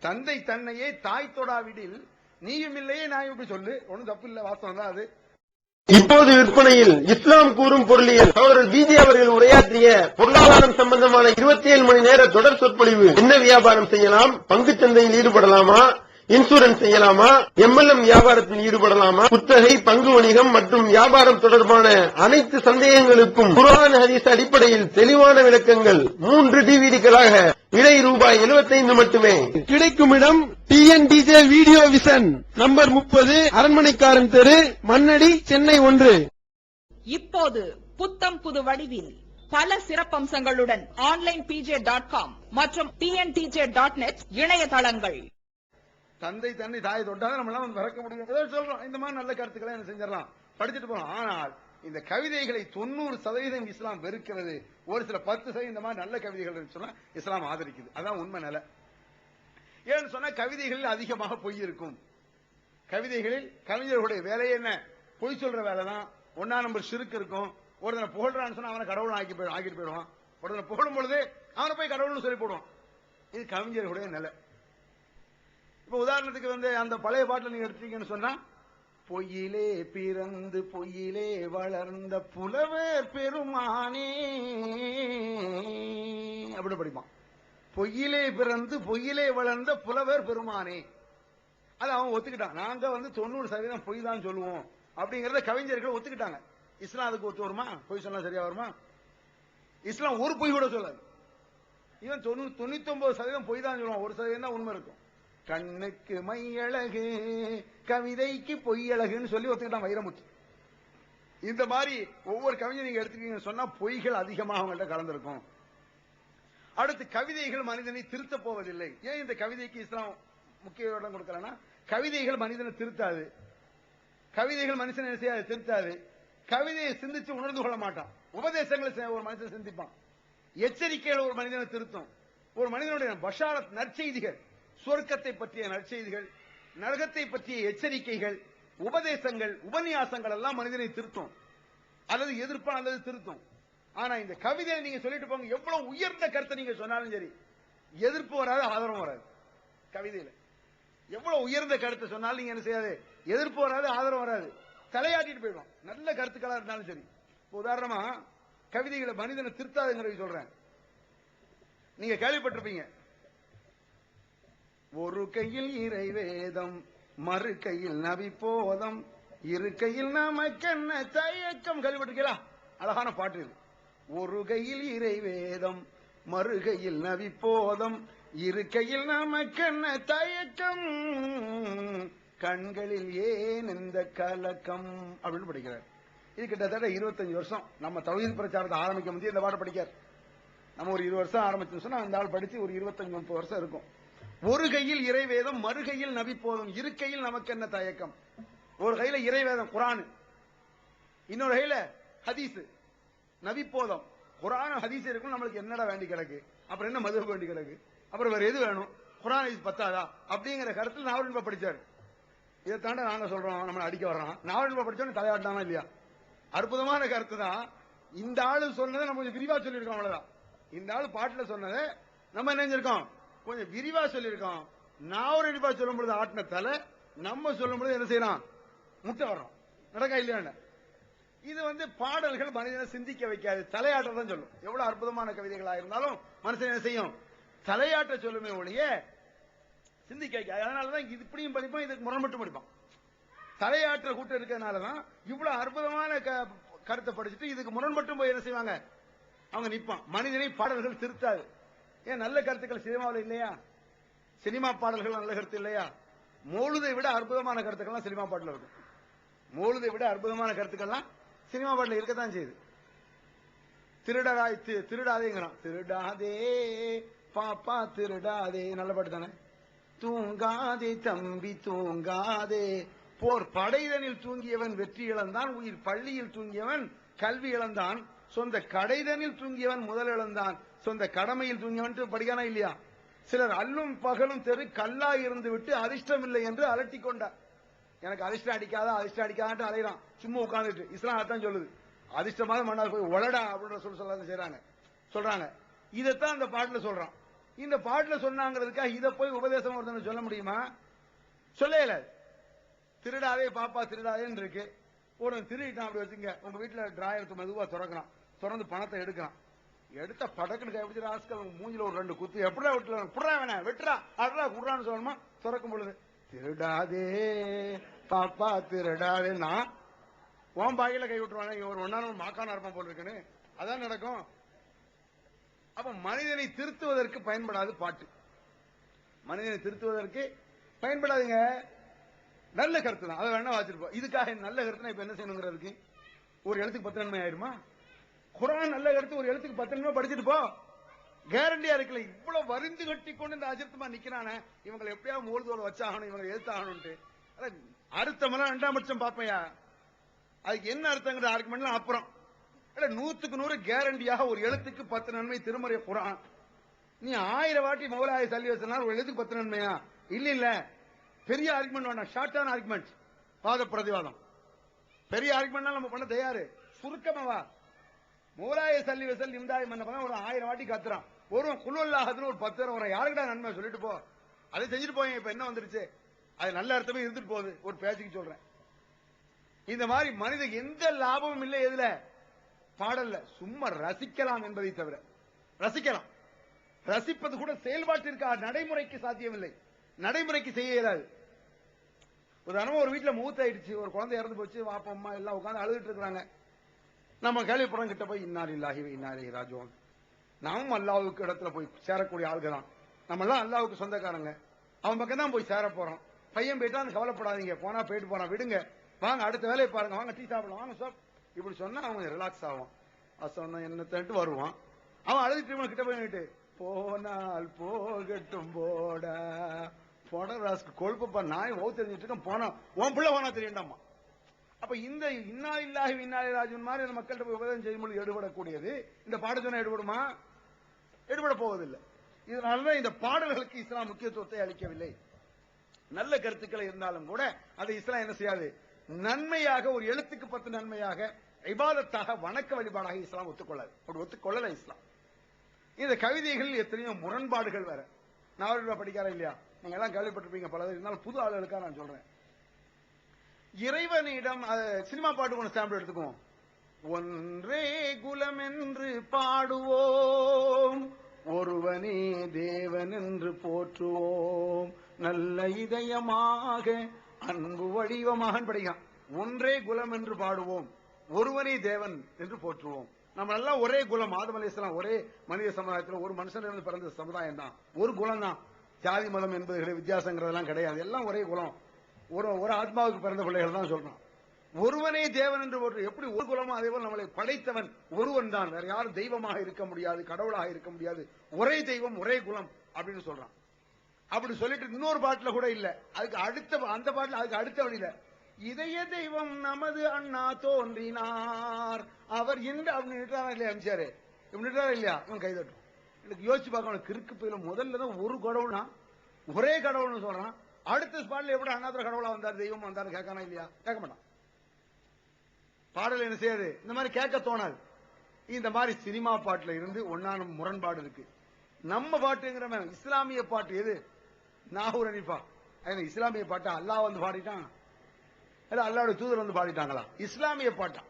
தந்தை தன்னையே தாய் தொடாவிடில் நீயும் இல்லையே நான் இப்படி சொல்லு, ஒன்னும் தப்பு இல்ல, வாஸ்தவம் தான் அது. இப்போது விற்பனையில் இஸ்லாம் கூறும் பொருளியல் சகோதரர் பிஜே அவர்கள் உரையாற்றிய பொருளாதாரம் சம்பந்தமான 27 மணி நேர தொடர் சொற்பொழிவு. என்ன வியாபாரம் செய்யலாம், பங்குச் சந்தையில் ஈடுபடலாமா, இன்சூரன்ஸ் செய்யலாமா, MLM வியாபாரத்தில் ஈடுபடலாமா, குத்தகை, பங்கு வணிகம் மற்றும் வியாபாரம் தொடர்பான அனைத்து சந்தேகங்களுக்கும் குர்ஆன் ஹதீஸ் அடிப்படையில் தெளிவான விளக்கங்கள் 3 டிவிடிகளாக விலை ரூபாய் 75 மட்டுமே. கிடைக்கும் இடம் TNTJ வீடியோ விஷன், நம்பர் 30, அரண்மனைக்காரன் தெரு, மண்ணடி, சென்னை 1. இப்போது புத்தம் புது வடிவில் பல சிறப்பம்சங்களுடன் onlinepj.com மற்றும் tntj.net இணையதளங்கள். தந்தை தன்னை தாயை தொட்டாதான் நம்ம எல்லாம் மறக்க முடியும் சொல்றோம். இந்த மாதிரி நல்ல கருத்துக்களை என்ன செஞ்சிடலாம், படிச்சுட்டு போறோம். ஆனால் இந்த கவிதைகளை 90% இஸ்லாம் வெறுக்கிறது. ஒரு சில 10% இந்த மாதிரி நல்ல கவிதைகள் சொன்னா இஸ்லாம் ஆதரிக்குது. அதான் உண்மை நிலை. ஏன்னு சொன்னா கவிதைகளில் அதிகமாக பொய் இருக்கும். கவிதைகளில் கவிஞர்களுடைய வேலையே என்ன, பொய் சொல்ற வேலை தான். 1ஆம் நம்பர் ஷிர்க் இருக்கும். ஒருத்தனை புகழ்றான்னு சொன்னா அவனை கடவுள் ஆக்கிட்டு போயிடுவான். ஒருத்தனை புகழும் பொழுது அவனை போய் கடவுள்னு சொல்லி போடுவான். இது கவிஞர்களுடைய நிலை. இப்ப உதாரணத்துக்கு அந்த பழைய பாட்டில் நீங்க எடுத்தீங்கன்னு சொன்னா, பொய்யிலே பிறந்து பொய்யிலே வளர்ந்த புலவர் பெருமானே அப்படி படிப்பான். பொய்யிலே பிறந்து பொய்யிலே வளர்ந்த புலவர் பெருமானே, அது அவன் ஒத்துக்கிட்டான். நாங்க 90% பொய் தான் சொல்லுவோம் அப்படிங்கறத கவிஞர்கள் ஒத்துக்கிட்டாங்க. இஸ்லாம் அதுக்கு ஒத்து வருமா? பொய் சொன்னா சரியா வருமா? இஸ்லாம் ஒரு பொய் கூட சொல்லாது. இவன் 99% பொய் தான் சொல்லுவான், 1% தான் உண்மை இருக்கும். கண்ணுக்கு மை அழகு கவிதைக்கு பொய் அழகுன்னு சொல்லி ஒத்துக்கிட்டான் வைரமுத்து. இந்த மாதிரி ஒவ்வொரு கவிஞர் நீங்க எடுத்துக்கீங்கன்னு சொன்னா பொய்கள் அதிகமாக அவங்கள்ட்ட கலந்திருக்கும். அடுத்து கவிதைகள் மனிதனை திருத்த போவதில்லை. ஏன் இந்த கவிதைக்கு இஸ்லாம் முக்கிய இடம் கொடுக்கலன்னா, கவிதைகள் மனிதனை திருத்தாது. கவிதைகள் மனுஷனை என்ன செய்யாது, திருத்தாது. கவிதையை சிந்திச்சு உணர்ந்து கொள்ள மாட்டான். உபதேசங்களை ஒரு மனிதன் சிந்திப்பான். எச்சரிக்கைகள் ஒரு மனிதனை திருத்தும். ஒரு மனிதனுடைய பஷாரத் நற்செய்திகள், சொர்க்கத்தை பற்றிய நற்செய்திகள், நரகத்தை பற்றிய எச்சரிக்கைகள், உபதேசங்கள், உபன்யாசங்கள் எல்லாம் மனிதனை திருத்தும், அல்லது எதிர்ப்பான் அல்லது திருத்தும். ஆனா இந்த கவிதையை நீங்க சொல்லிட்டு போங்க, எவ்வளவு உயர்ந்த கருத்தை நீங்க சொன்னாலும் சரி, எதிர்ப்பு வராது, ஆதரவும் வராது. கவிதையில எவ்வளவு உயர்ந்த கருத்தை சொன்னாலும் நீங்க என்ன செய்யாது, எதிர்ப்பு வராது, ஆதரவு வராது, தலையாட்டிட்டு போயிடும். நல்ல கருத்துக்களா இருந்தாலும் சரி. உதாரணமா கவிதைகளை மனிதனை திருத்தாதுங்கிறது சொல்றேன். நீங்க கேள்விப்பட்டிருப்பீங்க, ஒரு கையில் இறைவேதம் மறு கையில் நபி போதம் இரு கையில் நமக்கென்ன தயக்கம். கேள்விப்பட்டிருக்கீங்களா? அழகான பாட்டு இது. ஒரு கையில் இறைவேதம் மறு கையில் நபி போதம் இரு கையில் நமக்கென்ன தயக்கம் கண்களில் ஏன் இந்த கலக்கம் அப்படின்னு படிக்கிறார். இது கிட்டத்தட்ட 25 வருஷம் நம்ம தௌஹீத் பிரச்சாரத்தை ஆரம்பிக்க முடியும் இந்த பாட்டை படிக்கார். நம்ம ஒரு 20 வருஷம் ஆரம்பிச்சோம் சொன்னா அந்த ஆள் படிச்சு ஒரு 25-30 வருஷம் இருக்கும். ஒரு கையில் இறைவேதம் மறு கையில் நபி போதும் இரு கையில் நமக்கு என்ன தயக்கம். ஒரு கையில இறைவேதம் குர்ஆன், இன்னொரு கையில ஹதீஸ் நபி போதம். குர்ஆன் ஹதீஸ் இருக்கும், நம்மளுக்கு என்னடா வேண்டி கிடக்கு, அப்புறம் என்ன மதுஹப் வேண்டி கிடக்கு, அப்புறம் வேற எது வேணும், குர்ஆன் ஹதீஸ் பத்தாதா அப்படிங்கிற கருத்தில் நாவல் படிச்சாரு. இதை தாண்ட நாங்க சொல்றோம் நம்மளை அடிக்க வர்றோம். நாவல் படிச்சோன்னு தலையாட்டானா இல்லையா? அற்புதமான கருத்து தான். இந்த ஆளு சொன்னதை நம்ம கொஞ்சம் விரிவா சொல்லியிருக்கோம், அவ்வளவுதான். இந்த ஆளு பாட்டுல சொன்னதை நம்ம என்ன செஞ்சிருக்கோம், கொஞ்சம் விரிவா சொல்லியிருக்கோம். நான் ஒரு விரிவா சொல்லும் பொழுது ஆட்டின தலை, நம்ம சொல்லும் பொழுது என்ன செய்யலாம், முட்டை வர்றோம். நடக்கா இல்லையா? இது பாடல்கள் மனிதனை சிந்திக்க வைக்காது, தலையாட்டதான் சொல்லும். எவ்வளவு அற்புதமான கவிதைகளா இருந்தாலும் மனுஷன் என்ன செய்யும், தலையாட்ட சொல்லுமே ஒழிய சிந்திக்க வைக்காது. அதனாலதான் இது இப்படியும் படிப்பான், இதுக்கு முரண்பட்டு படிப்பான். தலையாற்ற கூட்டம் இருக்கிறதுனாலதான் இவ்வளவு அற்புதமான கருத்தை படிச்சுட்டு இதுக்கு முரண்பட்டும் போய் என்ன செய்வாங்க, அவங்க நிற்பான். மனிதனை பாடல்கள் திருத்தாது. ஏன் நல்ல கருத்துக்கள் சினிமாவில் இல்லையா? சினிமா பாடல்கள் நல்ல கருத்து இல்லையா? மௌலுதை விட அற்புதமான கருத்துக்கள்லாம் சினிமா பாட்டில் இருக்கும். மௌலுதை விட அற்புதமான கருத்துக்கள்லாம் சினிமா பாட்டில் இருக்கத்தான் செய்யுது. திருடாதேங்கிறான், திருடாதே பாப்பா திருடாதே, நல்ல பாட்டு தானே. தூங்காதே தம்பி தூங்காதே, போர் படைதனில் தூங்கியவன் வெற்றி இழந்தான், உயிர் பள்ளியில் தூங்கியவன் கல்வி இழந்தான், சொந்த கடைதனில் தூங்கியவன் முதல் இழந்தான், சொந்த கடமையில் தூங்கியவன் படிக்கானா இல்லையா? சிலர் அல்லும் பகலும் தெரு கல்லா இருந்து விட்டு அதிர்ஷ்டம் இல்லை என்று அலட்டி கொண்டார். எனக்கு அதிர்ஷ்டம் அடிக்காத அலைறான் சும்மா உட்கார்ந்துட்டு. இஸ்லாம் அதான் சொல்லுது, அதிர்ஷ்டமாக மன்னர் போய் உளடா அப்படின்ற சொல்றாங்க. இதைத்தான் அந்த பாட்டுல சொல்றான். இந்த பாட்டுல சொன்னாங்கிறதுக்காக இதை போய் உபதேசம் ஒருத்தன் சொல்ல முடியுமா? சொல்லல. திருடாதே பாப்பா திருடாதேன்னு இருக்கு. ஒரு திருடிட்டான் அப்படி வச்சுங்க, உங்க வீட்டுல டிராயர் மெதுவா திறக்கிறான், திறந்து பணத்தை எடுக்கிறான். எடுத்த படக்குன்னு கைப்பிடிச்சு ராஸ்கல் மூஞ்சில ஒரு 2 குத்து, எப்படா விட்டுல புடா வேணா வெட்டுறா அடா குடுறான்னு சொல்லணுமா? திறக்கும் பொழுது திருடாதே பாப்பா திருடாதேன்னா உன் பாகையில கை விட்டுருவாங்க. ஒரு ஒன்னான மாக்கான இருப்பான் போல இருக்குன்னு அதான் நடக்கும். அப்ப மனிதனை திருத்துவதற்கு பயன்படாது பாட்டு, மனிதனை திருத்துவதற்கு பயன்படாதுங்க. நல்ல கருத்து தான், அதை வேணா வச்சிருப்போம். இதுக்காக நல்ல கருத்துனா இப்ப என்ன செய்யணுங்கிறதுக்கு ஒரு எழுத்துக்கு 10 நன்மை ஆயிருமா? குர்ஆன் நல்ல கருத்து ஒரு எழுத்துக்கு 10 நன்மை படிச்சுட்டு போ, கேரண்டியா இருக்குல்ல. இவ்வளவு வரிந்து கட்டி கொண்டு இந்த அஜித்தமா நிக்கிறானே, இவங்களை எப்படியாவது மூழ்தோல் வச்சாகணும், இவங்களை எழுத்தாகணும்ட்டு அர்த்தமெல்லாம் 2ஆம் பட்சம் பாப்பையா. அதுக்கு என்ன அர்த்தங்கிற ஆர்குமெண்ட்லாம் அப்புறம் 100க்கு 100 கேரண்டியாக ஒரு எழுத்துக்கு 10 நன்மை திருமறை குர்ஆன். நீ 1000 வாட்டி மௌலாய சல்லி வச்சனால ஒரு எழுத்துக்கு 10 நன்மையா? இல்ல பெரிய ஆர்குமெண்ட் வேண்டாம், ஷார்ட்டான ஆர்குமெண்ட், வாத பிரதிவாதம். பெரிய ஆர்குமெண்ட் நம்ம பண்ண தயாரு, சுருக்கமாவா மௌலாய சல்லி வசல் இம்தாய் மன்ன ஒரு 1000 வாட்டி கத்துறான். ஒருவன் குல்லுல்லாஹதுன்னு ஒரு 10 வரும், யாருக்கிட்ட நன்மை சொல்லிட்டு போ, அதை செஞ்சுட்டு போய். இப்ப என்ன வந்துருச்சு, அது நல்ல அர்த்தமே இருந்துட்டு போகுது. ஒரு பேச்சுக்கு சொல்றேன். இந்த மாதிரி மனித எந்த லாபமும் இல்லை எதுல, பாடல்ல. சும்மா ரசிக்கலாம் என்பதை தவிர, ரசிக்கலாம், ரசிப்பது கூட செயல்பாட்டிற்காக நடைமுறைக்கு சாத்தியமில்லை, நடைமுறைக்கு செய்ய இயலாது. உதாரணமா ஒரு வீட்டுல மூத்தாயிடுச்சு, ஒரு குழந்தை இறந்து போச்சு, வாப்பா அம்மா எல்லாம் உட்கார்ந்து அழுதுட்டு இருக்காங்க. நம்ம கேள்விப்படம் கிட்ட போய் இன்னா லில்லாஹி வ இன்னா இலைஹி ராஜிஊன், நாமும் அல்லாஹ்வுக்கு இடத்துல போய் சேரக்கூடிய ஆள்கள் தான். நம்ம எல்லாம் அல்லாஹ்வுக்கு சொந்தக்காரங்க, அவன் பக்கம் தான் போய் சேர போறோம். பையன் போயிட்டான்னு கவலைப்படாதீங்க, போனா போயிட்டு போறான், விடுங்க, வாங்க அடுத்த வேலையை பாருங்க, வாங்க டீ சாப்பிடலாம், வாங்க சார் இப்படி சொன்னா அவன் ரிலாக்ஸ் ஆகும். சொன்ன என்னத்தன்ட்டு வருவான். அவன் அழுதுட்டு கிட்ட போயிட்டு போனால் போகட்டும் போட ராஸ்க்கு கொழுப்பா நாய் ஓ தெரிஞ்சிட்டு இருக்கேன், போனா உன் பிள்ளை போனா தெரியண்டாமா. அப்ப இந்த இன்னா இல்லாஹி வ இன்னா இலைஹி ராஜிஊன் மாதிரி மக்கள்கிட்ட போய் உபதேசம் செய்யும்போது எடுபடக்கூடியது இந்த பாட்டு சொன்னா எடுபடுமா? எடுபட போவதில்லை. இதனாலதான் இந்த பாடல்களுக்கு இஸ்லாம் முக்கியத்துவத்தை அளிக்கவில்லை. நல்ல கருத்துக்களை இருந்தாலும் கூட அதை இஸ்லாம் என்ன செய்யாது, நன்மையாக ஒரு எழுத்துக்கு 10 நன்மையாக இபாதத்தாக வணக்க வழிபாடாக இஸ்லாம் ஒத்துக்கொள்ளாது. அப்படி ஒத்துக்கொள்ளல இஸ்லாம். இந்த கவிதைகள் எத்தனையோ முரண்பாடுகள் வேற. நான் படிக்கார இல்லையா, நீங்க எல்லாம் கேள்விப்பட்டிருப்பீங்க பல. இருந்தாலும் புது ஆளுகளுக்காக நான் சொல்றேன். இறைவனிடம் சினிமா பாட்டு ஒன்று சாம்பிள் எடுத்துக்குவோம். ஒன்றே குலம் என்று பாடுவோம், ஒருவனே தேவன் என்று போற்றுவோம், நல்ல இதயமாக அன்பு வடிவமாக படிக்கலாம். ஒன்றே குலம் என்று பாடுவோம், ஒருவனே தேவன் என்று போற்றுவோம். நம்ம எல்லாம் ஒரே குலம், ஆதம் அலைஹிஸ்ஸலாம் ஒரே மனித சமுதாயத்தில் ஒரு மனுஷனிலிருந்து பிறந்த சமுதாயம் தான், ஒரு குலம் தான். ஜாதி மதம் என்பது வித்தியாசங்கிறதெல்லாம் கிடையாது, எல்லாம் ஒரே குலம், ஒரு ஆத்மாவுக்கு பிறந்த பிள்ளைகள் தான் சொல்றோம். ஒருவனே தேவன் என்று போற்று. எப்படி ஒரு குலமோ அதே போல நம்மளை படைத்தவன் ஒருவன் தான், வேற யாரும் தெய்வமாக இருக்க முடியாது, கடவுளாக இருக்க முடியாது, ஒரே தெய்வம் ஒரே குலம் அப்படின்னு சொல்றான். அப்படி சொல்லிட்டு இன்னொரு பாட்டுல கூட இல்ல, அதுக்கு அடுத்த அந்த பாட்டுல அதுக்கு அடுத்த வழியில இதய தெய்வம் நமது அண்ணா தோன்றினார் அவர் என்று அப்படின்னு இல்லையா அமிச்சாரு, இப்படி இல்லையா இவன் கைதட்டும். எனக்கு யோசிச்சு பார்க்கணும், கிறுக்கு போயில முதல்ல தான் ஒரு கடவுள்னா ஒரே கடவுள்னு சொல்றான், அடுத்த ஸ்பாட்ல எப்படி அண்ணாத்திர கடவுளா வந்தார் தெய்வம் வந்தாரு கேட்கானா இல்லையா? கேட்க மாட்டான். பாடல் என்ன செய்யாது, இந்த மாதிரி கேட்க தோணாது. இந்த மாதிரி சினிமா பாட்டுல இருந்து ஒன்னான முரண்பாடு இருக்கு. நம்ம பாட்டுங்கிறவன் இஸ்லாமிய பாட்டு எது, நாகூர் அனிஃபா இஸ்லாமிய பாட்டா, அல்லாஹ் வந்து பாடிட்டான், இல்ல அல்லாஹ்வுடைய தூதர் வந்து பாடிட்டாங்களா? இஸ்லாமிய பாட்டா?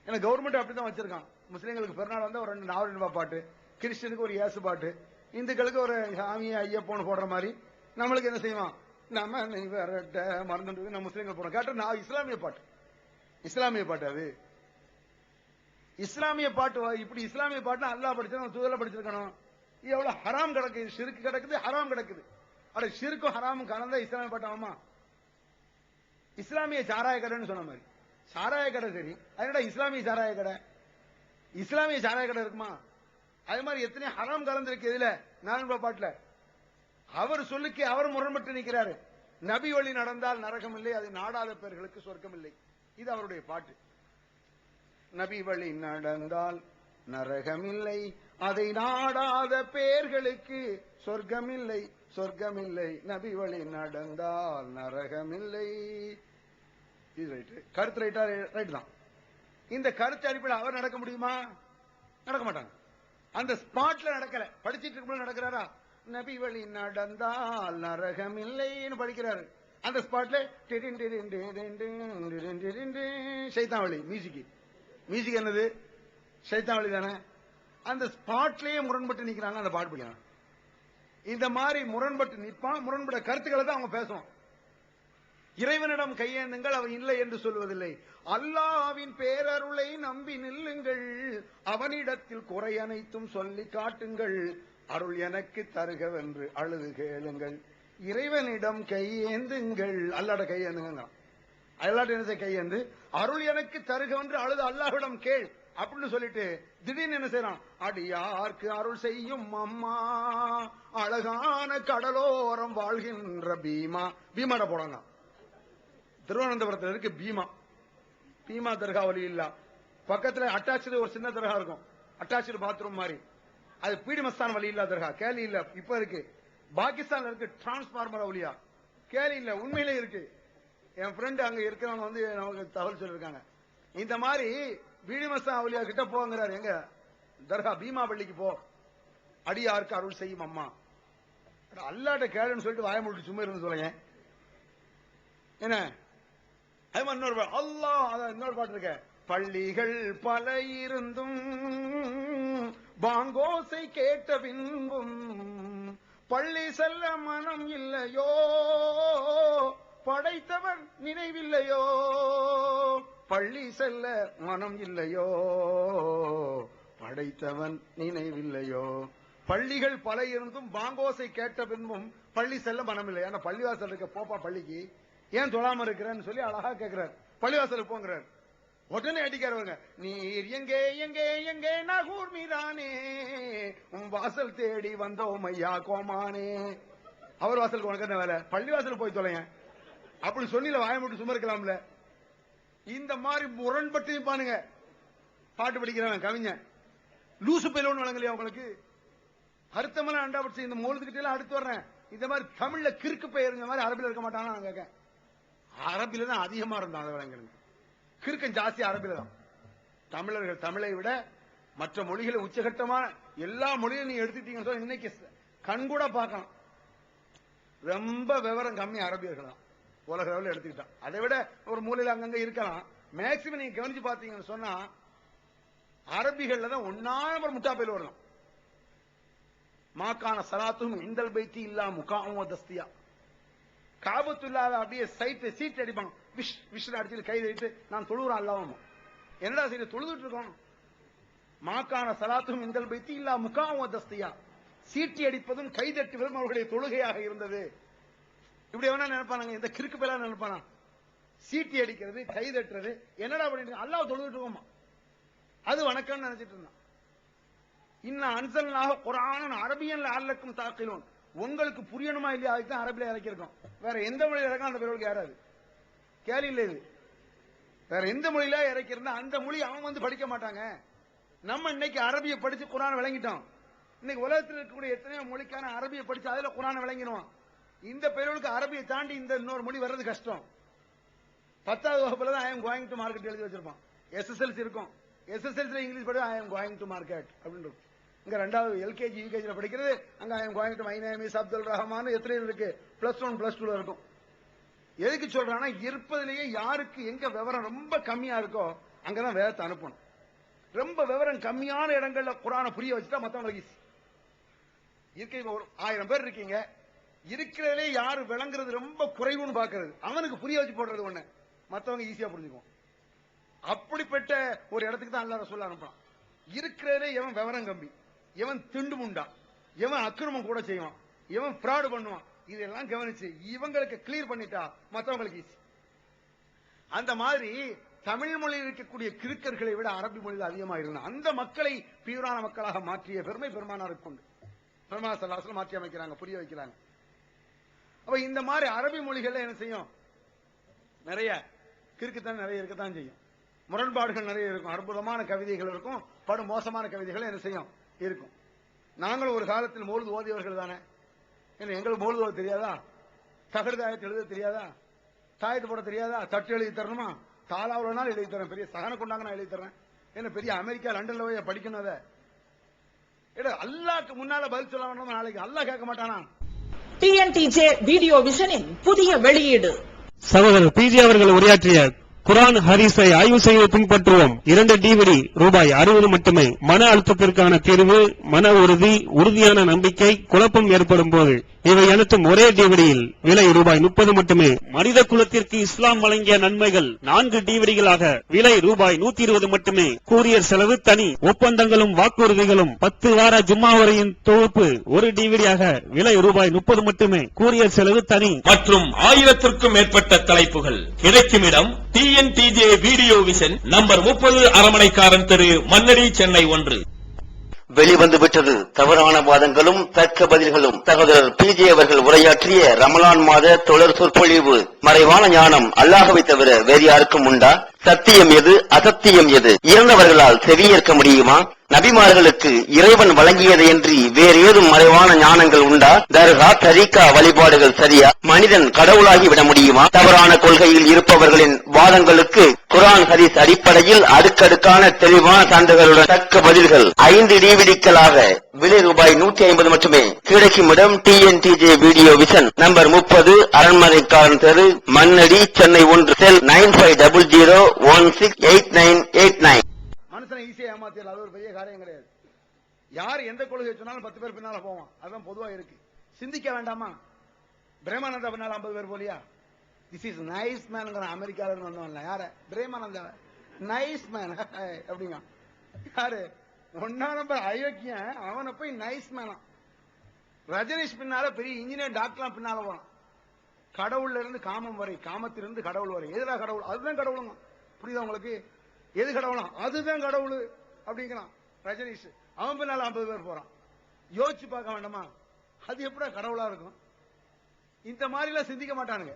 ஏன்னா கவர்மெண்ட் அப்படிதான் வச்சிருக்கான். முஸ்லீம்களுக்கு பெருநாள் வந்தா ஒரு 2 நாகூர் அனிஃபா பாட்டு, கிறிஸ்டியனுக்கு ஒரு இயேசு பாட்டு, இந்துக்களுக்கு ஒரு சாமியை ஐயப்போன்னு போடுற மாதிரி நம்மளுக்கு என்ன செய்வான், நம்ம விரட்ட மறந்துட்டு நம்ம முஸ்லீம்கள் போறோம். கேட்ட நான் இஸ்லாமிய பாட்டு, இஸ்லாமிய பாட்டு அது இஸ்லாமிய பாட்டு. இப்படி இஸ்லாமிய பாட்டு அல்லாஹ் படிச்சிருக்கணும், தூதர்ல படிச்சிருக்கணும். எவ்வளவு ஹராம் கிடக்குது, ஷிர்க் கிடக்குது, ஹராம் கிடக்குது. அட ஷிர்க்கும் ஹராமும் கலந்தா இஸ்லாமிய பாட்டு ஆமா? இஸ்லாமிய சாராய கடைன்னு சொன்ன மாதிரி சாராய கடை சரி, அதனால இஸ்லாமிய சாராய கடை, இஸ்லாமிய சாராய கடை இருக்குமா? அதே மாதிரி எத்தனை ஹராம் கலந்திருக்கு இதுல நான்கு பாட்டுல. அவர் சொல்லுக்கு அவர் முரண்பட்டு நிற்கிறாரு. நபி வழி நடந்தால் நரகம் இல்லை, அது நாடாத பேர்களுக்கு சொர்க்கம் இல்லை. இது அவருடைய பாட்டு. நபி வழி நடந்தால் நரகமில்லை, அதை நாடாத பேர்களுக்கு சொர்க்கமில்லை, சொர்க்கமில்லை, நபி வழி நடந்தால் நரகமில்லை. இது ரைட். கருத்து ரைட்டா? ரைட் தான். இந்த கருத்து அடிப்படையில் அவர் நடக்க முடியுமா? நடக்க மாட்டாங்க. அந்த ஸ்பாட்ல நடக்கல, படிச்சிட்டு இருக்கும்போது நடக்கிறாரா? நபி வழி நடந்தால் நரகமில்லைன்னு படிக்கிறாரு. அந்த ஸ்பாட்ல ஷைத்தான் வழி மியூசிக் என்னது? ஷைத்தான் வழி தானே. அந்த ஸ்பாட்லயே முரண்பட்டு நிக்கிறாங்க. அந்த பாட்டு படிக்கிறாங்க. இந்த மாதிரி முரண்பட்டு நிற்பான். முரண்பட கருத்துக்களை தான் அவங்க பேசுவோம். இறைவனிடம் கையேந்துங்கள், அவன் இல்லை என்று சொல்வதில்லை. அல்லாஹ்வின் பேரருளை நம்பி நில்லுங்கள், அவனிடத்தில் குறை அனைத்தும் சொல்லி காட்டுங்கள், அருள் எனக்கு தருகவென்று அழுது கேளுங்கள், இறைவனிடம் கையேந்துங்கள். அல்லாட கையேந்துங்க. அல்லாட்ட என்ன கையேந்து அருள் எனக்கு தருகவென்று அழுது அல்லாஹ்விடம் கேள் அப்படின்னு சொல்லிட்டு திடீர்னு என்ன செய்யறான்? அடியார்க்கு அருள் செய்யும் அம்மா, அழகான கடலோரம் வாழ்கின்ற பீமா. பீமாட போடாங்க. திருவனந்தபுரத்தில் இருக்கு பீமா. பீமா தர்கா வழி இல்ல. பக்கத்துல அட்டாச்சு ஒரு சின்ன தர்கா இருக்கும், அட்டாச்சு பாத்ரூம் மாதிரி. அது பீடி மஸ்தான் வழி இல்ல தர்கா. கேலி இல்ல, இப்ப இருக்கு. பாகிஸ்தான்ல இருக்கு டிரான்ஸ்பார்மர் வழியா. கேலி இல்ல, உண்மையிலே இருக்கு. என் ஃப்ரெண்ட் அங்க இருக்கிறவங்க வந்து நமக்கு தகவல் சொல்லிருக்காங்க. இந்த மாதிரி பீடி மஸ்தான் அவலியா கிட்ட போங்கிறாரு. எங்க தர்கா பீமா பள்ளிக்கு போ, அடியாருக்கு அருள் செய்யும் அம்மா. அல்லாட்ட கேளுன்னு சொல்லிட்டு வாய முடிச்சு சும்மா இருந்து சொல்லுங்க. என்ன இன்னொரு அல்லாஹ் இன்னொரு பாட்டு இருக்க. பள்ளிகள் பல இருந்தும் பாங்கோசை கேட்ட பின்பும் பள்ளி செல்ல மனம் இல்லையோ, படைத்தவன் நினைவில்லையோ, பள்ளி செல்ல மனம் இல்லையோ, படைத்தவன் நினைவில்லையோ. பள்ளிகள் பல இருந்தும் பாங்கோசை கேட்ட பின்பும் பள்ளி செல்ல மனம் இல்லை. ஆனா பள்ளிவாசல் இருக்க போப்பா பள்ளிக்கு, ஏன் தொழாம இருக்கிறேன்னு சொல்லி அழகா கேட்கிறார். பள்ளிவாசலுக்கு போங்கிறார். உடனே அடிக்கிறவங்க, நீர் எங்கே எங்கே எங்கே நகூர் மீதானே, உன் வாசல் தேடி வந்தோம் ஐயா கோமானே. அவர் வாசலுக்கு உனக்கு என்ன வேலை? பள்ளிவாசலுக்கு போய் தொலைங்க அப்படின்னு சொல்லி வாய மட்டும் சும்மா இருக்கலாம்ல. இந்த மாதிரி முரண்பட்டு பானுங்க. பாட்டு படிக்கிறவன் கவிஞன் லூசு பயிலோன்னு வழங்கலையா உங்களுக்கு? அர்த்தமெல்லாம் அண்டாபட்சி இந்த மோழுதுகிட்டே எல்லாம் அடுத்து வர்றேன். இந்த மாதிரி தமிழ்ல கிறுக்கு பெயருங்க மாதிரி அரபில இருக்க மாட்டாங்க. நான் கேட்க அரபில தான் அதிகமா இருந்தான். அதை வழங்குங்க. கிறுக்கன் ஜாஸ்தி அரபில தான். தமிழர்கள் தமிழை விட மற்ற மொழிகளை உச்சகட்டமான எல்லா மொழியும் நீங்க எடுத்துட்டீங்கன்னு இன்னைக்கு கண்கூட பார்க்கலாம். ரொம்ப விவரம் கம்மி அரபியர்கள் தான் உலக அளவில் எடுத்துக்கிட்டான். அதை விட ஒரு மூலையில் அங்கங்க இருக்கலாம். மேக்சிமம் நீங்க கவனிச்சு பாத்தீங்கன்னு சொன்னா அரபிகள்ல தான் ஒன்னா நம்பர் முட்டா பயில் வரலாம். மாக்கான சலாத்தும் இந்தல் பைத்தி இல்லா முகாமோ தஸ்தியா. காபத்துல்லாத அப்படியே சைட் சீட் அடிப்பாங்க. விஷ் விஷ் அடிச்சு கை தட்டு நான் தொழுகிறேன் அல்லாம. என்னடா செய்ய தொழுதுட்டு இருக்கோம். மாக்கான சலாத்தும் இந்தல் பைத்தி இல்லா முகாமோ தஸ்தியா. சீட்டி அடிப்பதும் கை தட்டுவதும் அவர்களுடைய தொழுகையாக இருந்தது. இப்படி எவனா நினைப்பானாங்க? இந்த கிறுக்கு பேரா நினைப்பானா? சீட்டி அடிக்கிறது கை தட்டுறது என்னடா பண்ணிட்டு அல்லாஹ் தொழுதுட்டு இருக்கோமா, அது வணக்கம்னு நினைச்சிட்டு இருந்தான். இன்னும் அன்சல்னாக குர்ஆனன் அரபியன் லஅல்லக்கும் தாக்கிலூன். உங்களுக்கு புரியணுமா இல்லையா? அதுக்கு தான் அரபில இறக்கியிருக்கோம். வேற எந்த மொழியில இறக்கம் அந்த பேருக்கு யாராது கேள்வி இல்லை. இது வேற எந்த மொழியில இறக்கிருந்தா அந்த மொழி அவன் வந்து படிக்க மாட்டாங்க. நம்ம இன்னைக்கு அரபியை படிச்சு குர்ஆன் விளங்கிட்டோம். இன்னைக்கு உலகத்தில் இருக்கக்கூடிய எத்தனையோ மொழிக்கான அரபியை படிச்சு அதுல குர்ஆன் விளங்கிடுவான். இந்த பேருக்கு அரபியை தாண்டி இந்த இன்னொரு மொழி வர்றது கஷ்டம். 10வது வகுப்புல தான் I am going to market எழுதி வச்சிருப்பான். SSLC இருக்கும். SSLC இங்கிலீஷ் படி I am going to market அப்படின்னு இருக்கும். இங்க 2வது LKG UKG படிக்கிறது அங்க I am going to my name is Abdul Rahman எத்தனை இருக்கு? +1 +2 இருக்கும். எதுக்கு சொல்றான்னா இருப்பதிலேயே யாருக்கு எங்க விவரம் ரொம்ப கம்மியா இருக்கோ அங்கதான் வேதத்தை அனுப்பணும். ரொம்ப விவரம் கம்மியான இடங்கள்ல குர்ஆனை புரிய வச்சுட்டா மத்தவங்களுக்கு ஈஸி. இருக்கை ஒரு 1000 பேர் இருக்கீங்க, இருக்கிறதுலே யாரு விளங்குறது ரொம்ப குறைவுன்னு பாக்குறது அவனுக்கு புரிய வச்சு போடுறது ஒண்ணு, மத்தவங்க ஈஸியா புரிஞ்சுக்குவோம். அப்படிப்பட்ட ஒரு இடத்துக்கு தான் அல்லாஹ் ரசூல் அனுப்புறான். இருக்கிறதுலே எவன் விவரம் கம்மி, எவன் திண்டு முண்டா, எவன் அக்கிரமம் கூட செய்வான், எவன் ஃப்ராடு பண்ணுவான், இதெல்லாம் கவனிச்சு இவங்களுக்கு கிளியர் பண்ணிட்டா மத்தவங்களுக்கு ஈஸி. அந்த மாதிரி தமிழ் மொழியில் இருக்கக்கூடிய கிறுக்கர்களை விட அரபி மொழியில் அதிகமாக இருந்தான். அந்த மக்களை பியூரான மக்களாக மாற்றிய பெருமை பெருமானாருக்கு உண்டு. பெருமானார் ஸல்லல்லாஹு அலைஹி வஸல்லம் மாற்றி அமைக்கிறாங்க, புரிய வைக்கிறாங்க. அப்ப இந்த மாதிரி அரபி மொழிகள்ல என்ன செய்யும்? நிறைய கிறுக்குத்தான் நிறைய இருக்கத்தான் செய்யும். முரண்பாடுகள் நிறைய இருக்கும். அற்புதமான கவிதைகள் இருக்கும், படு மோசமான கவிதைகள் என்ன செய்யும் இருக்கும். நாங்களும் ஒரு காலத்தில் மௌலிது ஓதியவர்கள் தானே. எங்களுக்கு மௌலிது ஓத தெரியாதா? தகடு தாயத்து எழுத தெரியாதா? தாயத்து போட தெரியாதா? தட்டு எழுதி தரணுமா? தாளாவில் நாள் எழுதி தரேன், பெரிய சகன கொண்டாங்க நான் எழுதி தரேன். என்ன பெரிய அமெரிக்கா லண்டன்ல போய் படிக்கணும்? அதை அல்லாஹ்க்கு முன்னால பதில் சொல்ல வேண்டாம். நாளைக்கு அல்லாஹ் கேட்க மாட்டானா? டிஎன்டிஜே வீடியோ விஷனின் புதிய வெளியீடு. சகோதரர் பிஜே அவர்கள் உரையாற்றிய குர்ஆன் ஹதீஸை ஆய்வு செய்து பின்பற்றுவோம் 2 DVD ரூபாய் 60 மட்டுமே. மன அழுத்தத்திற்கான தீர்வு, மன உறுதி, உறுதியான நம்பிக்கை, குழப்பம் ஏற்படும் போது இவை அனைத்தும் ஒரே டிவிடியில் விலை ரூபாய் 30 மட்டுமே. மனித குலத்திற்கு இஸ்லாம் வழங்கிய நன்மைகள் 4 டிவிடிகளாக விலை ரூபாய் 120 மட்டுமே. கூரியர் செலவு தனி. ஒப்பந்தங்களும் வாக்குறுதிகளும் 10 வார ஜும்மா வரையின் தொகுப்பு ஒரு டிவிடியாக விலை ரூபாய் 30 மட்டுமே. கூரியர் செலவு தனி. மற்றும் 1000க்கும் மேற்பட்ட தலைப்புகள் கிடைக்கும் இடம் டிஎன்டிஜே வீடியோ விஷன், நம்பர் 30, அரமனைக்காரன் தெரு, மன்னடி, சென்னை 1. வெளிவந்து விட்டது தவறான வாதங்களும் தக்க பதில்களும். சகோதரர் பிஜே அவர்கள் உரையாற்றிய ரமலான் மாத தொடர் சொற்பொழிவு. மறைவான ஞானம் அல்லாஹ்வை தவிர வேறு யாருக்கும் உண்டா? சத்தியம் எது, அசத்தியம் எது? இறந்தவர்களால் செவியேற்க முடியுமா? நபிமார்களுக்கு இறைவன் வழங்கியதை என்று வேறு ஏதும் மறைவான ஞானங்கள் உண்டா? தர்கா, தரீகா வழிபாடுகள் சரியா? மனிதன் கடவுளாகி விட முடியுமா? தவறான கொள்கையில் இருப்பவர்களின் வாதங்களுக்கு குர்ஆன் ஹதீஸ் அடிப்படையில் அடுக்கடுக்கான தெளிவான சான்றுகளுடன் தக்க பதில்கள் 5 டிவிடிக்களாக விலை ரூபாய் 150 மட்டுமே. கிடைக்கும் இடம் டிஎன்டிஜே வீடியோ விஷன், நம்பர் 30, அரண்மனைக்காரன் தெரு, மண்ணடி, சென்னை 1. செல் 9500168989. மனுஷனை ஈஸியா ஏமாத்திடலாம், அது ஒரு பெரிய காரியம் கிடையாது. யார் எந்த கொள்கை சொன்னாலும் 10 பேர் பின்னால போவான். அதான் பொதுவா இருக்கு. சிந்திக்க வேண்டாமா? பிரேமானந்தா பின்னால 50 பேர் போலியா? This is nice man. அமெரிக்கால இருந்து வந்தவன்ல யார? பிரேமானந்தா நைஸ் மேன் அப்படிங்க. யாரு? 1 நம்பர் அயோக்கியன், அவனை போய் நைஸ் மேனா. ரஜினிஷ் பின்னால பெரிய இன்ஜினியர், டாக்டர் பின்னால போறான். கடவுள்ல இருந்து காமம் வரை, காமத்திலிருந்து கடவுள் வரை. எதுடா கடவுள்? அதுதான் கடவுளுங்க. புரியுதா உங்களுக்கு? எது கடவுளாம்? அதுதான் கடவுள் அப்படிங்கிறான் ரஜினிஷ். அவன் பின்னால 50 பேர் போறான். யோசிச்சு பார்க்க வேண்டாமா? அது எப்படா கடவுளா இருக்கும்? இந்த மாதிரி எல்லாம் சிந்திக்க மாட்டானுங்க.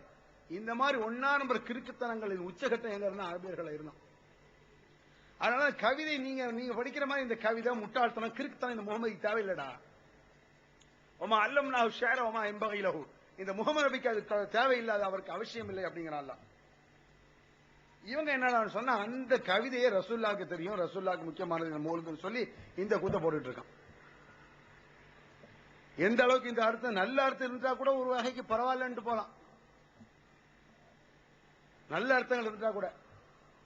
இந்த மாதிரி 1 நம்பர் கிறுக்குத்தனங்களின் உச்சகட்டம் எங்க இருந்தா அரபியர்கள் இருந்தான். அதனால கவிதை நீங்க படிக்கிற மாதிரி இந்த கவிதை முட்டாள்தனம், கிறுக்குத்தனம் இந்த முகமதுக்கு தேவையில்லடா. ஒமா அல்லம்னா ஷேர ஒமா எம்பகையிலஹு. இந்த முகமது நபிக்கு அது தேவையில்லாத, அவருக்கு அவசியம் இல்லை அப்படிங்கிறான். இவங்க என்ன சொன்னா, அந்த கவிதையை ரசூலுல்லாஹ்க்கு தெரியும், ரசூலுல்லாஹ்க்கு முக்கியமானது மௌலிதுன்னு சொல்லி இந்த கூத்த போட்டுட்டு இருக்கான். எந்த அளவுக்கு இந்த அர்த்தம் நல்ல அர்த்தம் இருந்தா கூட ஒரு வகைக்கு பரவாயில்லன்ட்டு போலாம். நல்ல அர்த்தங்கள் இருந்தா கூட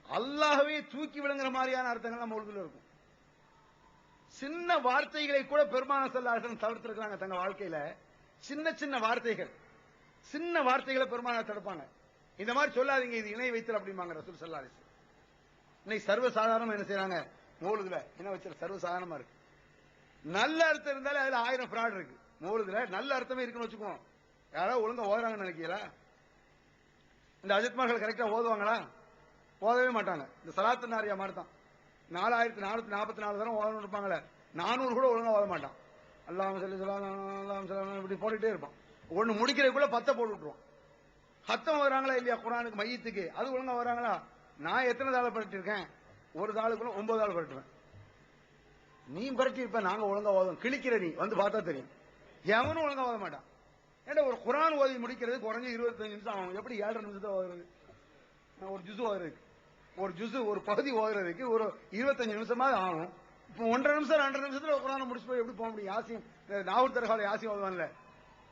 அல்லாஹ்வே தூக்கி விழுங்குற மாதிரியான அர்த்தங்கள் மௌலிதுல இருக்கும். சின்ன வார்த்தைகளை கூட பெருமானார் ஸல்லல்லாஹு அலைஹி வஸல்லம் தவிர்த்திருக்காங்க தங்க வாழ்க்கையில. சின்ன சின்ன வார்த்தைகளை பெருமானார் தடுப்பாங்க. இந்த மாதிரி சொல்லாதீங்க, இது இணை வைத்தல் அப்படிம்பாங்க ரசூல் ஸல்லல்லாஹு அலைஹி வஸல்லம். இன்னைக்கு சர்வசாதாரணமா என்ன செய்யறாங்க? மௌலிதுல இணை வைத்தல் சர்வசாதாரணமா இருக்கு. நல்ல அர்த்தம் இருந்தாலே அதுல 1000 ஃப்ராட் இருக்கு. மௌலிதுல நல்ல அர்த்தமே இருக்குன்னு வச்சுக்குவோம். யாராவது ஒழுங்கா ஓதுறாங்கன்னு நினைக்கிறீங்களா? இந்த அஜத்மார்கள் கரெக்டா ஓதுவாங்களா? ஓதவே மாட்டாங்க. இந்த சலாத்து நாரியா மாதிரி தான் 4444 தரம் ஓதணும் இருப்பாங்களே, 400 கூட ஒழுங்கா ஓத மாட்டான். அல்லாஹ் ஸல்லி அல்லாஹ் இப்படி போட்டுட்டே இருப்பான். ஒண்ணு முடிக்கிறதுக்குள்ள 10 போட்டு விட்டுருவான். ஹத்தம் வராங்களா இல்லையா குர்ஆனுக்கு, மையத்துக்கு? அது ஒழுங்கா வராங்களா? நான் எத்தனை தாளை பரட்டிருக்கேன்? ஒரு தாளுக்குள்ள 9 தாள் பரட்டுவேன். நீ பரட்டி இருப்ப, நாங்க ஒழுங்கா ஓதும். கிழிக்கிற நீ வந்து பார்த்தா தெரியும். எவனும் ஒழுங்கா ஓத மாட்டான். ஏன்னா ஒரு குர்ஆன் ஓதி முடிக்கிறது குறைஞ்ச 25 நிமிஷம் ஆகும். எப்படி 7.5 நிமிஷத்தை ஓதுறது? ஒரு ஜுசு ஓதுறதுக்கு, ஒரு பகுதி ஓதுறதுக்கு ஒரு 25 நிமிஷமா ஆகும். இப்போ 1.5 நிமிஷம் 2 நிமிஷத்துல குர்ஆனை முடிச்சு போய் எப்படி போக முடியும்? யாசின் நாவூர் தர்கால யாசின் ஓதுவான்ல,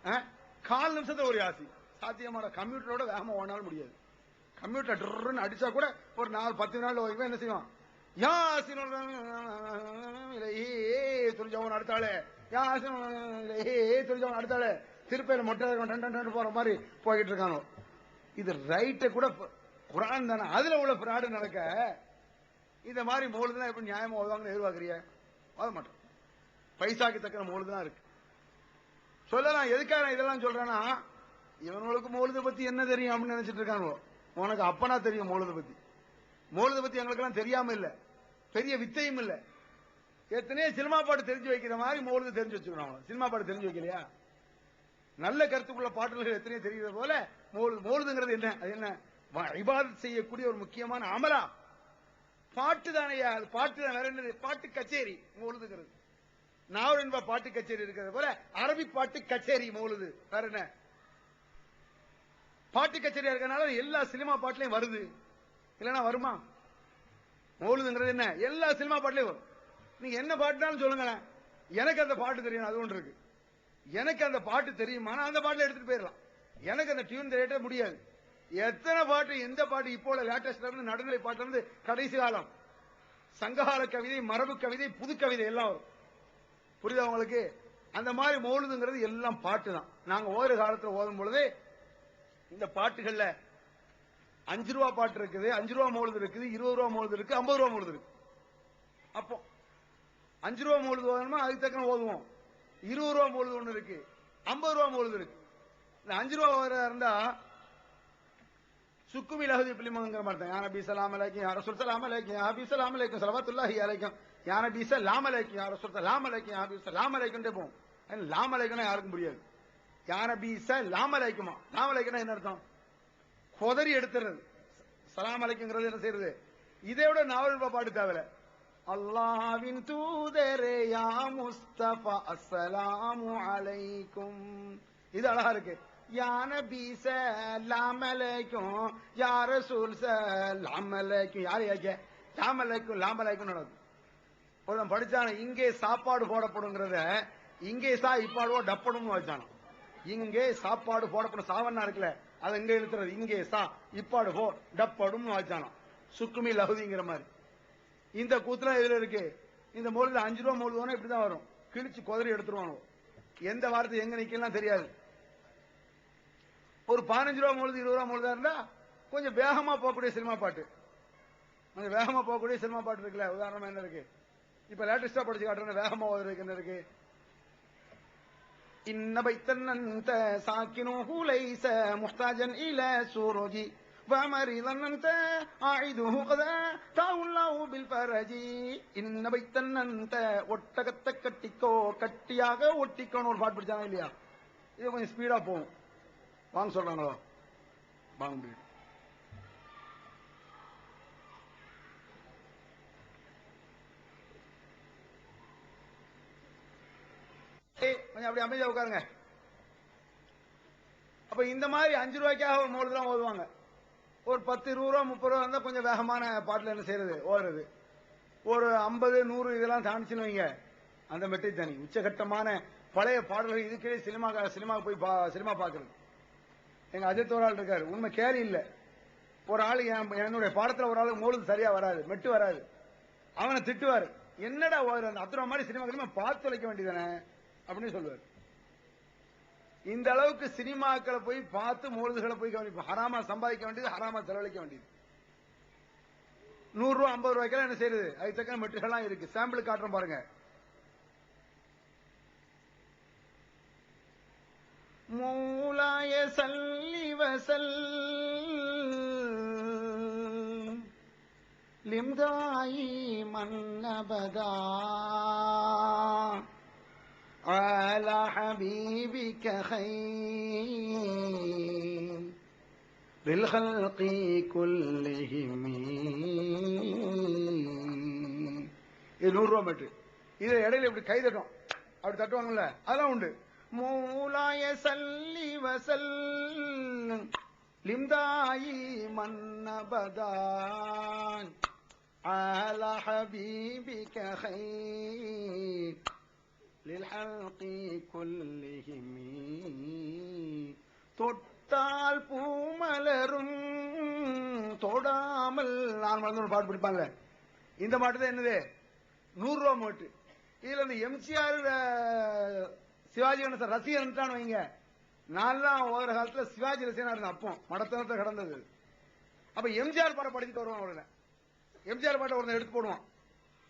1/4 நிமிஷத்துல ஒரு யாசின் சாத்தியமான. கம்ப்யூட்டரோட வேகமா ஓடினாலும் முடியாது. கம்ப்யூட்டர் ட்ருன்னு அடிச்சா கூட ஒரு 4-10 நாள் வரைக்கும் என்ன செய்வான்? யாசின் துரிஜவன் அடுத்தாளே, யாசின் துரிஜவன் அடுத்தாளே, திருப்பையில மொட்டை போற மாதிரி போய்கிட்டு இருக்கானோ. இது ரைட்ட கூட குர்ஆன் தானே, அதுல உள்ள ஃப்ராடு நடக்க இந்த மாதிரி மௌலிதுனா எப்படி நியாயமா ஓதுவாங்கன்னு எதிர்பார்க்கறிய? ஓத மாட்டோம். பைசாக்கு தக்கிற மௌலிதுதான் இருக்கு. சொல்லலாம். எதுக்காக இதெல்லாம் சொல்றேன்னா, இவனுக்கு மௌலிதை பத்தி என்ன தெரியும் அப்படின்னு நினைச்சிட்டு இருக்காங்க. உனக்கு அப்பனா தெரியும் மௌலிதை பத்தி. மௌலிதை பத்தி எங்களுக்கு எல்லாம் தெரியாம இல்ல, பெரிய வித்தையும் இல்ல. எத்தனையோ சினிமா பாட்டு தெரிஞ்சு வைக்கிற மாதிரி மௌலிதை தெரிஞ்சு வச்சுக்கிறோம். சினிமா பாட்டு தெரிஞ்சு வைக்கலையா? நல்ல கருத்துக்குள்ள பாடல்கள் எத்தனையோ தெரிகிற போல மௌலிதுங்கிறது என்ன? அது என்ன? இபாதத் செய்யக்கூடிய ஒரு முக்கியமான அமலா. பாட்டு தானையா, அது பாட்டு தான், வேற என்னது? பாட்டு கச்சேரி மௌலுதுங்கிறது. நாவல் என்ப பாட்டு கச்சேரி இருக்கிறது போல அரபி பாட்டு கச்சேரி மௌலுது. வேற என்ன? பாட்டு கச்சேரியா இருக்கனால எல்லா சினிமா பாட்டுலயும் வருது, இல்லன்னா வருமா? மௌலுதுங்கிறது என்ன? எல்லா சினிமா பாட்டுலயும் வரும். நீங்க என்ன பாட்டுனாலும் சொல்லுங்களேன், எனக்கு அந்த பாட்டு தெரியும், அது ஒன்று இருக்கு. எனக்கு அந்த பாட்டு தெரியுமா, நான் அந்த பாட்டுல எடுத்துட்டு போயிடலாம். எனக்கு அந்த டியூன் தெரியவே முடியாது. எத்தனை பாட்டு, எந்த பாட்டு இப்போ லேட்டஸ்ட்ல இருந்து நடுநிலை பாட்டுல இருந்து கடைசி காலம் சங்ககால கவிதை, மரபு கவிதை, புது கவிதை எல்லாம் வரும். புரியுதா உங்களுக்கு? அந்த மாதிரி மௌலுதுங்கிறது எல்லாம் பாட்டு தான். நாங்க ஓர காலத்துல ஓதும் பொழுது இந்த பாட்டுகள்ல 5 ரூபா பாட்டு இருக்குது, 5 ரூபா மௌலுது இருக்குது, 20 ரூபா மௌலுது இருக்கு, 50 ரூபா மௌலுது இருக்கு. அப்போ 5 ரூபா மௌலுது ஓதணுமா, அதுக்கு தக்க ஓதுவோம். 20 ரூபா மௌலுது ஒண்ணு இருக்கு, 50 ரூபா மௌலுது இருக்கு. இந்த 5 ரூபா இருந்தா சுக்குமி லஹதி பிலிமங்கிற மாதிரி தான். யா நபி ஸலாம் அலைக்கும், யா ரசூல் ஸலாம் அலைக்கும், யா ஹபீப் ஸலாம் அலைக்கும், ஸலவாத்துல்லாஹி அலைக்கும், யா நபி ஸலாம் அலைக்கும், யா ரசூல் ஸலாம் அலைக்கும், யா ஹபீப் ஸலாம் அலைக்கும்னே போவோம். லாம் அலைக்கும்னா யாருக்கும் புரியாது. யா நபி ஸலாம் அலைக்குமா, லாம் அலைக்கும்னா என்ன அர்த்தம்? கொதறி எடுத்துறது. ஸலாம் அலைக்கும்ங்கிறது என்ன செய்யறது? இதை விட நாவல் பாட்டு தேவையில்ல. அல்லாஹ்வின் தூதரே யா முஸ்தபா அஸ்ஸலாமு அலைக்கும், இது அழகா இருக்கு. யா நபி ஸலாம் அலைக்கும், யா ரசூல் ஸலாம் அலைக்கும். யார் யாக்க லாம் அலைக்கும், லாம் அலைக்கும் நடக்கும். ஒருத்தன் படிச்சான இங்கே சாப்பாடு போடப்படுங்கிறத இங்கே சா இப்பாடுவோ டப்படும் வச்சானோ. இங்கே சாப்பாடு போடப்படும், சாவண்ணா இருக்குல்ல, அதை இங்க இழுத்துறது. இங்கே சா இப்பாடு போ டப்படும் வச்சானோ. சுக்குமி லஹுதிங்கிற மாதிரி இந்த கூத்துலாம் இதுல இருக்கு. இந்த மௌலுது 5 ரூபா மௌலுதுனா இப்படிதான் வரும், கிழிச்சு கொதறி எடுத்துருவாங்க. எந்த வார்த்தை எங்க நிக்கலாம் தெரியாது. ஒரு 15 ரூபா மௌலுது 20 ரூபா மௌலுதா இருந்தா கொஞ்சம் வேகமா போகக்கூடிய சினிமா பாட்டு, கொஞ்சம் வேகமா போகக்கூடிய சினிமா பாட்டு இருக்குல்ல. உதாரணமா என்ன இருக்கு, இப்ப லேட்டஸ்டா படிச்சு காட்டுறது வேகமா ஓதுறதுக்கு என்ன இருக்கு? இன்ன பைத்தன் அன்த சாக்கினுஹு லைஸ முஹ்தாஜன் இலா சுருஜி வமரிதன் அன்த ஆயிதுஹு கதா தவுல்லாஹு பில் ஃபரஜி. இன்ன பைத்தன் அன்த, ஒட்டகத்தை கட்டிக்கோ, கட்டியாக ஒட்டிக்கோன்னு ஒரு பாட்டு படிச்சாங்க இல்லையா? இது கொஞ்சம் ஸ்பீடா போகும். வாங்க சொல்றாங்களோ, வாங்க. கொஞ்சம் அப்படி அமைதியா உட்காருங்க. அப்ப இந்த மாதிரி 5 ரூபாய்க்காக ஒரு மௌலுது தான் ஓதுவாங்க. ஒரு 10, 20 ரூபா, 30 ரூபா இருந்தா கொஞ்சம் வேகமான பாட்டுல என்ன செய்யறது, ஓடுறது. ஒரு 50, 100 இதெல்லாம் தாண்டிச்சுன்னு வைங்க, அந்த மெட்டை தனி உச்சகட்டமான பழைய பாடல்கள். இதுக்கே சினிமா போய் சினிமா பாக்குறது. எங்க அஜித் ஒரு ஆள் இருக்காரு, உண்மை கேலி இல்ல. ஒரு ஆளு என்னுடைய பாடத்துல ஒரு ஆளுக்கு மௌலுது சரியா வராது, மெட்டு வராது, அவனை திட்டுவாரு. என்னடா அந்த அத்துற மாதிரி சினிமா பார்த்து தொலைக்க வேண்டியதானே அப்படின்னு சொல்லுவார். இந்த அளவுக்கு சினிமாக்களை போய் பார்த்து மௌலுதுகளை போய் கவனிப்போம். ஹராமா சம்பாதிக்க வேண்டியது, ஹராமா செலவழிக்க வேண்டியது. 100 ரூபா 50 ரூபாய்க்கெல்லாம் என்ன செய்யுது, அதுக்கு தக்க மெட்டுகள்லாம் இருக்கு. சாம்பிள் காட்டுறோம் பாருங்க. மூலாய சல்லி வஸல்லிம் தாயிமன் அபதா அலா ஹபீபிக கைரில் ஹல்கி குல்லிஹிம். இது 100 ரூபா மெட்டு. இதை இடையில இப்படி கை தட்டும், அப்படி தட்டுவாங்கல்ல, அதெல்லாம் உண்டு. மூலாய சல்லி வஸல்லிம் தாயிமன் அபதா அலா ஹபீபிக கைரில் ஹல்கி குல்லிஹிம். தொட்டால் பூமலரும் தொடாமல் நான் மறந்து ஒரு பாட்டு பிடிப்பாங்க. இந்த பாட்டு தான் என்னது, 100 ரூபா மோட்டு. இதுல இந்த எம்ஜிஆர் சிவாஜி கணேசன் ரசிகன் வைங்க. நான்லாம் ஓதுற காலத்துல சிவாஜி ரசிகனா இருந்தேன். அப்போ மடத்தனத்தை கடந்தது. அப்ப எம்ஜிஆர் பாட்டை படிச்சுட்டு வருவான். அவருல எம்ஜிஆர் பாட்டை ஒருத்தன் எடுத்து போடுவான்.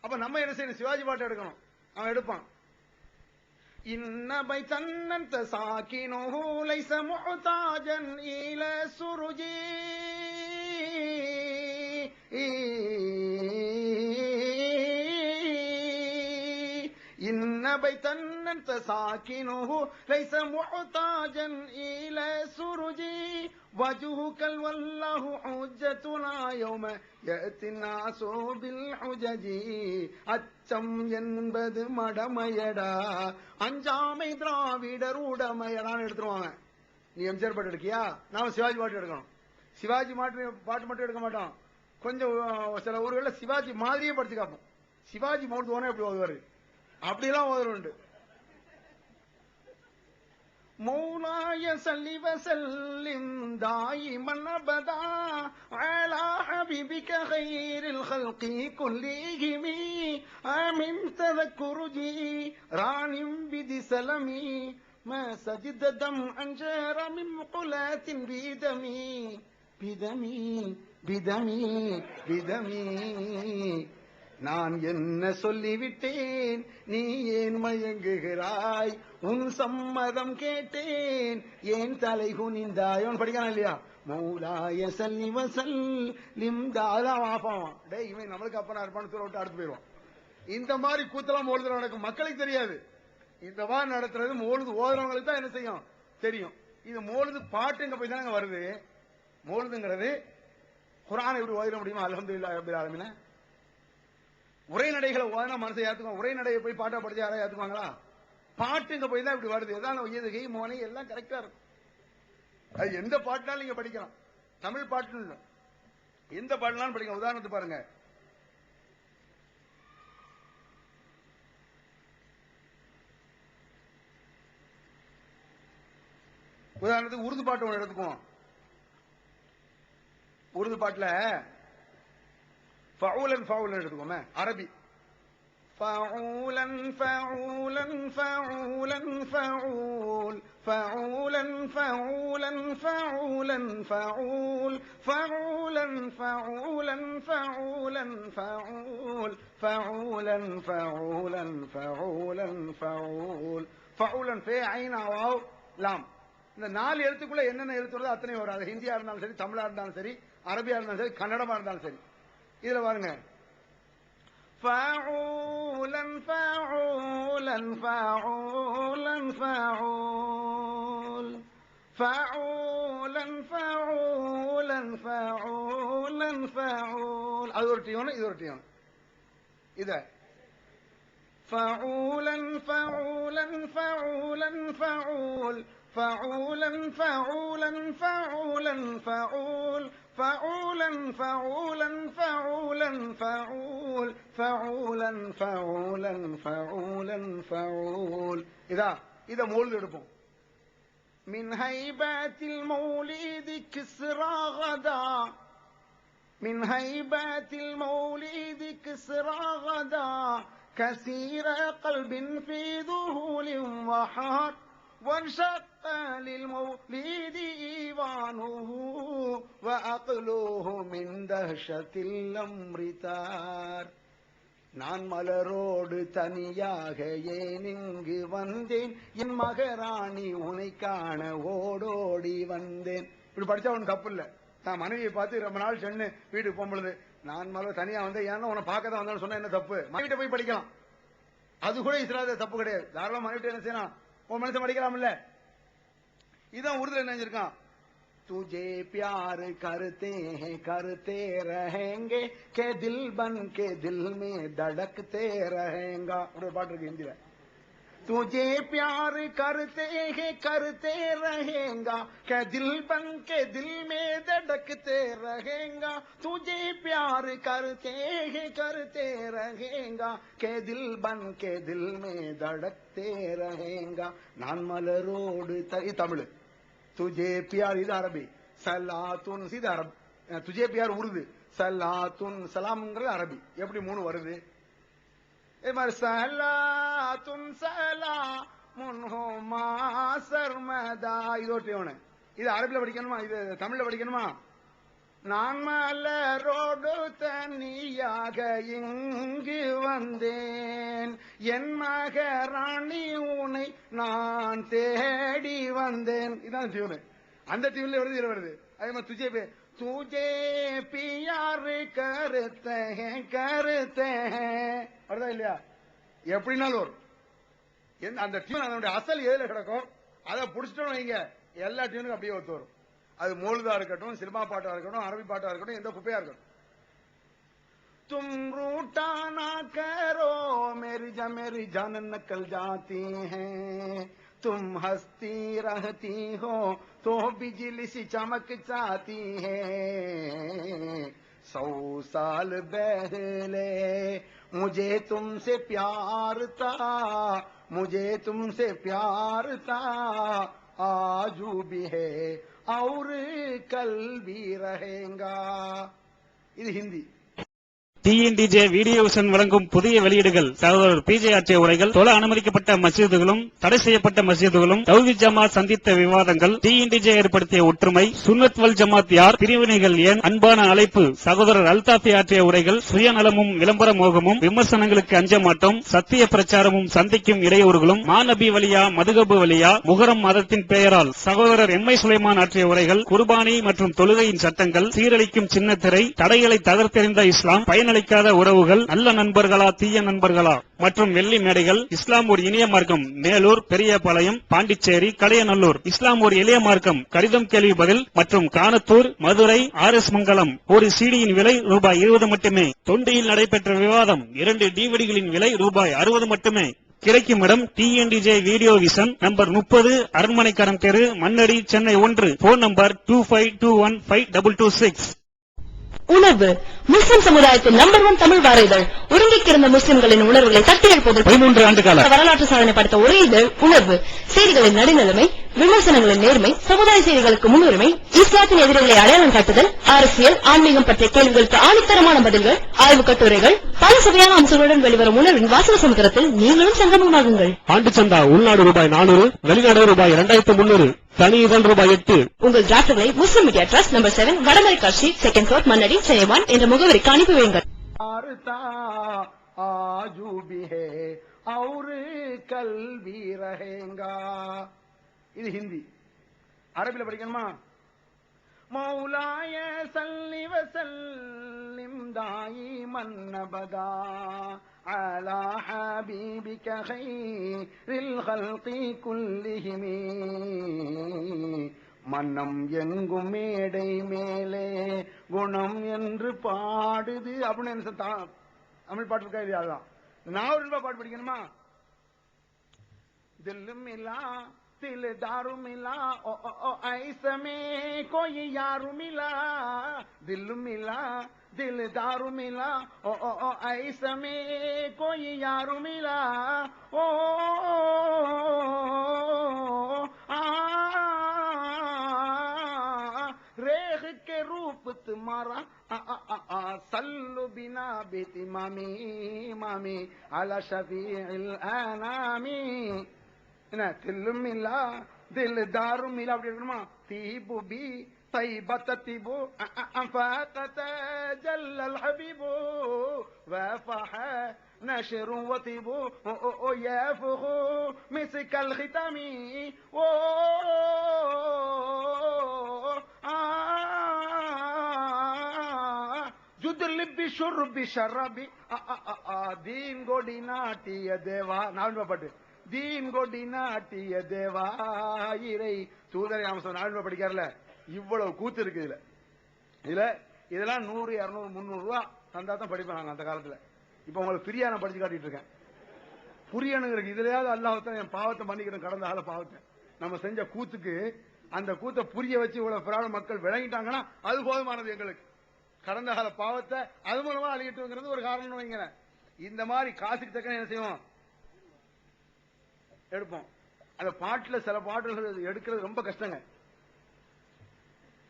அப்ப நம்ம என்ன செய்யணும், சிவாஜி பாட்டை எடுக்கணும். அவன் எடுப்பான். இன்ன பைத்தன் அன்த சாக்கினுஹு லைஸ முஹ்தாஜன் இலா சுருஜி. إن بيتا أنت ساكنه ليس محتاجا إلى سرج وجهك والله حجتنا يوم يأتي الناس بالحجج அச்சம் என்பது மடமையடா அஞ்சாமை திராவிடர் உடமையடான்னு எடுத்துருவாங்க. நீ எம்ஜிஆர் பாட்டு எடுக்கியா, நாம சிவாஜி பாட்டு எடுக்கணும். சிவாஜி பாட்டு மட்டும் எடுக்க மாட்டோம், கொஞ்சம் சில ஊர்களில் சிவாஜி மாதிரியே படிச்சு காப்போம். சிவாஜி மௌத்து போனா எப்படி ஓதுவாரு, அப்படிலாம் ஓதுருண்டு. مولاي صل وسلم دائما ابدا على حبيبك خير الخلق كلهم من تذكر جيران بدي سلمي ما سجد دمعا جار من مقلات بدمي بدمي بدمي بدمي நான் என்ன சொல்லிவிட்டேன், நீ ஏன் மயங்குகிறாய், உன் சம்மதம் கேட்டேன், ஏன் தலை குனிந்தாயோன்னு படிக்கலாம் இல்லையா? மௌலாய சல்லி வஸல்லிம் தாலாம் ஆபாவான். டே இவன் நம்மளுக்கு அப்பனா இருப்பான்னு சொல்ல விட்டு அடுத்து போயிடுவான். இந்த மாதிரி கூத்தலாம் மோழுது நடக்கும், மக்களுக்கு தெரியாது. இந்த மாதிரி நடத்துறது மோழுது ஓதுறவங்களுக்கு தான் என்ன செய்யும் தெரியும். இது மோழுது பாட்டுங்க போய் தானங்க வருது. மோழுதுங்கிறது குர்ஆனை எப்படி ஓதிட முடியுமா? அல்ஹம்துலில்லாஹி ரப்பில் ஆலமீன். உரைநடைகளை ஓதுனா மனசை ஏத்துக்குவாங்க. உரைநடையை போய் பாட்டா படிச்சு யாராவது ஏத்துக்குவாங்களா? பாட்டுங்க போய் தான் இப்படி வருது. எதாவது எதுகை மோனை எல்லாம் கரெக்டா இருக்கும். அது எந்த பாட்டுனாலும் நீங்க படிக்கலாம், தமிழ் பாட்டு இல்ல, எந்த பாட்டுனாலும் படிக்கலாம். உதாரணத்துக்கு பாருங்க, உதாரணத்துக்கு உருது பாட்டு ஒன்று எடுத்துக்குவோம். உருது பாட்டுல ஃபவுலன் ஃபவுலன் எடுத்துக்கோமே, அரபி ஃபவுலன் ஃபவுலன் ஃபவுலன் ஃபவுல் ஃபவுலன் ஃபவுலன் ஃபவுலன் ஃபவுல் ஃபவுலன் ஃபவுலன் ஃபவுலன் ஃபவுல் ஃபவுலன் ஃபவுலன் ஃபவுலன் ஃபவுல் ஃபவுலன் ஃபே ஐன் வாவ் லாம். இந்த 4 எழுத்துக்குள்ள என்னென்ன எழுத்து வருதோ அத்தனை வரும். அது ஹிந்தியா இருந்தாலும் சரி, தமிழா இருந்தாலும் சரி, அரபியா இருந்தாலும் சரி, கன்னடமா இருந்தாலும் சரி. இதுல பாருங்க, ஃபவுலன் ஃபவுலன் ஃபவுலன் ஃபவுல் ஃபவுலன் ஃபவுலன் ஃபவுலன் ஃபவுல். அது ஒரு டியூன், இது ஒரு டியூன். இத ஃபவுலன் ஃபவுலன் ஃபவுலன் ஃபவுல் ஃபவுலன் ஃபவுலன் ஃபவுலன் ஃபவுல் ஃபவுலன் ஃபவுலன் ஃபவுலன் ஃபவுல் ஃபவுலன் ஃபவுலன் ஃபவுலன் ஃபவுல். இதா இத மோல்து எடுப்போம். மின் ஹைபத்தில் மௌலிதி கிஸ்ரா கதா மின் ஹைபத்தில் மௌலிதி கிஸ்ரா கதா كثير قلب في ذهول وحار وانشق للمولد إيوانه وأقلوه من دهشة الأمر تار. நான் மலரோடு தனியாக ஏன் இங்கு வந்தேன், என் மகராணி உனை காண ஓடோடி வந்தேன். இப்படி படிச்சா ஒன்றும் தப்பு இல்லை. நான் மனைவியை பார்த்து ரொம்ப நாள் சென்று வீட்டுக்கு போகும்பொழுது நான் மலர் தனியா வந்தேன், ஏன்னா உன்னை பார்க்க தான் வந்தேன்னு சொன்னா என்ன தப்பு? மனைவிட்ட போய் படிக்கலாம், அது கூட இஸ்லாத்துல தப்பு கிடையாது. தாராளமா மனைவிட்ட என்ன செய்யலாம், உன் மனுஷன் படிக்கலாம் இல்ல. இதான் உறுதியில் என்ன செஞ்சிருக்கான், तुझे प्यार करते हैं करते रहेंगे के दिल बन के दिल में धड़कते रहेंगा. ஒரு பாட்டு இருக்கு ஹிந்தில, तुझे प्यार करते हैं करते रहेगा के दिल बन के दिल में धड़कते रहेगा. तुझे प्यार करते हैं करते रहेगा के दिल बन के दिल में धड़कते रहेगा. நான் மலரோடு தமிழ், तुझे प्यार இது அரபி, சலாத்துன் இது அரபி, तुझे प्यार உருது, சலாத்துன் சலாம்ங்கிறது அரபி. எப்படி 3 வருது? இதே மாதிரி சலாத்துன் சலாமுன் ஹுமா சர்மதா. இது ஒரு டியூன். இது அரபில படிக்கணுமா, இது தமிழ்ல படிக்கணுமா? நான் மலரோடு தனியாக இங்கு வந்தேன், என் மகராணி உனை நான் தேடி வந்தேன். இதான் டியூன். அந்த டியூன்ல வருது, இதுல வருது. அதே மாதிரி तुझे प्यार करते हैं வருதா இல்லையா? எப்படினாலும் வரும். அந்த டியூன் அதனுடைய அசல் எதுல கிடக்கும் அதை புடிச்சிட்டோம் வைங்க, எல்லா டியூனுக்கும் அப்படியே ஒத்து வரும். அது மோலுதா இருக்கட்டும், சினிமா பாட்டா இருக்கட்டும், அரபி பாட்டா இருக்கட்டும், எந்த குப்பையா இருக்கட்டும். तुम रूठा ना करो मेरी जान निकल जाती है, तुम हंसती रहती हो तो बिजली सी चमक जाती है, 100 साल पहले मुझे तुमसे प्यार था, मुझे तुमसे प्यार था, आज भी है और कल भी रहेगा. இது ஹிந்தி. டிஎன்டிஜே வீடியோ விஷன் வழங்கும் புதிய வெளியீடுகள். சகோதரர் பிஜே ஆற்றிய உரைகள், தொழ அனுமதிக்கப்பட்ட மஸ்ஜிதுகளும் தடை செய்யப்பட்ட மஸ்ஜிதுகளும், தௌஹீத் ஜமாத் சந்தித்த விவாதங்கள், டிஎன்டிஜே ஏற்படுத்திய ஒற்றுமை, சுன்னத் வல் ஜமாத் யார், பிரிவினைகள் ஏன், அன்பான அழைப்பு, சகோதரர் அல்தாஃபி ஆற்றிய உரைகள், சுயநலமும் விளம்பர மோகமும், விமர்சனங்களுக்கு அஞ்ச மாட்டோம், சத்திய பிரச்சாரமும் சந்திக்கும் இடையூறுகளும், மாநபி வலியா மதுகபு வலியா, முகரம் மதத்தின் பெயரால் சகோதரர் எம்ஐ சுலைமான் ஆற்றிய உரைகள், குர்பானி மற்றும் தொழுகையின் சட்டங்கள், சீரழிக்கும் சின்னத்திரை, தடைகளை தகர்த்தெறிந்த இஸ்லாம், பயனளிக்காத உறவுகள், நல்ல நண்பர்களா தீய நண்பர்களா மற்றும் வெள்ளி மேடைகள், இஸ்லாம் ஒரு இனிய மார்க்கம், மேலூர், பெரியபாளையம், பாண்டிச்சேரி, கடையநல்லூர், இஸ்லாம் ஒரு எளிய மார்க்கம், கடிதம் கேள்வி பதில் மற்றும் கானத்தூர், மதுரை, RS மங்கலம். ஒரு சிடியின் விலை ரூபாய் 20 மட்டுமே. தொண்டியில் நடைபெற்ற விவாதம் 2 டிவிடிகளின் விலை ரூபாய் 60 மட்டுமே. கிடைக்கும் இடம் டிஎன்டிஜே வீடியோ விஷன், நம்பர் 30, அரண்மனைக்காரன் தெரு, மண்ணடி, சென்னை 1. Phone number 25215226. உணர்வு முஸ்லிம் சமுதாயத்தின் நம்பர் 1 தமிழ் வார இதழ். உறங்கிக்கிருந்த முஸ்லிம்களின் உணர்வுகளை தட்டி எழுப்புவதில் 13 ஆண்டு கால வரலாற்று சாதனை படைத்த ஒரே இதழ் உணர்வு. செய்திகளின் நடுநிலைமை, விமர்சனங்களின் நேர்மை, சமுதாய செய்திகளுக்கு முன்னுரிமை, இஸ்லாத்தின் எதிரிகளை அடையாளம் காட்டுதல், அரசியல், ஆன்மீகம் பற்றிய கேள்விகளுக்கு ஆணித்தரமான பதில்கள், ஆய்வுக் கட்டுரைகள், பல சுவையான அம்சங்களுடன் வெளிவரும் உணர்வின் வாசக சமுத்திரத்தில் நீங்களும் சங்கமமாகுங்கள். ஆண்டு சந்தா உள்நாடு ரூபாய் 400, வெளிநாடு ரூபாய் 2300, தனி இதழ் ரூபாய் 8. உங்கள் டிராப்ட்களை Muslim media trust number 7, Vadamaraikka street, 2nd floor, Mannady, Chennai 1 என்ற முகவரிக்கு அனுப்பி வையுங்கள். आजू भी है और कल भी रहेगा. இது ஹிந்தி. அரபில படிக்கணுமா? மௌலாய சல்லி வஸல்லிம் தாயிமன் அபதா அலா ஹபீபிக கைரில் கல்கி குல்லிஹிம். மன்னம் எங்கும் மேடை மேலே குணம் என்று பாடுது அப்படின்னு தமிழ் பாட்டு இருக்கா இல்லையா? அதுதான். நான் ஒரு ரூபாய் பாட்டு படிக்கணுமா? दिल मिला दिलदारू मिला ओ ओ ओ ऐसे में कोई यारू मिला. दिल मिला दिलदारू मिला ओ ओ ओ ऐसे में कोई यारू मिला. ओ रेख के रूप तुम्हारा सल्लु बिना बेती मामी मामी अला शफीइल अनामी. என்ன தில்லும் இல்லா தில்தாரும் இல்லா அப்படி இருக்கணுமா? தீபு பி طيبة تيبو أنفاقت جل الحبيب وفح نشر وطيبو يفخ مسك الختام جد اللب شرب شربي دين قولي ناتي يا ديوا. நான் பாட்டு தீன் கொடி நாட்டிய தேவாயிரை தூதரை நாம படிக்காருல. இவ்வளவு கூத்து இருக்கு இதுல. இதெல்லாம் 100, 200, 300 ரூபா தந்தா தான் படிப்பாங்க அந்த காலத்துல. இப்ப உங்களுக்கு ஃப்ரீயா நான் படிச்சு காட்டிட்டு இருக்கேன். புரியணுங்கிற இதுலயாவது அல்லாஹ் என் பாவத்தை மன்னிக்கணும். கடந்த கால பாவத்தை நம்ம செஞ்ச கூத்துக்கு அந்த கூத்தை புரிய வச்சு இவ்வளவு பிராண மக்கள் விளங்கிட்டாங்கன்னா அது போதுமானது எங்களுக்கு. கடந்த கால பாவத்தை அது மூலமா அழிக்கிட்டுங்கிறது ஒரு காரணம் வைங்க. இந்த மாதிரி காசுக்கு தக்க என்ன செய்வோம் எடுப்போம். அந்த பாட்டுல சில பாட்டுகள் எடுக்கிறது ரொம்ப கஷ்டங்க.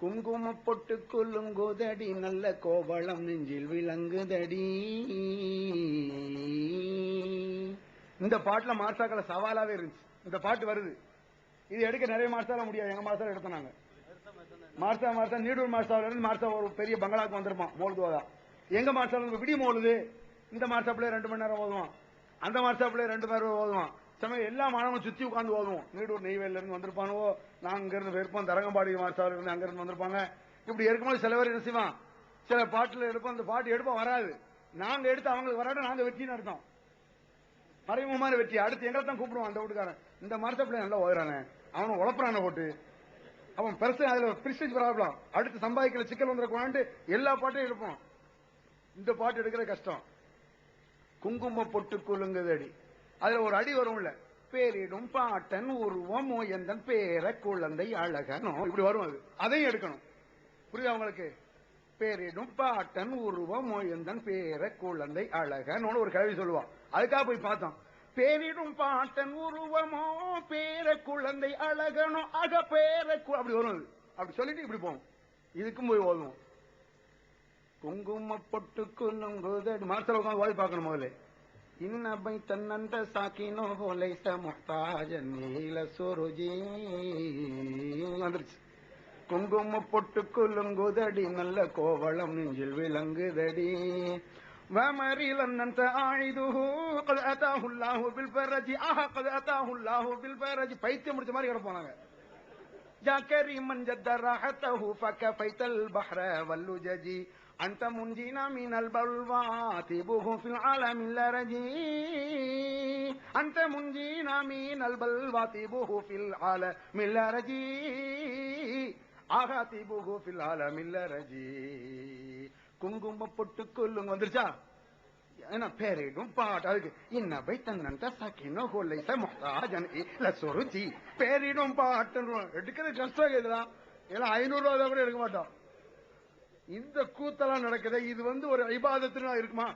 குங்கும பொட்டு கொள்ளுங்கோதடி நல்ல கோவளம் நெஞ்சில் விளங்குதடி. இந்த பாட்டுல மார்சாக்கள சவாலாவே இருந்துச்சு. இந்த பாட்டு வருது, இது எடுக்க நிறைய மார்சால முடியாது. எங்க மார்சால எடுத்தாங்க. மார்சா நீடூர் மார்சாவில இருந்து மார்சா ஒரு பெரிய பங்களாக்கு வந்திருப்பான் மோல்துவாதா. எங்க மார்சால விடி மோலுது. இந்த மார்சாப்பிள்ளை 2 மணி நேரம் ஓதுவான், அந்த மார்சாப்பிள்ளை 2 மணி நேரம் ஓதுவான். சமயம் எல்லா மாணவனும் சுத்தி உட்காந்து ஓதுவோம். நீடூர் நெய்வேலில இருந்து வந்திருப்பானுவோ, நாங்க இங்க இருந்து இருப்போம், தரங்கம்பாடி மார்சாவில இருந்து அங்க இருந்து வந்திருப்பாங்க. இப்படி இருக்கும்போது சில பேர் என்ன செய்வான், சில பாட்டுல எடுப்போம், அந்த பாட்டு எடுப்போம் வராது. நாங்க எடுத்து அவங்களுக்கு வராது, நாங்க வெற்றின்னு அர்த்தம். மறைமுகமான வெற்றி. அடுத்து எங்களை தான் கூப்பிடுவான் அந்த வீட்டுக்காரன், இந்த மரத்தை பிள்ளை நல்லா ஓதுறானே, அவனை உழப்புறான போட்டு, அவன் பெருசு அதுல பிரிஸ்டேஜ் ப்ராப்ளம், அடுத்து சம்பாதிக்கிற சிக்கல் வந்துருக்கான்ட்டு எல்லா பாட்டையும் எடுப்போம். இந்த பாட்டு எடுக்கிற கஷ்டம். குங்கும பொட்டு குலுங்குதடி, அதுல ஒரு அடி வரும்ல, பேரிடும் பாட்டன் உருவமோ எந்தன் பேர குழந்தை அழகனோ, இப்படி வரும். அது அதையும் எடுக்கணும். புரியுதா உங்களுக்கு? பேரிடும் பாட்டன் உருவமோ எந்தன் பேர குழந்தை அழகனோன்னு ஒரு கல்வி சொல்லுவான். அதுக்காக போய் பார்த்தோம். பேரிடும் பாட்டன் உருவமோ பேர குழந்தை அழகனோ அக பேர அப்படி வரும். அப்படி சொல்லிட்டு இப்படி போவோம். இதுக்கும் போய் ஓதுவோம். குங்கும பொட்டு குலுங்குதடி, மாசத்துல உட்காந்து ஓதி பார்க்கணும் முதல்ல. இன்னபை தன்னந்த சாக்கினோ லைஸ முஹ்தாஜன் நீல சுருஜி வந்துருச்சு. குங்கும பொட்டு குலுங்குதடி, நல்ல கோவளம் நெஞ்சில் விளங்குதடி. ومريضا أنت أعيده قد أتاه الله بالفرج قد أتاه الله بالفرج. பைத்தியம் முடிச்ச மாதிரி கிடப்போனாங்க. يا كريما جد راحته فكفيت البحر واللجج أنت منجينا من البلوى تبوه في العالم الرجي أنت منجينا من البلوى تبوه في العالم الرجي تبوه في العالم الرجي. குங்கும பொட்டு கொல்லுங்க வந்துருச்சா? என்ன பேரிடும் பாட்டு. அதுக்கு இன்னபை தன்னந்த சாக்கினோ லைஸ முஹ்தாஜன் நீல சுருஜி. பேரிடும் பாட்டு எடுக்கிறது கஷ்டம். இதுதான் எல்லாம் 500 ரூபா கூட எடுக்க மாட்டோம். இந்த கூத்தெல்லாம் நடக்குது. இது ஒரு இபாதத்துனா இருக்குமா?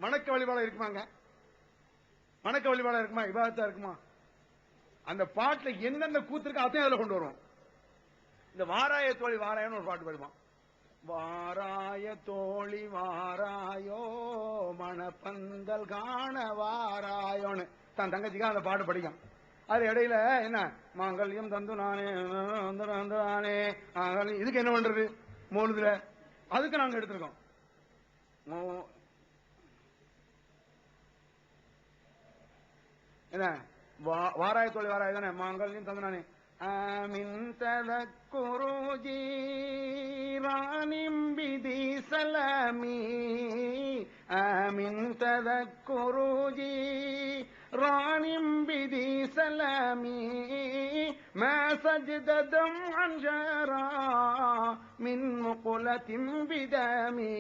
வணக்க வழிபாடா இருக்குமாங்க? வணக்க வழிபாடா இருக்குமா? இபாதத்தா இருக்குமா? அந்த பாட்டுல என்னென்ன கூத்து இருக்கு அதையும் அதுல கொண்டு வரும். இந்த வாராய தோழி வாராயன்னு ஒரு பாட்டு வருமா? வாராய தோழி வாராயோ மணப்பந்தல் காண வாராயோன்னு தான் தங்கச்சிக்கா அந்த பாட்டு படிக்கும். அது இடையில என்ன மாங்கல்யம் தந்து நானே இதுக்கு என்ன பண்றது மோலுதுல, அதுக்கு நாங்க எடுத்திருக்கோம். என்ன வாராய தோழி வாராய தானே, மாங்கல்யம் தந்து நானே. آمن تذكر جيران بدي سلامي آمن تذكر جيران بدي سلامي ما سجد دمعا جرى من مقلة بدمي.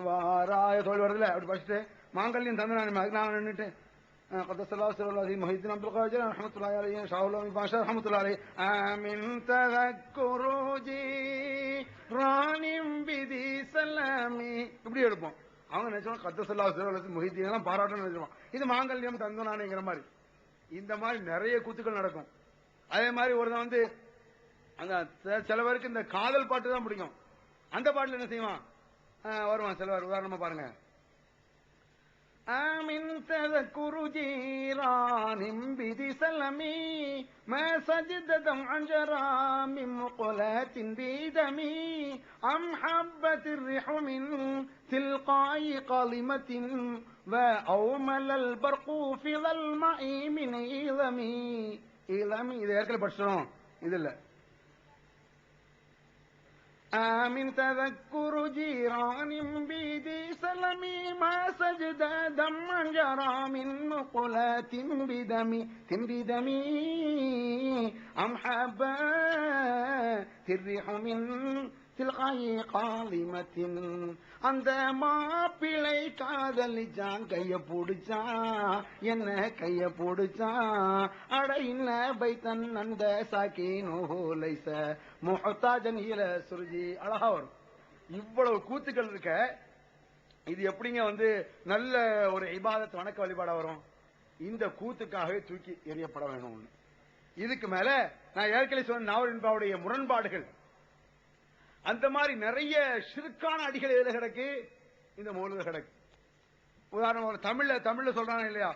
வாராய தோழி வருதுல அப்படி படிச்சுட்டு மாங்கல்யம் தந்து நான் நான் நின்றுட்டு قدس الله سر الله محي الدين عبد القادر رحمة الله عليه شاء الله باشا رحمة الله عليه. آمن تذكر جيران بدي سلامي இப்படி எடுப்போம். அவங்க நினைச்சோம் قدس الله سر الله محي الدين எல்லாம் பாராட்டணும் நினைச்சோம். இது மாங்கல்யம் தந்தனானேங்கிற மாதிரி. இந்த மாதிரி நிறைய கூத்துக்கள் நடக்கும். அதே மாதிரி ஒருத்தன் அந்த சில பேருக்கு இந்த காதல் பாட்டு தான் பிடிக்கும். அந்த பாட்டுல என்ன செய்வான் வருவான் சிலவர். உதாரணமா பாருங்க. آمن تذكر جيران بذي سلمي ما سجد دمعا جرى من مقلات بدمي أم حبت الريح من تلقاء قالمة وأومل البرق في ظلماء من إيلمي. إيلمي إذا ஏற்கனவே படிச்சோம். இது இல்ல. آمن تذكر جيران بذي سلمي ما سجد دمعا جرى من مقلات بدمي أم حبت الريح من تلقاء قالمة. அந்த மாப்பிளை காதலிச்சான், கைய போடுச்சான், என்ன கைய போடுச்சான். அட இன்ன பைத்தன் அந்த சாக்கினோ லைஸ முஹ்தாஜன் நீல சுருஜி. அழகா வரும். இவ்வளவு கூத்துக்கள் இருக்க இது எப்படிங்க நல்ல ஒரு இபாதத் வணக்க வழிபாடா வரும்? இந்த கூத்துக்காகவே தூக்கி எறியப்பட வேணும். இதுக்கு மேல நான் ஏற்கனவே சொன்ன நாவலின்பாவுடைய முரண்பாடுகள், அந்த மாதிரி நிறைய ஷிர்கான அடிகள் எதுல கிடக்கு? இந்த மௌலூதுல கிடக்கு. உதாரணம் தமிழ்ல சொல்றானே இல்லையா,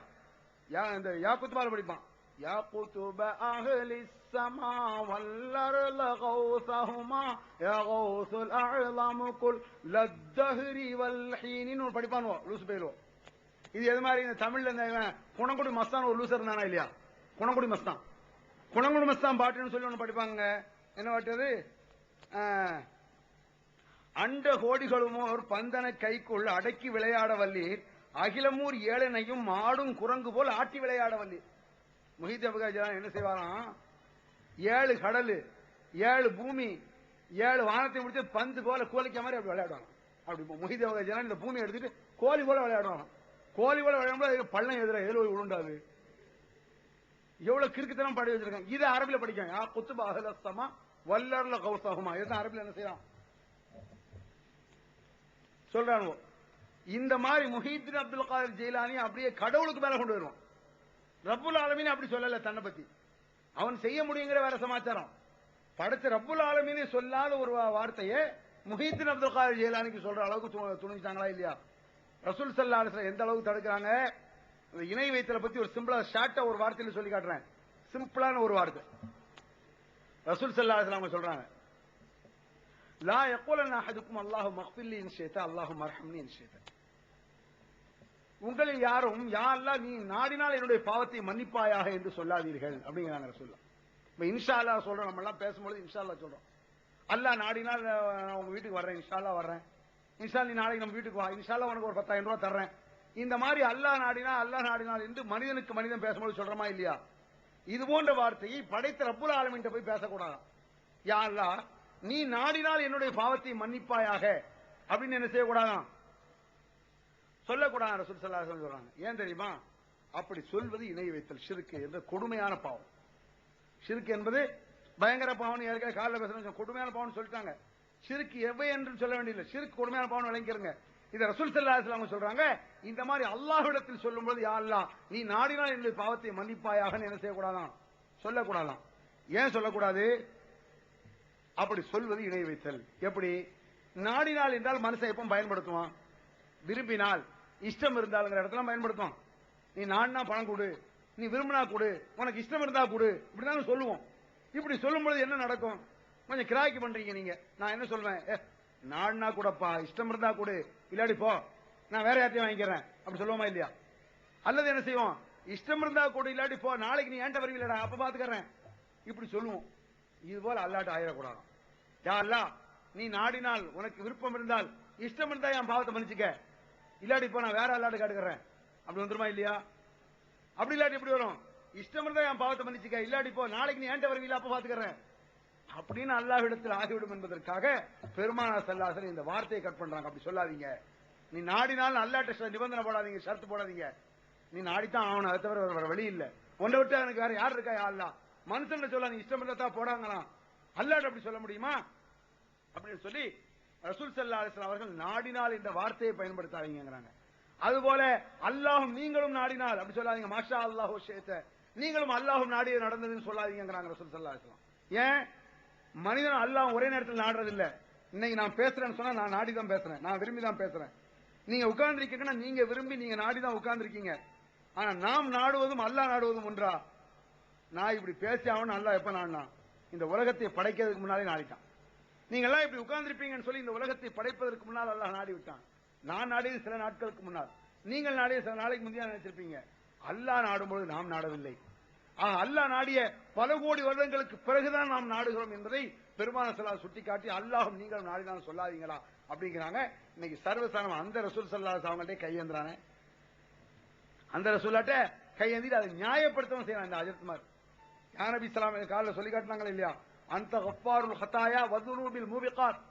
இந்த யாக்குத்துபால படிப்பான். யா குதுப அஹ்லிஸ் ஸமா வல் அர்ல கௌஸஹுமா யா கௌஸுல் அஅலம் குல் லத்தஹ்ரி வல் ஹீனின் படிப்பானோ லூஸ் பேரோ. இது எது மாதிரி இந்த தமிழ்ல இந்த குணங்குடி மஸ்தான் ஒரு லூசர் இருந்தானா இல்லையா, குணங்குடி மஸ்தான் பாட்டுன்னு சொல்லி ஒண்ணு படிப்பாங்க. என்ன பாட்டு? அண்ட கோடிகளுமோ ஒரு பந்தன கைக்குள் அடக்கி விளையாட வல்லீர் அகிலமூர் ஏழனையும் மாடும் குரங்கு போல் ஆட்டி விளையாட வல்லி. முஹித் அப்துல் ஜலான் என்ன செய்வாராம், 7 கடல் 7 பூமி 7 வானத்தை முடிச்சு பந்து போல கோலிக்க மாதிரி அப்படி விளையாடுவாங்க. அப்படி முஹித் அப்துல் ஜலான் இந்த பூமி எடுத்துட்டு கோலி போல விளையாடுவாங்க. கோலி போல விளையாடும்போது பள்ளம் எதிர உருண்டாது. எவ்வளவு கிறுக்குத்தனம் பாடி வச்சிருக்காங்க. இது அரபில படிக்காங்க. குத்துப அஹ்லஸ்ஸமா வல்லர்ல கௌசஹுமா. இதுதான் அரபில என்ன செய்யலாம் சொல்றாங்க. இந்த மாதிரி முஹித்தீன் அப்துல் காதிர் ஜெயிலானி அப்படியே கடவுளுக்கு மேல கொண்டு வருவான். ரப்புல் ஆலமீன் அப்படி சொல்லல தன்னை பத்தி. அவன் செய்ய முடியுங்கிற வேற சமாச்சாரம். படைச்ச ரப்புல் ஆலமீனே சொல்லாத ஒரு வார்த்தையை முஹித்தீன் அப்துல் காதிர் ஜெயிலானிக்கு சொல்ற அளவுக்கு துணிஞ்சாங்களா இல்லையா? ரசூல் ஸல்லல்லாஹு அலைஹி வஸல்லம் எந்த அளவுக்கு தடுக்கிறாங்க. இணை வைத்தலை பத்தி ஒரு சிம்பிளா ஷார்ட்டா ஒரு வார்த்தையில சொல்லி காட்டுறேன். சிம்பிளான ஒரு வார்த்தை ரசூல் ஸல்லல்லாஹு அலைஹி வஸல்லம் சொல்றாங்க, லா யகுலன அஹதுக்கும் அல்லாஹு மக்ஃபிர்லி இன் ஷைதா அல்லாஹு மர்ஹம்னி இன் ஷைதா. உங்களில் யாரும் யா அல்லாஹ் நீ நாடினால் என்னுடைய பாவத்தை மன்னிப்பாயாக என்று சொல்லாதீர்கள் அப்படிங்கிறாங்க ரசூலுல்லாஹ். இப்ப இன்ஷா அல்லாஹ் சொல்றோம். நம்ம எல்லாம் பேசும்போது இன்ஷா அல்லாஹ் சொல்றோம். அல்லாஹ் நாடினால் உங்க வீட்டுக்கு வர்றேன், இன்ஷா அல்லாஹ் வர்றேன், இன்ஷா நீ நாளைக்கு நம்ம வீட்டுக்கு வா, இன்ஷா அல்லாஹ் உனக்கு ஒரு 10,000 ரூபாய் தர்றேன். இந்த மாதிரி அல்லாஹ் நாடினால் என்று மனிதனுக்கு மனிதன் பேசும்போது சொல்றோமா இல்லையா? இது போன்ற வார்த்தையை படைத்த ரப்புல் ஆலமீன் போய் பேசக்கூடாது. யா அல்லாஹ் நீ நாடினால் என்னுடைய பாவத்தை மன்னிப்பாயாக அப்படின்னு என்ன செய்யக்கூடாதான், சொல்லக்கூடாது. ரசூல் ஸல்லல்லாஹு அலைஹி வஸல்லம் சொல்றாங்க. ஏன் தெரியுமா? அப்படி சொல்வது இணை வைத்தல், ஷிர்க் என்ற கொடுமையான பாவம். ஷிர்க் என்பது பயங்கர பாவம். ஏற்கனவே காலைல பேசுறேன், கொடுமையான பாவம் சொல்லிட்டாங்க. ஷிர்க் எவை என்று சொல்ல வேண்டியதில்லை. ஷிர்க் கொடுமையான பாவம் விளங்கிருங்க. இத ரசூல் ஸல்லல்லாஹு அலைஹி வஸல்லம் சொல்றாங்க. இந்த மாதிரி அல்லாஹ்விடத்தில் சொல்லும்போது யா அல்லாஹ் நீ நாடினால் என்னுடைய பாவத்தை மன்னிப்பாயாக என்ன செய்யக்கூடாதான், சொல்லக்கூடாதான். ஏன் சொல்லக்கூடாது? அப்படி சொல்வது இணை வைத்தல். எப்படி? நாடினால் என்றால் மனுஷன் எப்பவும் பயன்படுத்துவான். விரும்பினால் இஷ்டம் இருந்தாலுங்கிற இடத்துல பயன்படுத்துவான். நீ நாடினா பணம் கொடு, நீ விரும்பினா கொடு, உனக்கு இஷ்டம் இருந்தா கொடு, இப்படிதான் சொல்லுவோம். இப்படி சொல்லும்போது என்ன நடக்கும்? கொஞ்சம் கிராக்கி பண்றீங்க நீங்க. நான் என்ன சொல்வேன், நாடினா கூடப்பா, இஷ்டம் இருந்தா கொடு, இல்லாடி போ, நான் வேற யார்த்தையும் வாங்கிக்கிறேன் அப்படி சொல்லுவோமா இல்லையா? அல்லது என்ன செய்வோம், இஷ்டம் இருந்தா கொடு, இல்லாட்டி போ, நாளைக்கு நீ ஏன்ட்ட வருவீங்களா, அப்ப பாத்துக்கிறேன், இப்படி சொல்லுவோம். இது போல அல்லாட்ட ஆயிடக்கூடாது. யா அல்லாஹ் நீ நாடினால் உனக்கு விருப்பம் இருந்தால் இஷ்டம் இருந்தா என் பாவத்தை மன்னிச்சுக்க, இல்லாட்டி போ நான் வேற அல்லாட்ட காட்டுக்கிறேன், அப்படி வந்துருமா இல்லையா? அப்படி இல்லாட்டி எப்படி வரும்? இஷ்டம் இருந்தா என் பாவத்தை மன்னிச்சுக்க, இல்லாட்டி போ நாளைக்கு நீ ஏன்ட்ட வருவீங்களா அப்ப பாத்துக்கிறேன் அப்படின்னு அல்லாஹ்விடத்தில் ஆகிவிடும் என்பதற்காக பெருமானார் ஸல்லல்லாஹு அலைஹி வஸல்லம் இந்த வார்த்தையை கட் பண்றாங்க. அப்படி சொல்லாதீங்க. நீ நாடினால் அல்லாஹ்ட்ட நிபந்தனை போடாதீங்க, ஷர்த்து போடாதீங்க. நீ நாடித்தான் ஆகணும், அதை தவிர வேற வழி இல்ல. ஒன்றை விட்டு எனக்கு வேற யார் இருக்கா? யா அல்லாஹ். மனுஷன் சொல்ல நீ இஷ்டம் இருந்தா போடாங்களாம், அல்லாஹ்ட்ட அப்படி சொல்ல முடியுமா அப்படின்னு சொல்லி ரசூல் ஸல்லல்லாஹு அலைஹி வஸல்லம் அவர்கள் நாடினால் என்ற வார்த்தையை பயன்படுத்தாதீங்கிறாங்க. அதுபோல அல்லாஹும் நீங்களும் நாடினால் அப்படி சொல்லாதீங்க. மாஷா அல்லாஹு ஷைத்த, நீங்களும் அல்லாஹும் நாடிய நடந்ததுன்னு சொல்லாதீங்கிறாங்க ரசூல் ஸல்லல்லாஹு அலைஹி வஸல்லம். ஏன்? மனிதன் அல்லாஹ் ஒரே நேரத்தில் நாடுறது இல்ல. இன்னைக்கு நான் பேசுறேன்னு சொன்னா நான் நாடி தான் பேசுறேன், நான் விரும்பி தான் பேசுறேன். நீங்க உட்கார்ந்து இருக்கீங்கன்னா நீங்க விரும்பி நீங்க நாடி தான் உட்கார்ந்து இருக்கீங்க. ஆனா நாம் நாடுவதும் அல்லாஹ் நாடுவதும் ஒன்றா? நான் இப்படி பேசி ஆகணும் அல்லாஹ் எப்ப நாடினா? இந்த உலகத்தை படைக்கிறதுக்கு முன்னாலே நாடிட்டான். நீங்க எல்லாம் இப்படி உட்கார்ந்து இருப்பீங்கன்னு சொல்லி இந்த உலகத்தை படைப்பதற்கு முன்னால் அல்லாஹ் நாடி விட்டான். நான் நாடியது சில நாட்களுக்கு முன்னால், நீங்கள் நாடிய சில நாளைக்கு முந்தைய நினைச்சிருப்பீங்க. அல்லாஹ் நாடும்போது நாம் நாடவில்லை. அல்லாஹ் நாடிய பல கோடி வருடங்களுக்கு பிறகுதான் நாம் நாடுகிறோம் என்பதை பெருமானார் ஸல்லல்லாஹு அலைஹி வஸல்லம் சுட்டிக்காட்டி அல்லாஹும் நீங்களும் நாடினாலும் சொல்லாதீங்களா அப்படிங்கிறாங்க. இன்னைக்கு சர்வசாதாரண அந்த ரசூல் ஸல்லல்லாஹு அலைஹி வஸல்லம் அவங்கள்ட்ட கையேந்திரானே, அந்த ரசூலாட்ட கையேந்திட்டு அதை நியாயப்படுத்தவும் செய்யறாங்க. இந்த அஜத்மார் யா நபி ஸல்லல்லாஹு அலைஹி வஸல்லம் காலைல சொல்லி காட்டினாங்களே இல்லையா, அந்த கஃபாருல் ஹதாயா வதுனூபில் மூபிகாத்,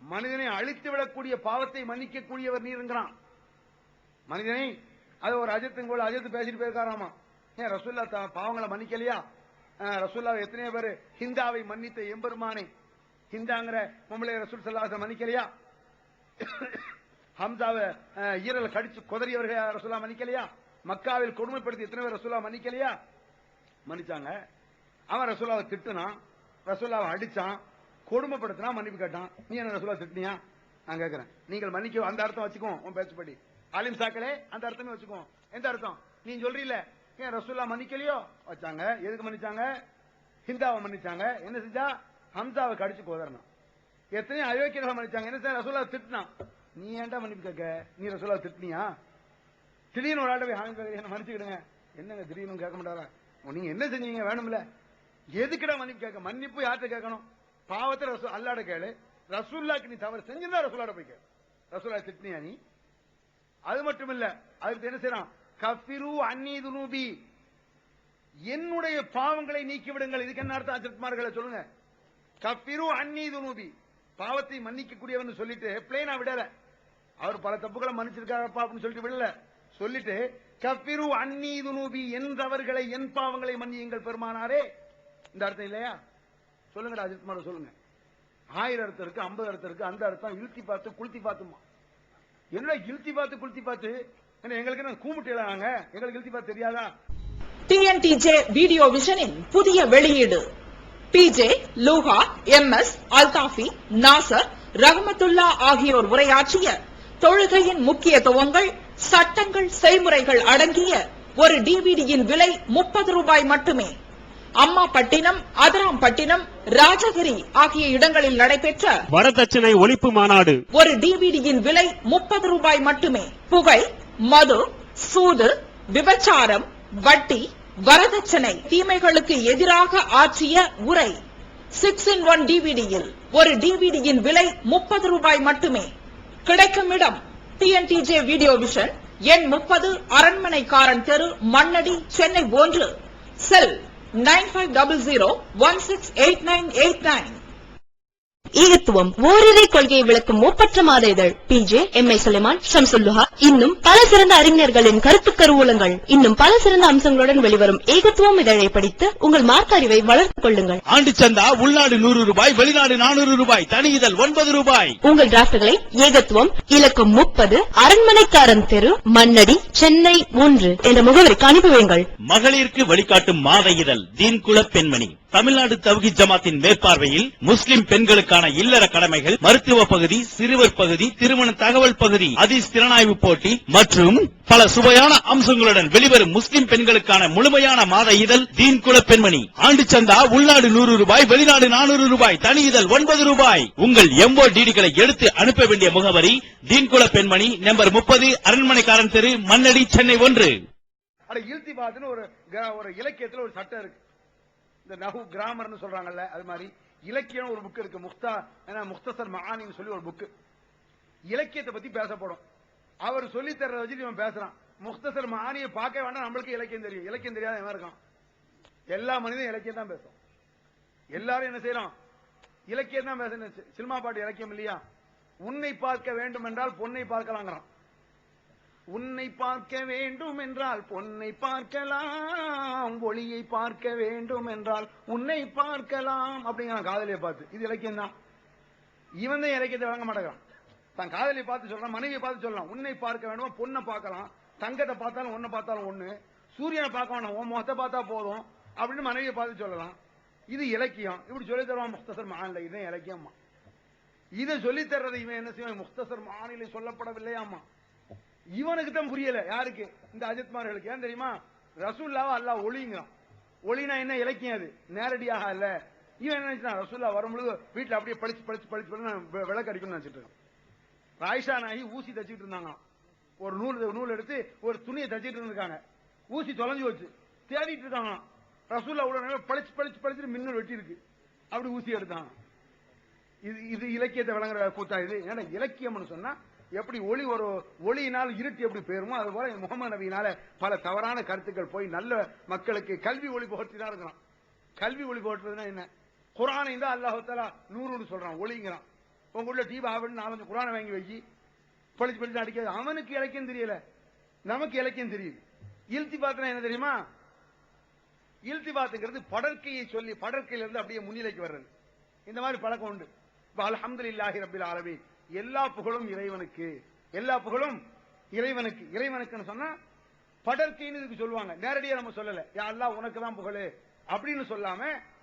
மனிதனை அழித்து விடக்கூடிய பாவத்தை மன்னிக்கக்கூடியவர் நீருங்கிறான். மனிதனை அது ஒரு அஜத்துங்க போல அஜத்து பேசிட்டு போயிருக்காராமா. ஏன் ரசூல்லா பாவங்களை மன்னிக்கலையா? ரசூல்லா எத்தனையோ பேர் ஹிந்தாவை மன்னித்த எம்பெருமானை, ஹிந்தாங்கிற பொம்பளை ரசூல் ஸல்லல்லாஹு அலைஹி வஸல்லம் மன்னிக்கலையா? ஹம்சாவை ஈரல் கடிச்சு குதறியவர்கள் ரசூல்லா மன்னிக்கலையா? மக்காவில் கொடுமைப்படுத்தி எத்தனை பேர் ரசூல்லா மன்னிக்கலையா? மன்னிச்சாங்க. அவன் ரசூல்லாவை திட்டுனான், ரசூல்லாவை அடிச்சான், கொடுமைப்படுத்தினா, மன்னிப்பு கேட்டான். நீ என்ன ரசூல்லா திட்டினியா? நான் கேட்கிறேன். நீங்கள் மன்னிக்க அந்த அர்த்தம் வச்சுக்கோ, உன் பேச்சுப்படி ஆலிம் சாக்களே அந்த அர்த்தமே வச்சுக்கோ. எந்த அர்த்தம் நீ சொல்றீல? ஏன் ரசூல்லா மன்னிக்கலையோ? வச்சாங்க. எதுக்கு மன்னிச்சாங்க? ஹிந்தாவை மன்னிச்சாங்க. என்ன செஞ்சா? ஹம்சாவை கடிச்சு கோதறனான். எத்தனையோ அயோக்கியர்களை மன்னிச்சாங்க. என்ன சார்? ரசூல்லா திட்டினான். நீ ஏன்டா மன்னிப்பு கேட்க? நீ ரசூல்லா திட்டினியா? திடீர்னு ஒரு ஆட்ட போய் என்ன மன்னிச்சுக்கிடுங்க, என்னங்க திடீர்னு கேட்க மாட்டாரா? நீங்க என்ன செஞ்சீங்க வேணும்ல, எதுக்குடா மன்னிப்பு கேட்க? மன்னிப்பு யார்கிட்ட கேட்கணும்? பாவத்தை அல்லாட கேளு. ரசூல்லாக்கு நீ தவறு செஞ்சிருந்தா ரசூல்லாட போய் கேளு. ரசூல்லா திட்டினியா? நீ அது மட்டும் இல்ல, அதுக்கு என்ன செய்யறான், கஃபிரு அன்னி துனூபி, என்னுடைய பாவங்களை நீக்கி விடுங்கள். இதுக்கு என்ன அர்த்தம் அஜத்மார்களை சொல்லுங்க. கஃபிரு அன்னி துனூபி, பாவத்தை மன்னிக்கக்கூடியவன் சொல்லிட்டு பிளேனா விடல, அவர் பல தப்புகளை மன்னிச்சிருக்காரப்பா அப்படின்னு சொல்லிட்டு விடல, சொல்லிட்டு கஃபிரு அன்னி துனூபி, என்றவர்களை என் பாவங்களை மன்னியுங்கள் பெருமானாரே. இந்த அர்த்தம் இல்லையா? சொல்லுங்க அஜித்மார் சொல்லுங்க. 1000 அர்த்தம் இருக்கு, 50 அர்த்தம் இருக்கு. அந்த அர்த்தம் இழுத்தி பார்த்து குளுத்தி பார்த்துமா. என்ன இழுத்தி பார்த்து குளுத்தி பார்த்து, எங்களுக்கு என்ன கூமுட்டு நாங்க, எங்களுக்கு இழுத்தி பார்த்து தெரியாதா? TNTJ வீடியோ விஷனின் புதிய வெளியீடு. PJ, லூஹா, MS, அல்தாஃபி, நாசர், ரஹமத்துல்லா ஆகியோர் உரையாற்றிய தொழுகையின் முக்கியத்துவங்கள், சட்டங்கள், செய்முறைகள் அடங்கிய ஒரு டிவிடியின் விலை 30 ரூபாய் மட்டுமே. அம்மாபட்டினம், அதிராம்பட்டினம், ராஜகிரி ஆகிய இடங்களில் நடைபெற்ற வரதட்சணை ஒழிப்பு மாநாடு. ஒரு டிவிடியின் விலை 30 ரூபாய் மட்டுமே. புகை, மது, சூது, விபச்சாரம், வட்டி, வரதட்சணை தீமைகளுக்கு எதிராக ஆற்றிய உரை 6-in-1 டிவிடியில் ஒரு டிவிடியின் விலை 30 ரூபாய் மட்டுமே. கிடைக்கும் இடம் TNTJ வீடியோ விஷன், எண் 30, அரண்மனைக்காரன் தெரு, மண்ணடி, சென்னை 1. செல் 9500168989. ஈகத்துவம் ஓரிரை கொள்கையை விளக்கும் ஒப்பற்ற மாத இதழ் PJ, MI சுலைமான், ஷம்சுல்லுஹா, இன்னும் பல சிறந்த அறிஞர்களின் கருத்து கருவூலங்கள், இன்னும் பல சிறந்த அம்சங்களுடன் வெளிவரும் ஏகத்துவம் இதழை படித்து உங்கள் மார்க்க அறிவை வளர்த்துக் கொள்ளுங்கள். ஆண்டு சந்தா உள்நாடு 100 ரூபாய், வெளிநாடு 400 ரூபாய், தனி இதழ் 9 ரூபாய். உங்கள் டிராப்ட்களை ஏகத்துவம், இலக்கம் 30, அரண்மனைக்காரன் தெரு, மண்ணடி, சென்னை 1 என்ற முகவரிக்கு அனுப்பி வையுங்கள். மகளிருக்கு வழிகாட்டும் மாத இதழ் தீன்குல பெண்மணி, தமிழ்நாடு தவ்ஹீத் ஜமாத்தின் மேற்பார்வையில் முஸ்லிம் பெண்களுக்கான இல்லற கடமைகள், மருத்துவ பகுதி, சிறுவர் பகுதி, திருமண தகவல் பகுதி, ஹதீஸ் திறனாய்வு போட்டி மற்றும் பல சுவையான அம்சங்களுடன் வெளிவரும் முஸ்லிம் பெண்களுக்கான முழுமையான மாத இதழ் தீன்குல பெண்மணி. ஆண்டு சந்தா உள்நாடு 100 ரூபாய், வெளிநாடு 400 ரூபாய், தனி இதழ் 9 ரூபாய். உங்கள் MODDகளை எடுத்து அனுப்ப வேண்டிய முகவரி தீன்குல பெண்மணி, நம்பர் 30, அரண்மனைக்காரன் தெரு, மண்ணடி, சென்னை 1. இல்திபாத்னு ஒரு இலக்கியத்துல ஒரு சட்டம் இருக்கு. இந்த நஹு கிராமர்னு சொல்றாங்கல்ல, அது மாதிரி இலக்கியம் ஒரு புக் இருக்கு, முக்தசர் மஆனின்னு சொல்லி ஒரு புக். இலக்கியத்தை பத்தி பேசப்படும். அவர் சொல்லி தர்றத வச்சு இவன் பேசுறான். முக்தசர் மஆனியை பார்க்க வேண்டாம், நம்மளுக்கு இலக்கியம் தெரியும். இலக்கியம் தெரியாத எவன் இருக்கான்? எல்லா மனிதனும் இலக்கியம் தான் பேசும். எல்லாரும் என்ன செய்யறோம்? இலக்கியம் தான் பேசணும். சினிமா பாட்டு இலக்கியம் இல்லையா? உன்னை பார்க்க வேண்டும் என்றால் பொன்னை பார்க்கலாங்கிறான். உன்னை பார்க்க வேண்டும் என்றால் பொன்னை பார்க்கலாம், ஒளியை பார்க்க வேண்டும் என்றால் உன்னை பார்க்கலாம் அப்படிங்கிறான் காதலியை பார்த்து. இது இலக்கியம் தான். இவன் தான் இலக்கியத்தை வழங்க மாட்டேங்கிறான். தான் காதலியை பார்த்து சொல்றான், மனைவியை பார்த்து சொல்லலாம். உன்னை பார்க்க வேண்டுமா, பொண்ணை பார்க்கலாம். தங்கத்தை பார்த்தாலும் ஒன்னை பார்த்தாலும் ஒண்ணு, சூரியனை பார்க்க வேண்டாம், உன் முகத்தை பார்த்தா போதும் அப்படின்னு மனைவியை பார்த்து சொல்லலாம். இது இலக்கியம். இப்படி சொல்லி தருவான் முக்தசர் மஆனில. இதுதான் இலக்கியம்மா. இதை சொல்லி தர்றது இவன் என்ன செய்வான்? முக்தசர் மஆனில சொல்லப்படவில்லையாமா. இவனுக்கு தான் புரியல. யாருக்கு? இந்த அஜித்மார்களுக்கு. ஏன் தெரியுமா? ரசூல்லாவை அல்லாஹ் ஒளிங்கிறான். ஒளினா என்ன? இலக்கியம். அது நேரடியாக அல்ல. இவன் என்ன நினைச்சான்? ரசூல்லா வரும்பொழுது வீட்டுல அப்படியே படிச்சு படிச்சு படிச்சு விளக்கு அடிக்கணும்னு நினைச்சிட்டு இருக்கான். ராயிஷா நாயகி ஊசி தச்சுட்டு இருந்தாங்க. ஒரு நூல் எடுத்து ஒரு துணியை தச்சிட்டு இருந்திருக்காங்க. ஊசி தொலைஞ்சு வச்சு தேடிட்டு இருக்காங்க. ரசூல்லா உடனே பளிச்சு பளிச்சு பளிச்சு மின்னல் வெட்டி இருக்கு. அப்படி ஊசி எடுத்தாங்க. இது இலக்கியத்தை விளங்குற கூத்தா இது? ஏன்னா இலக்கியம்னு சொன்னா எப்படி ஒளியினால் இருட்டு எப்படி போயிருமோ அது போல முகமது நபியினால பல தவறான கருத்துக்கள் போய் நல்ல மக்களுக்கு கல்வி ஒளி புகட்டி தான் இருக்கிறான். கல்வி ஒளி புகட்டுறதுன்னா என்ன? குர்ஆனை தான் அல்லாஹ் தஆலா நூறுன்னு சொல்றான், ஒளிங்கிறான். உங்க உள்ள தீப ஆவன்னு 4 குர்ஆனை வாங்கி வச்சு படிச்சு படிச்சு அடிக்காது. அவனுக்கு இலக்கியம் தெரியல, நமக்கு இலக்கியம் தெரியுது. இல்திபாத்னா என்ன தெரியுமா? இல்திபாத்ங்கிறது படற்கையை சொல்லி படற்கையில இருந்து அப்படியே முன்னிலைக்கு வர்றது. இந்த மாதிரி பழக்கம் உண்டு. இப்ப அல்ஹம்துலில்லாஹி ரப்பில் ஆலமீன், எல்லா புகழும் இறைவனுக்கு, எல்லா புகழும் இறைவனுக்கு. இறைவனுக்குன்னு சொன்னா படற்கைன்னு இதுக்கு சொல்லுவாங்க. நேரடியா நம்ம சொல்லல, யா அல்லாஹ் உனக்கு தான் புகழு அப்படின்னு சொல்லாம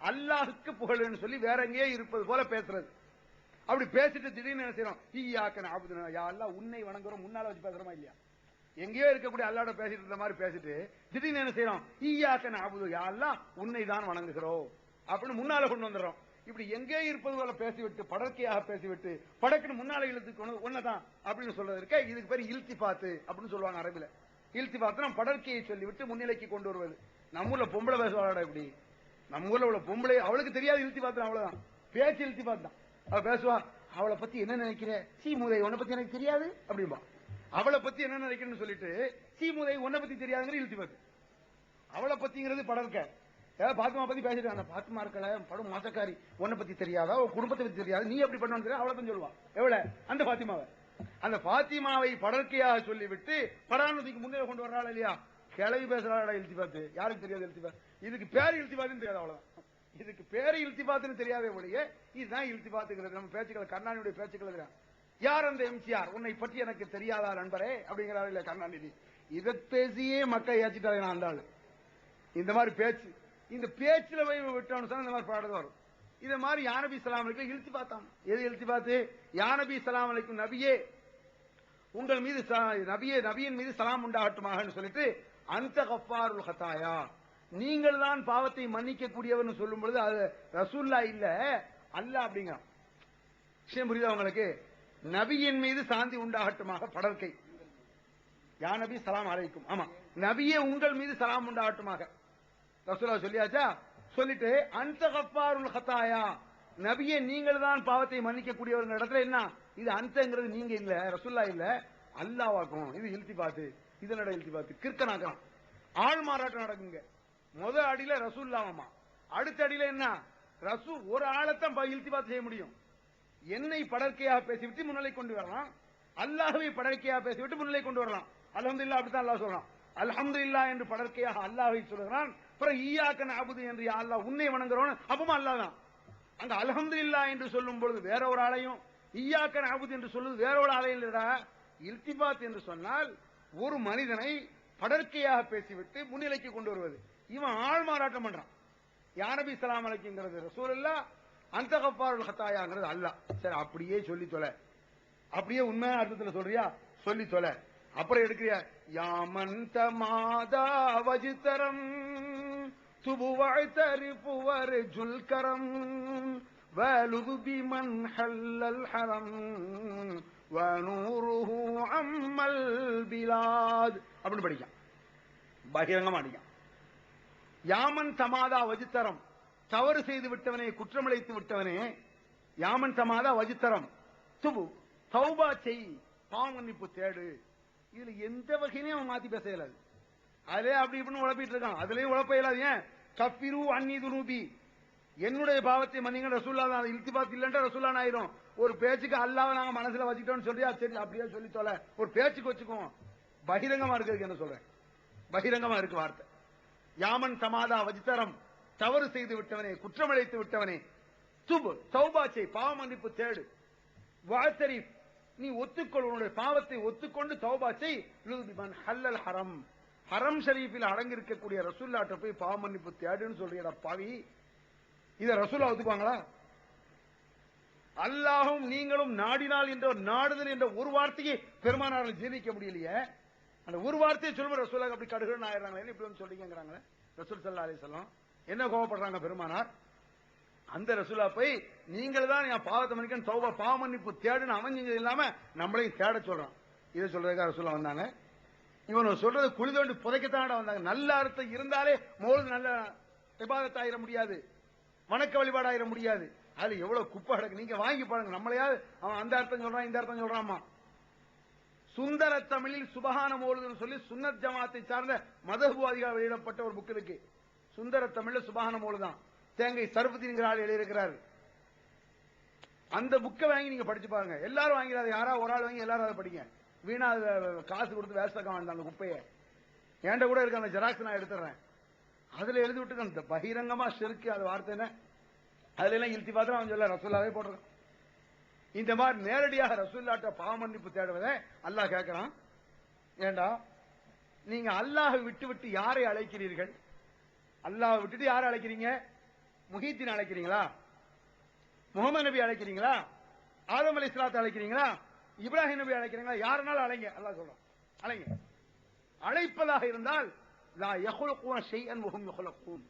அல்லாஹுக்கு புகழுன்னு சொல்லி வேற எங்கேயே இருப்பது போல பேசுறது. அப்படி பேசிட்டு திடீர்னு என்ன செய்யறோம்? ஈயாக்க நஅபுது, யா அல்லாஹ் உன்னை வணங்குறோம். முன்னால வச்சு பேசுறோமா இல்லையா? எங்கேயோ இருக்கக்கூடிய அல்லாஹ்வோட பேசிட்டு இருந்த மாதிரி பேசிட்டு திடீர்னு என்ன செய்யறோம்? ஈயாக்க நஅபுது, யா அல்லாஹ் உன்னை தான் வணங்குகிறோம் அப்படின்னு முன்னால கொண்டு வந்துடுறோம். இப்படி எங்கே இருப்பது போல பேசிவிட்டு படற்கையாக பேசிவிட்டு படக்குன்னு முன்னால இழுத்துக்கு ஒன்னதான் அப்படின்னு சொல்றது இருக்க. இதுக்கு பேர் இல்திபாத்து அப்படின்னு சொல்லுவாங்க அரபில. இல்திபாத்து படற்கையை சொல்லிவிட்டு முன்னிலைக்கு கொண்டு வருவது. நம்ம ஊர்ல பொம்பளை பேசுவாளா? இப்படி நம்ம ஊர்ல உள்ள பொம்பளை அவளுக்கு தெரியாது இல்திபாத்து, அவ்வளவுதான். பேச்சு இல்திபாத்து தான். அவ பேசுவா, அவளை பத்தி என்ன நினைக்கிற? சீமுதை உன்னை பத்தி எனக்கு தெரியாது அப்படின்பா. அவளை பத்தி என்ன நினைக்கணும்னு சொல்லிட்டு சீமுதை உன்னை பத்தி தெரியாதுங்கிற இழுத்திபாத்து. அவளை பத்திங்கிறது படர்க்க ஏதாவது பாத்திமா பத்தி பேசிட்டு அந்த பாத்திமா இருக்கல படம் மாசக்காரி உன்னை பத்தி தெரியாதா உன் குடும்பத்தை பத்தி தெரியாது நீ எப்படி பண்ணணும் தெரியாது அவளை பத்தி சொல்லுவான். எவ்வளவு அந்த பாத்திமாவை அந்த பாத்திமாவை படர்க்கையாக சொல்லிவிட்டு படானதுக்கு முன்னே கொண்டு வர்றாள் இல்லையா கிளவி பேசுறாடா இழுத்திபாத்து. யாருக்கு தெரியாது இழுத்திபாத்து? இதுக்கு பேர் இழுத்திபாத்துன்னு தெரியாது. அவ்வளவுதான். இதுக்கு பேரு இல்திபாத்துன்னு தெரியாத ஒழிய இதுதான் இல்திபாத்துங்கிறது. நம்ம பேச்சுக்கள் கருணாநிதியுடைய பேச்சுக்கள் யார் அந்த எம்ஜிஆர் உன்னை பற்றி எனக்கு தெரியாதா நண்பரே அப்படிங்கிறாரு இல்ல கருணாநிதி. இதை பேசியே மக்கள் ஏச்சிட்டாரு நான் அந்த ஆளு. இந்த மாதிரி பேச்சு இந்த பேச்சுல போய் விட்டோம்னு சொன்னா இந்த மாதிரி பாடுறது வரும். இத மாதிரி யானபி ஸல்லல்லாஹு அலைஹி வஸல்லம் இல்திபாத்தாம். எது இல்திபாத்து? யானபி ஸல்லல்லாஹு அலைஹி வஸல்லம் நபியே உங்கள் மீது நபியின் மீது சலாம் உண்டாகட்டுமாக சொல்லிட்டு அந்த கஃபாருல் ஹதாயா நீங்கள் தான் பாவத்தை மன்னிக்க கூடியவர்னு சொல்லும் பொழுது அது ரசூல்லா இல்ல அல்லாஹ் அப்படிங்க விஷயம் புரியுதா உங்களுக்கு? நபியின் மீது சாந்தி உண்டாகட்டுமாக படர்க்கை யா நபி சலாம் அலைக்கும். ஆமா நபியே உங்கள் மீது சலாம் உண்டாகட்டுமாக ரசூலா சொல்லியாச்சா? சொல்லிட்டு அந்த கஃபாருல் ஹதாயா நபியே நீங்கள் தான் பாவத்தை மன்னிக்க கூடியவர் இடத்துல என்ன இது அந்தங்கிறது நீங்க இல்ல ரசூல்லா இல்ல அல்லாஹ்வாக்கும். இது இல்திபாத்து. இதனோட இல்திபாத்து கிறுக்கனாக்கலாம். ஆள் மாறாட்டம் நடக்குங்க. முதல் அடியில ரசூல்லாமா அடுத்த அடியில என்ன ரசூல் ஒரு ஆளத்தான் இல்திபாத் செய்ய முடியும். என்னை படர்க்கையாக பேசிவிட்டு முன்னிலை கொண்டு வரலாம். அல்லாஹ்வை படர்க்கையாக பேசிவிட்டு முன்னிலை கொண்டு வரலாம். அல்ஹம்துலில்லாஹ் அப்படித்தான் அல்லாஹ் சொல்றான். அல்ஹம்துலில்லாஹ் என்று படர்க்கையாக அல்லாஹ்வை சொல்கிறான். அப்புறம் ஈயாக்க நஅபுது என்று அல்லாஹ் உன்னை வணங்குறோம் அப்பமா அல்லாஹ் தான். அங்க அல்ஹம்துலில்லாஹ் என்று சொல்லும் பொழுது வேற ஒரு ஆளையும் ஈயாக்க நஅபுது என்று சொல்லுவது வேற ஒரு ஆளையும் இல்லடா. இல்திபாத் என்று சொன்னால் ஒரு மனிதனை படர்க்கையாக பேசிவிட்டு முன்னிலைக்கு கொண்டு வருவது. இவன் ஆள் மாறாட்டம் பண்றான். யா நபி ஸல்லல்லாஹு அலைஹி வஸல்லம் ரசூலுல்லாஹ் அந்த கஃபாருல் ஹதாயாங்கிறது அல்லாஹ். சரி அப்படியே சொல்லி தொலை. அப்படியே உண்மையான அர்த்தத்தில் சொல்றியா சொல்லி தொலை. அப்புறம் எடுக்கிறியா யாமன் தமாதா வஜ்தரம் துபுவஅதரிஃபு வர்ஜுல் கரம் வலுது பிமன் ஹல்லல் ஹரம் வநூருஹு அம்மல் பிலாத் அப்படி படிக்கான். பகிரங்கமா அடிக்கான். யாமன் தமாதா வஜித்தரம் தவறு செய்து விட்டவனே குற்றமிழைத்து விட்டவனே யாமன் தமாதா வஜித்தரம் துபு தௌபா செய் பாவம் மன்னிப்பு தேடு. இதுல எந்த வகையிலையும் அவன் மாத்தி பேச இயலாது. அதுல அப்படி இப்படின்னு உழப்பிட்டு இருக்கான். அதுலயும் உழப்ப இயலாது. ஏன் கஃபிரு அன்னி துனூபி என்னுடைய பாவத்தை மன்னிங்க ரசூல்லா தான். இல்திபாத் இல்லன்னா ரசூல்லான் ஆயிரும். ஒரு பேச்சுக்கு அல்லாஹ்வை நாங்க மனசுல வச்சுட்டோம்னு சொல்றியா சரி அப்படியே சொல்லி தொலை. ஒரு பேச்சுக்கு வச்சுக்குவோம். பகிரங்கமா இருக்கிறதுக்கு என்ன சொல்றேன்? பகிரங்கமா இருக்கு வார்த்தை. யாமன் தமாதா வஜ்தரம் தவறு செய்து விட்டவனே குற்றமிழைத்து விட்டவனே துபு தௌபா செய் பாவ மன்னிப்பு தேடு. வஅதரிஃப் நீ ஒத்துக்கொள் உன்னுடைய பாவத்தை ஒத்துக்கொண்டு தௌபா செய். லுபிமன் ஹல்லல் ஹரம் ஹரம் ஷரீஃபில் அடங்கி இருக்கக்கூடிய ரசூல்லாட்ட போய் பாவ மன்னிப்பு தேடுன்னு சொல்றியடா பாவி. இத ரசூலா ஒத்துக்குவாங்களா? அல்லாஹும் நீங்களும் நாடினால் என்ற நாடுதல் என்ற ஒரு வார்த்தையை பெருமானாரால் ஜீர்ணிக்க முடியலையே. அந்த ஒரு வார்த்தையை சொல்லுவோம் ரசூலுல்லாஹ் அப்படி கடுகுன்னு ஆயிடுறாங்களே இப்படி வந்து சொல்லிங்கிறாங்களே. ரசூல் ஸல்லல்லாஹு அலைஹி வஸல்லம் என்ன கோபப்படுறாங்க பெருமானார்? அந்த ரசூலா போய் நீங்கள் தான் என் பாவத்தை மன்னிக்கணும் தௌபா பாவ மன்னிப்பு தேடுன்னு அவன் செஞ்சது இல்லாம நம்மளையும் தேட சொல்றான். இதை சொல்றதுக்காக ரசூலா வந்தாங்க. இவன் சொல்றது குழி தோண்டி புதைக்கத்தான் வந்தாங்க. நல்ல அர்த்தம் இருந்தாலே மௌலிது நல்ல இபாதத் ஆயிர முடியாது, வணக்க வழிபாடு ஆயிர முடியாது. அது எவ்வளவு குப்பை அடக்கு. நீங்க வாங்கி பாருங்க. நம்மளையாவது அவன் அந்த அர்த்தம் சொல்றான் இந்த அர்த்தம் சொல்றாமா. சுந்தர தமிழில் சுபஹான மௌலிதுன்னு சொல்லி சுன்னத் ஜமாத்தை சார்ந்த மதஹ்வாதிகள் வெளியிடப்பட்ட ஒரு புக் இருக்கு. சுந்தர தமிழ்ல சுபஹான மௌலிதான். தேங்கை சர்புதீன்கிற ஆள் எழுதியிருக்கிறார். அந்த புக்கை வாங்கி நீங்க படிச்சு பாருங்க. எல்லாரும் வாங்கிறாது. யாரா ஒரு ஆள் வாங்கி எல்லாரும் அதை படிங்க. வீணா காசு கொடுத்து வேஸ்டாக்க வேண்டாம். அந்த குப்பையை ஏண்ட கூட இருக்க அந்த ஜெராக்ஸ் நான் எடுத்துறேன். அதுல எழுதி விட்டு அந்த பகிரங்கமா ஷிர்க் அது வார்த்தை என்ன அதுல எல்லாம் இழுத்தி பார்த்தா அவன் சொல்ல ரசூல்லாவே போடுறான். இந்த மாதிரி நேரடியாக ரசூல்லாட்ட பாவ மன்னிப்பு தேடுவதை அல்லாஹ் கேட்கிறான். ஏண்டா நீங்க அல்லாஹ் விட்டு விட்டு யாரை அழைக்கிறீர்கள்? அல்லாஹ் விட்டுட்டு யாரை அழைக்கிறீங்க? முஹீத்தீன் அழைக்கிறீங்களா? முகமது நபி அழைக்கிறீங்களா? ஆதம் அலைஹிஸ்ஸலாத்தை அழைக்கிறீங்களா? இப்ராஹிம் நபி அழைக்கிறீங்களா? யாருனாலும் அழைங்க. அல்லாஹ் சொல்றான் அழைங்க. அழைப்பதாக இருந்தால் லா யஹ்லுகூன ஷைஅன் வஹும் யஹ்லுகூன்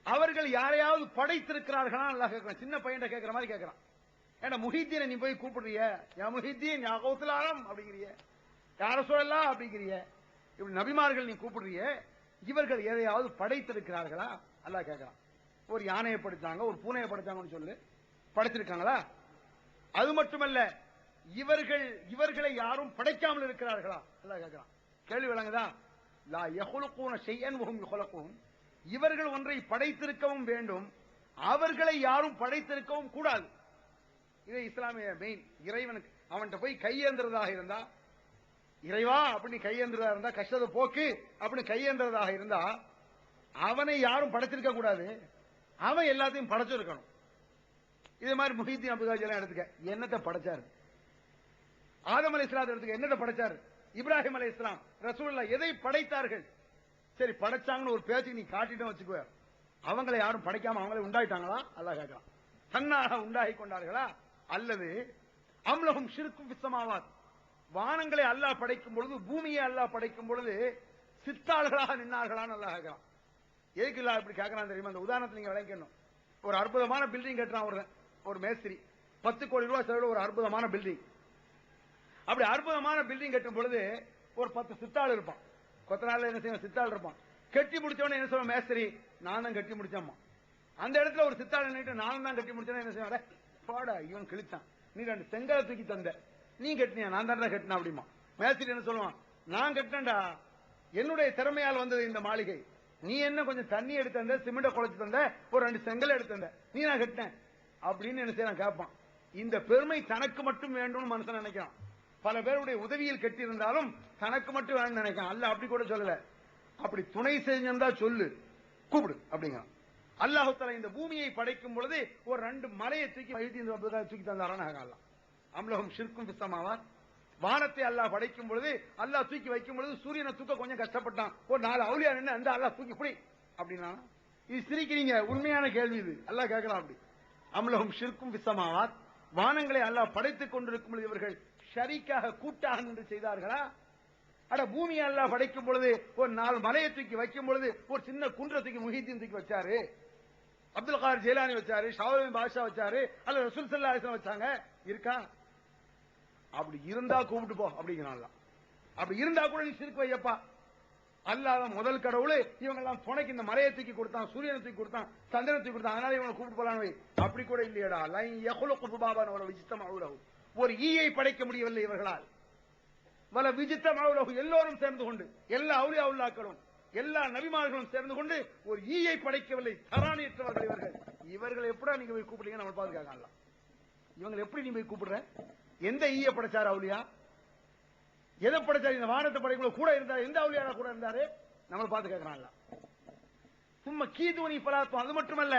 அவர்கள் யாரையாவது படைத்திருக்கிறார்களா? அல்லாஹ் கேட்கிறான். சின்ன பையன் கேட்கிற மாதிரி கேட்கிறான். ஏன்னா முஹீத்தீனை நீ போய் கூப்பிடுறிய யா முஹீத்தீன் யா கௌசுல் ஆலம் அப்படிங்கிறிய யார சொல்லலாம் அப்படிங்கிறிய இப்படி நபிமார்கள் நீ கூப்பிடுறிய இவர்கள் எதையாவது படைத்திருக்கிறார்களா? அல்லாஹ் கேட்கிறான். ஒரு யானையை படைத்தாங்க ஒரு பூனையை படைத்தாங்கன்னு சொல்லு. படைத்திருக்காங்களா? அது மட்டுமல்ல இவர்களை யாரும் படைக்காமல் இருக்கிறார்களா? அல்லாஹ் கேட்கிறான். கேள்வி விளங்குதா? லா யஹ்லுகூன ஷைஅன் வஹும் யுஹ்லகூன். இவர்கள் ஒன்றை படைத்திருக்கவும் வேண்டும், அவர்களை யாரும் படைத்திருக்கவும் கூடாது. இது இஸ்லாமிய மெயின். இறைவனுக்கு அவன்கிட்ட போய் கையேந்திரதாக இருந்தா, இறைவா அப்படின்னு கையேந்திரதா இருந்தா, கஷ்டத்தை போக்கு அப்படின்னு கையேந்திரதாக இருந்தா, அவனை யாரும் படைத்திருக்க கூடாது, அவன் எல்லாத்தையும் படைச்சிருக்கணும். இதே மாதிரி முஹித்தீன் அப்துல் காதிர் எடுத்துக்க, என்னத்தை படைச்சாரு? ஆதம் அலைஹிஸ்ஸலாம் எடுத்துக்க, என்னத்தை படைச்சாரு? இப்ராஹிம் அலைஹிஸ்ஸலாம், ரசூலுல்லாஹ் எதை படைத்தார்கள்? சரி, படைச்சாங்கன்னு ஒரு பேச்சு நீ காட்டிட்டு வச்சுக்கோ, அவங்களை யாரும் படைக்காம அவங்களே உண்டாயிட்டாங்களா? அல்லாஹ் கேட்கலாம். தன்னாக உண்டாகி கொண்டார்களா? அல்லது அம்லஹும் ஷிர்கும் ஃபிஸ்ஸமாவாத், வானங்களை அல்லாஹ் படைக்கும் பொழுது, பூமியை அல்லாஹ் படைக்கும் பொழுது சித்தாள்களாக நின்னார்களான்னு அல்லாஹ் கேட்கலாம். எதுக்கு இல்ல இப்படி கேட்கறான் தெரியுமா? அந்த உதாரணத்தை நீங்க விளக்கணும். ஒரு அற்புதமான பில்டிங் கட்டுறான் ஒரு மேஸ்திரி, 10 கோடி ரூபாய் செலவு ஒரு அற்புதமான பில்டிங். அப்படி அற்புதமான பில்டிங் கட்டும் பொழுது ஒரு 10 சித்தாள் இருப்பான். கொத்தனால என்ன செய்வான்? சித்தாள் இருப்பான். கட்டி முடிச்சவன என்ன சொல்லுவான்? மேஸ்திரி, நான் தான் கட்டி முடிச்சம்மா. அந்த இடத்துல ஒரு சித்தாள் நின்னுட்டு நானும் தான் கட்டி முடிச்சேன் என்ன செய்வான்? பாடா, இவன் கிழிச்சான், நீ 2 செங்கலை தூக்கி தந்த, நீ கட்டினியா? நான் தான் கட்டினா அப்படிமா. மேஸ்திரி என்ன சொல்லுவான்? நான் கட்டினேன்டா, என்னுடைய திறமையால் வந்தது இந்த மாளிகை. நீ என்ன கொஞ்சம் தண்ணி எடுத்து தந்த, சிமெண்ட குழைச்சு தந்த, ஒரு 2 செங்கல் எடுத்து தந்த, நீ நான் கட்டினேன் அப்படின்னு என்ன செய்யறான்? கேட்பான். இந்த பெருமை தனக்கு மட்டும் வேண்டும்னு மனுஷன் நினைக்கிறான். பல பேருடைய உதவியில் கட்டி இருந்தாலும் தனக்கு மட்டும் வேணும்னு நினைக்கிறான். அல்ல அப்படி கூட சொல்லல. அப்படி துணை செஞ்சா சொல்லு, கூப்பிடு அப்படிங்கிறான். அல்லாஹ் தஆலா இந்த பூமியை படைக்கும் பொழுது ஒரு 2 மலையை தூக்கி தந்தாரான். அம்லஹும் ஷிர்கும் ஃபிஸ்ஸமாவாத், வானத்தை அல்லாஹ் படைக்கும் பொழுது, அல்லாஹ் தூக்கி வைக்கும் பொழுது சூரியனை தூக்க கொஞ்சம் கஷ்டப்பட்டான். ஒரு 4 அவுலியா நின்று அந்த அல்லாஹ் தூக்கி புடி அப்படின்னா, இது சிரிக்கிறீங்க, உண்மையான கேள்வி இது. அல்லாஹ் கேட்கலாம். அப்படி அம்லஹும் ஷிர்கும் ஃபிஸ்ஸமாவாத், வானங்களை அல்லாஹ் படைத்துக் கொண்டிருக்கும் பொழுது இவர்கள் ஷரீக்காக கூட்டாக நின்று செய்தார்களா? அட, பூமியை அல்லாஹ் படைக்கும் பொழுது ஒரு 4 மலையை தூக்கி வைக்கும் பொழுது ஒரு சின்ன குன்றை தூக்கி முஹித்தீன் தூக்கி வச்சாரு, அப்துல் காதிர் ஜெயிலானி வச்சாரு, ஷாவுல் பாஷா வச்சாரு, அல்ல ரசூல் ஸல்லல்லாஹு அலைஹி வஸல்லம் வச்சாங்க. இருக்கா? அப்படி இருந்தா கூப்பிட்டு போ அப்படிங்கிறான். அப்படி இருந்தா கூட நீ ஷிர்க் வையப்பா. அல்லாஹ் முதல் கடவுள், இவங்க எல்லாம் துணைக்கு இந்த மலையை தூக்கி கொடுத்தான், சூரியனை தூக்கி கொடுத்தான், சந்திரனை தூக்கி கொடுத்தான், அதனால இவங்களை கூப்பிட்டு போலான்னு வை. அப்படி கூட இல்லையடா. லை யஹ்லுகு ஸுபாபான் வல விஜ்தமஉலஹு, ஒரு ஈயை படைக்க முடியவில்லை இவர்களால். வல விஜ்தமஉலஹு, எல்லோரும் சேர்ந்து கொண்டு, எல்லா அவுலியாவுல்லாக்களும் எல்லா நபிமார்களும் சேர்ந்து கொண்டு ஒரு ஈயை படைக்கவில்லை. தராணியற்றவர்கள் இவர்கள் எப்படா நீங்க போய் கூப்பிடுங்க? நம்ம பார்த்து கேட்கலாம். இவங்க எப்படி நீ போய் கூப்பிடுற? எந்த ஈய படைச்சார் அவுலியா? எதை படைச்சார்? இந்த வானத்தை படைக்குள்ள கூட இருந்தார், எந்த அவுலியா கூட இருந்தாரு? நம்ம பார்த்து கேட்கறான்ல. சும்மா கீதுவனி பலாத்தும். அது மட்டுமல்ல,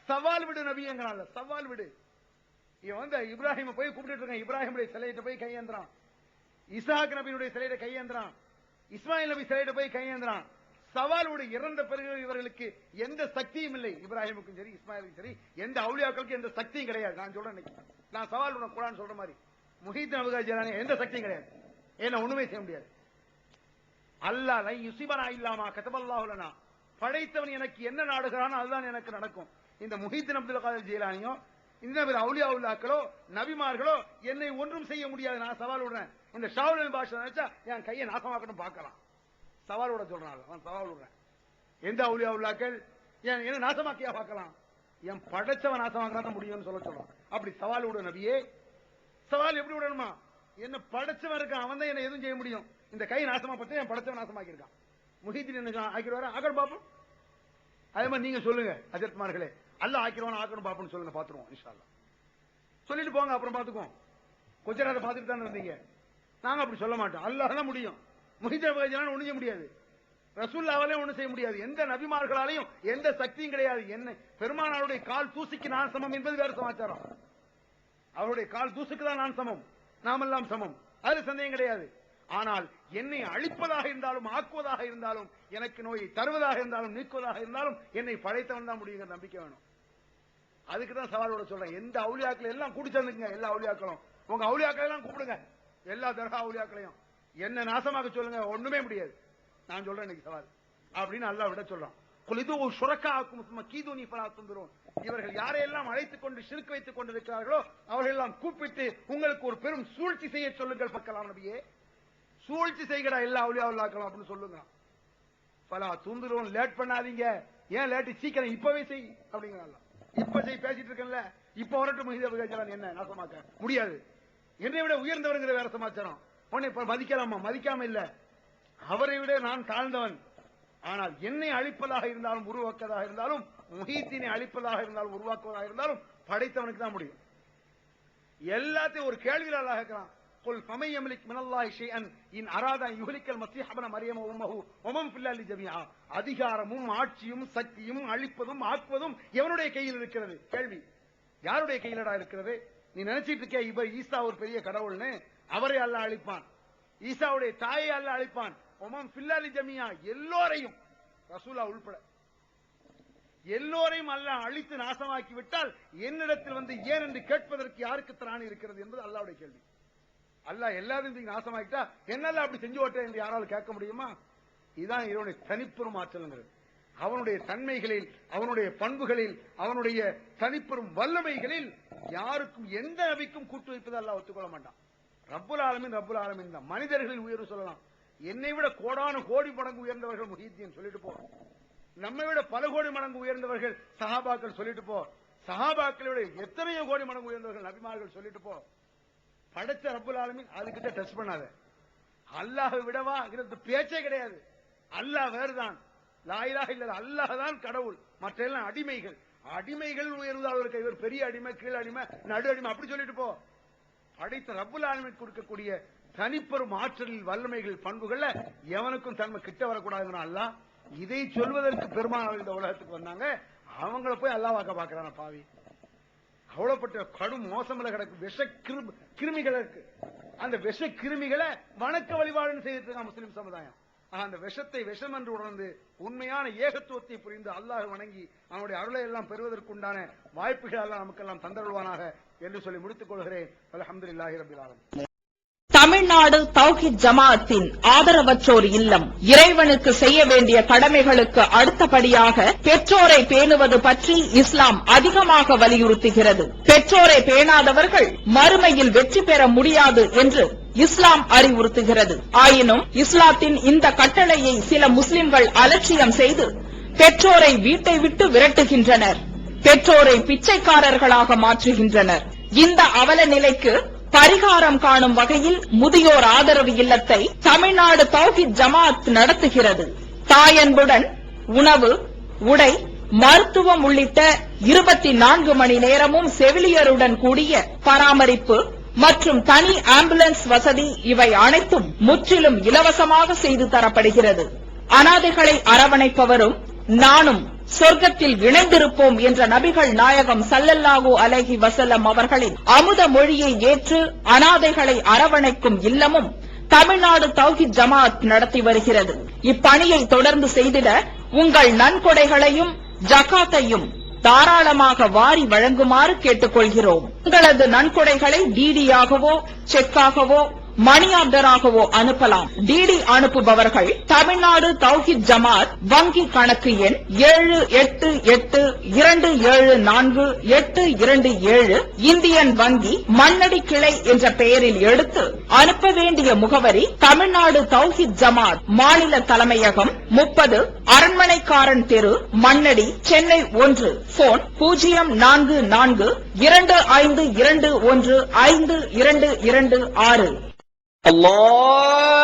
சவால் விடு நபிங்கிறான்ல, சவால் விடு. இவன் வந்து இப்ராஹிம் போய் கூப்பிட்டு இருக்கான், இப்ராஹிமுடைய சிலையிட்ட போய் கையேந்திரான், இஸ்ஹாக் நபியுடைய சிலையிட்ட கையேந்திரான், இஸ்மாயில் நபி சிலையிட்ட போய் கையேந்திரான். சவால் விடு. இறந்த பிறகு இவர்களுக்கு எந்த சக்தியும் இல்லை. இப்ராஹிமுக்கும் சரி இஸ்மாயிலுக்கும் சரி எந்த அவுலியாக்களுக்கும் எந்த சக்தியும் கிடையாது. நான் சொல்றேன், நான் சவால் விட குர்ஆன் சொல்ற மாதிரி முஹித்தீன் அப்துல் காதிர் ஜிலானி எந்த சக்தியும் கிடையாது. என்ன ஒண்ணுமே செய்ய முடியாது. அல்லாஹ் லை யுஸிபனா இல்லாமா கதபல்லாஹு லனா, படைத்தவன் எனக்கு என்ன நாடுகிறானோ அதுதான் எனக்கு நடக்கும். இந்த முஹித்தீன் அப்துல் காதிர் ஜிலானியோ இந்த அவுலியாவுல்லாக்களோ நபிமார்களோ என்னை ஒன்றும் செய்ய முடியாது. நான் சவால் விடுறேன். இந்த ஷாவுல் பாஷா நினைச்சா என் கையை நாசமாக்கணும் பார்க்கலாம். சவால் விட சொல்றான். அவன் சவால் விடுறேன். எந்த அவுலியாவுல்லாக்கள் என்ன நாசமாக்கியா பார்க்கலாம்? என் படைச்சவன் நாசமாக்கினா முடியும்னு சொல்றான். அப்படி சவால் விடு நபியே. சவால் எப்படி விடணுமா? என்ன படைச்சவன் இருக்கான், அவன் தான் என்ன எதுவும் செய்ய முடியும். இந்த கை நாசமா பட்டு என் படைச்சவன் நாசமாக்கி இருக்கான். முஹித்தீன் என்ன ஆக்கிடுவாரு? ஆக்கணும் பாப்போம். அதே மாதிரி நீங்க சொல்லுங்க அஜர்த்மார்களே, அல்லாஹ் ஆக்கிடுவான், ஆக்கணும் பாப்போம்னு சொல்லுங்க, பாத்துருவோம் இன்ஷா அல்லாஹ். சொல்லிட்டு போங்க, அப்புறம் பாத்துக்குவோம். கொஞ்ச நேரம் பாத்துட்டு தானே இருந்தீங்க. நாங்க அப்படி சொல்ல மாட்டோம். அல்லாஹ் தான் முடியும். முஹித்தீன் அப்துல் காதிர் ஒண்ணும் செய்ய முடியாது. ரசூலுல்லாஹ்வாலே ஒண்ணும் செய்ய முடியாது. எந்த நபிமார்களாலையும் எந்த சக்தியும் கிடையாது. என்ன பெருமானாருடைய கால் தூசிக்கு நான் சமம் என்பது வேற சமாச்சாரம். அவருடைய கால் தூசுக்கு தான் நான் சமம், நாமெல்லாம் சமம், அது சந்தேகம் கிடையாது. ஆனால் என்னை அழிப்பதாக இருந்தாலும் ஆக்குவதாக இருந்தாலும், எனக்கு நோயை தருவதாக இருந்தாலும் நீக்குவதாக இருந்தாலும் என்னை படைத்தவன் தான் முடியுங்கிற நம்பிக்கை வேணும். அதுக்கு தான் சவாலோட சொல்றேன். எந்த அவுலியாக்கள் எல்லாம் கூட்டி சேர்ந்துங்க, எல்லா அவுலியாக்களும் உங்க அவுலியாக்களை எல்லாம் கூப்பிடுங்க, எல்லா தர்கா அவுலியாக்களையும் என்ன நாசமாக சொல்லுங்க, ஒண்ணுமே முடியாது. நான் சொல்றேன் இன்னைக்கு சவால் அப்படின்னு அல்லாஹ் விட சொல்றான். இவர்கள் யாரையெல்லாம் அழைத்துக் கொண்டு ஷிர்க் வைத்துக் கொண்டிருக்கிறார்களோ அவர்கள் எல்லாம் கூப்பிட்டு உங்களுக்கு ஒரு பெரும் சூழ்ச்சி செய்ய சொல்லுங்கள் பக்கலாம் நபியே. சூழ்ச்சி செய்கிறா எல்லா அவுலியாவுல்லாக்களும் அப்படின்னு சொல்லுங்க. பலா துந்துரும், லேட் பண்ணாதீங்க. ஏன் லேட்? சீக்கிரம் இப்பவே செய் அப்படிங்கிறாங்க. இப்ப செய், பேசிட்டு இருக்கேன்ல, இப்ப வரட்டும். முஹித்தீன் அப்துல் காதிர் என்ன நாசமாக்க முடியாது. என்னை விட உயர்ந்தவர்ங்கிற வேற சமாச்சாரம். உன்னை மதிக்கலாமா? மதிக்காம இல்ல. அவரை விட நான் தாழ்ந்தவன். ஆனால் என்னை அழிப்பதாக இருந்தாலும் உருவாக்குவதாக இருந்தாலும், முஹீத்தீனை அழிப்பதாக இருந்தாலும் உருவாக்குவதாக இருந்தாலும் படைத்தவனுக்கு தான் முடியும். எல்லாத்தையும் ஒரு கேள்வியில் அல்லாஹ் கேட்கிறான். قل فمن يملك من الله شيئا إن أراد أن يهلك المسيح ابن مريم وأمه ومن في الأرض جميعا. அதிகாரமும் ஆட்சியும் சக்தியும் அழிப்பதும் ஆக்குவதும் எவனுடைய கையில் இருக்கிறது? கேள்வி. யாருடைய கையிலடா இருக்கிறது? நீ நினைச்சிட்டு இருக்க இப்ப ஈசா ஒரு பெரிய கடவுள்னு, அவரை அல்லாஹ் அழிப்பான். ஈசாவுடைய தாயை அல்லாஹ் அழிப்பான். ஒமம் ஃபில்லாலி ஜமியா, எல்லோரையும் ரசூலா உள்பட எல்லோரையும் அல்லாஹ் அழித்து நாசமாக்கி விட்டால் என்னிடத்தில் வந்து ஏன் என்று கேட்பதற்கு யாருக்கு திராணி இருக்கிறது என்பது அல்லாஹ்வுடைய கேள்வி. அல்லாஹ் எல்லாத்தையும் நாசமாக்கிட்டா என்னெல்லாம் அப்படி செஞ்சு ஓட்ட என்று யாராலும் கேட்க முடியுமா? இதுதான் இவனுடைய தனிப்பெரும் ஆற்றல்ங்கிறது. அவனுடைய தன்மைகளில், அவனுடைய பண்புகளில், அவனுடைய தனிப்பெரும் வல்லமைகளில் யாருக்கும் எந்த நபிக்கும் கூட்டு வைப்பதை அல்லாஹ் ஒத்துக்கொள்ள மாட்டான். ரப்புல் ஆலமீன் தான். மனிதர்களில் உயர்வு சொல்லலாம். என்னை விட கோடான கோடி மடங்கு உயர்ந்தவர்கள் முஹீத்தீன் சொல்லிட்டு போ. நம்மை விட பல கோடி மடங்கு உயர்ந்தவர்கள் சஹாபாக்கள் சொல்லிட்டு போ. சஹாபாக்களை விட எத்தனையோ கோடி மடங்கு உயர்ந்தவர்கள் நபிமார்கள் சொல்லிட்டு போ. படைச்ச ரப்புல் ஆலமீன் அதுகிட்ட டச் பண்ணாத. அல்லாஹ் விடவா பேச்சே கிடையாது. அல்லாஹ் வேறுதான். லா இலாஹ இல்லல்லாஹ், அல்லாஹ் தான் கடவுள், மற்ற எல்லாம் அடிமைகள். அடிமைகள் உயர்வதாக இவர் பெரிய அடிமை, கீழ் அடிமை, நடு அடிமை அப்படி சொல்லிட்டு போ. படைத்த ரப்புல் ஆலமீன் கொடுக்கக்கூடிய தனிப்பெரும் ஆற்றலில் வல்லமைகள் பண்புகள்ல எவனுக்கும் தன்மை கிட்ட வரக்கூடாதுன்னு அல்லாஹ் இதை சொல்வதற்கு பெருமானார் இந்த உலகத்துக்கு வந்தாங்க. அவங்கள போய் அல்லாஹ்வாக்க பாக்குறான பாவி. அவ்வளவுப்பட்ட கடும் மோசமில் கிடக்கும் விஷ கிருமிகள் இருக்கு. அந்த விஷ கிருமிகளை வணக்க வழிபாடு செய்துட்டு இருக்கான் முஸ்லிம் சமுதாயம். அந்த விஷத்தை விஷம் என்று உணர்ந்து உண்மையான ஏகத்துவத்தை புரிந்து அல்லாஹ் வணங்கி அவனுடைய அருளை எல்லாம் பெறுவதற்குண்டான வாய்ப்புகள் எல்லாம் நமக்கெல்லாம் தந்தருள்வானாக என்று சொல்லி முடித்துக் கொள்கிறேன். அல்ஹம்துலில்லாஹி ரப்பில் ஆலமீன். தமிழ்நாடு தௌஹீத் ஜமாஅத்தின் ஆதரவற்றோர் இல்லம் இறைவனுக்கு செய்ய வேண்டிய கடமைகளுக்கு அடுத்தபடியாக பெற்றோரை பேணுவது பற்றி இஸ்லாம் அதிகமாக வலியுறுத்துகிறது. பெற்றோரை பேணாதவர்கள் மறுமையில் வெற்றி பெற முடியாது என்று இஸ்லாம் அறிவுறுத்துகிறது. ஆயினும் இஸ்லாத்தின் இந்த கட்டளையை சில முஸ்லிம்கள் அலட்சியம் செய்து பெற்றோரை வீட்டை விட்டு விரட்டுகின்றனர். பெற்றோரை பிச்சைக்காரர்களாக மாற்றுகின்றனர். இந்த அவல நிலைக்கு பரிகாரம் காணும் வகையில் முதியோர் ஆதரவு இல்லத்தை தமிழ்நாடு தௌஹீத் ஜமாஅத் நடத்துகிறது. தாயன்புடன் உணவு, உடை, மருத்துவம் உள்ளிட்ட 24 மணி நேரமும் செவிலியருடன் கூடிய பராமரிப்பு மற்றும் தனி ஆம்புலன்ஸ் வசதி இவை அனைத்தும் முற்றிலும் இலவசமாக செய்து தரப்படுகிறது. அனாதைகளை அரவணைப்பவரும் நானும் சொர்க்கத்தில் இணைந்திருப்போம் என்ற நபிகள் நாயகம் ஸல்லல்லாஹு அலைஹி வஸல்லம் அவர்களின் அமுத மொழியை ஏற்று அனாதைகளை அரவணைக்கும் இல்லமும் தமிழ்நாடு தௌஹீத் ஜமாஅத் நடத்தி வருகிறது. இப்பணியை தொடர்ந்து செய்திட உங்கள் நன்கொடைகளையும் ஜகாத்தையும் தாராளமாக வாரி வழங்குமாறு கேட்டுக்கொள்கிறோம். உங்களது நன்கொடைகளை டிடியாகவோ செக்காகவோ மணி ஆர்டராகவோ அனுப்பலாம். டிடி அனுப்புபவர்கள் தமிழ்நாடு தௌஹீத் ஜமாஅத் வங்கி கணக்கு எண் 7882748827 இந்தியன் வங்கி மண்ணடி கிளை என்ற பெயரில் எடுத்து அனுப்ப வேண்டிய முகவரி தமிழ்நாடு தௌஹீத் ஜமாஅத் மாநில தலைமையகம் 30 அரண்மனைக்காரன் தெரு, மண்ணடி, சென்னை 1. போன் 044252152226. Allah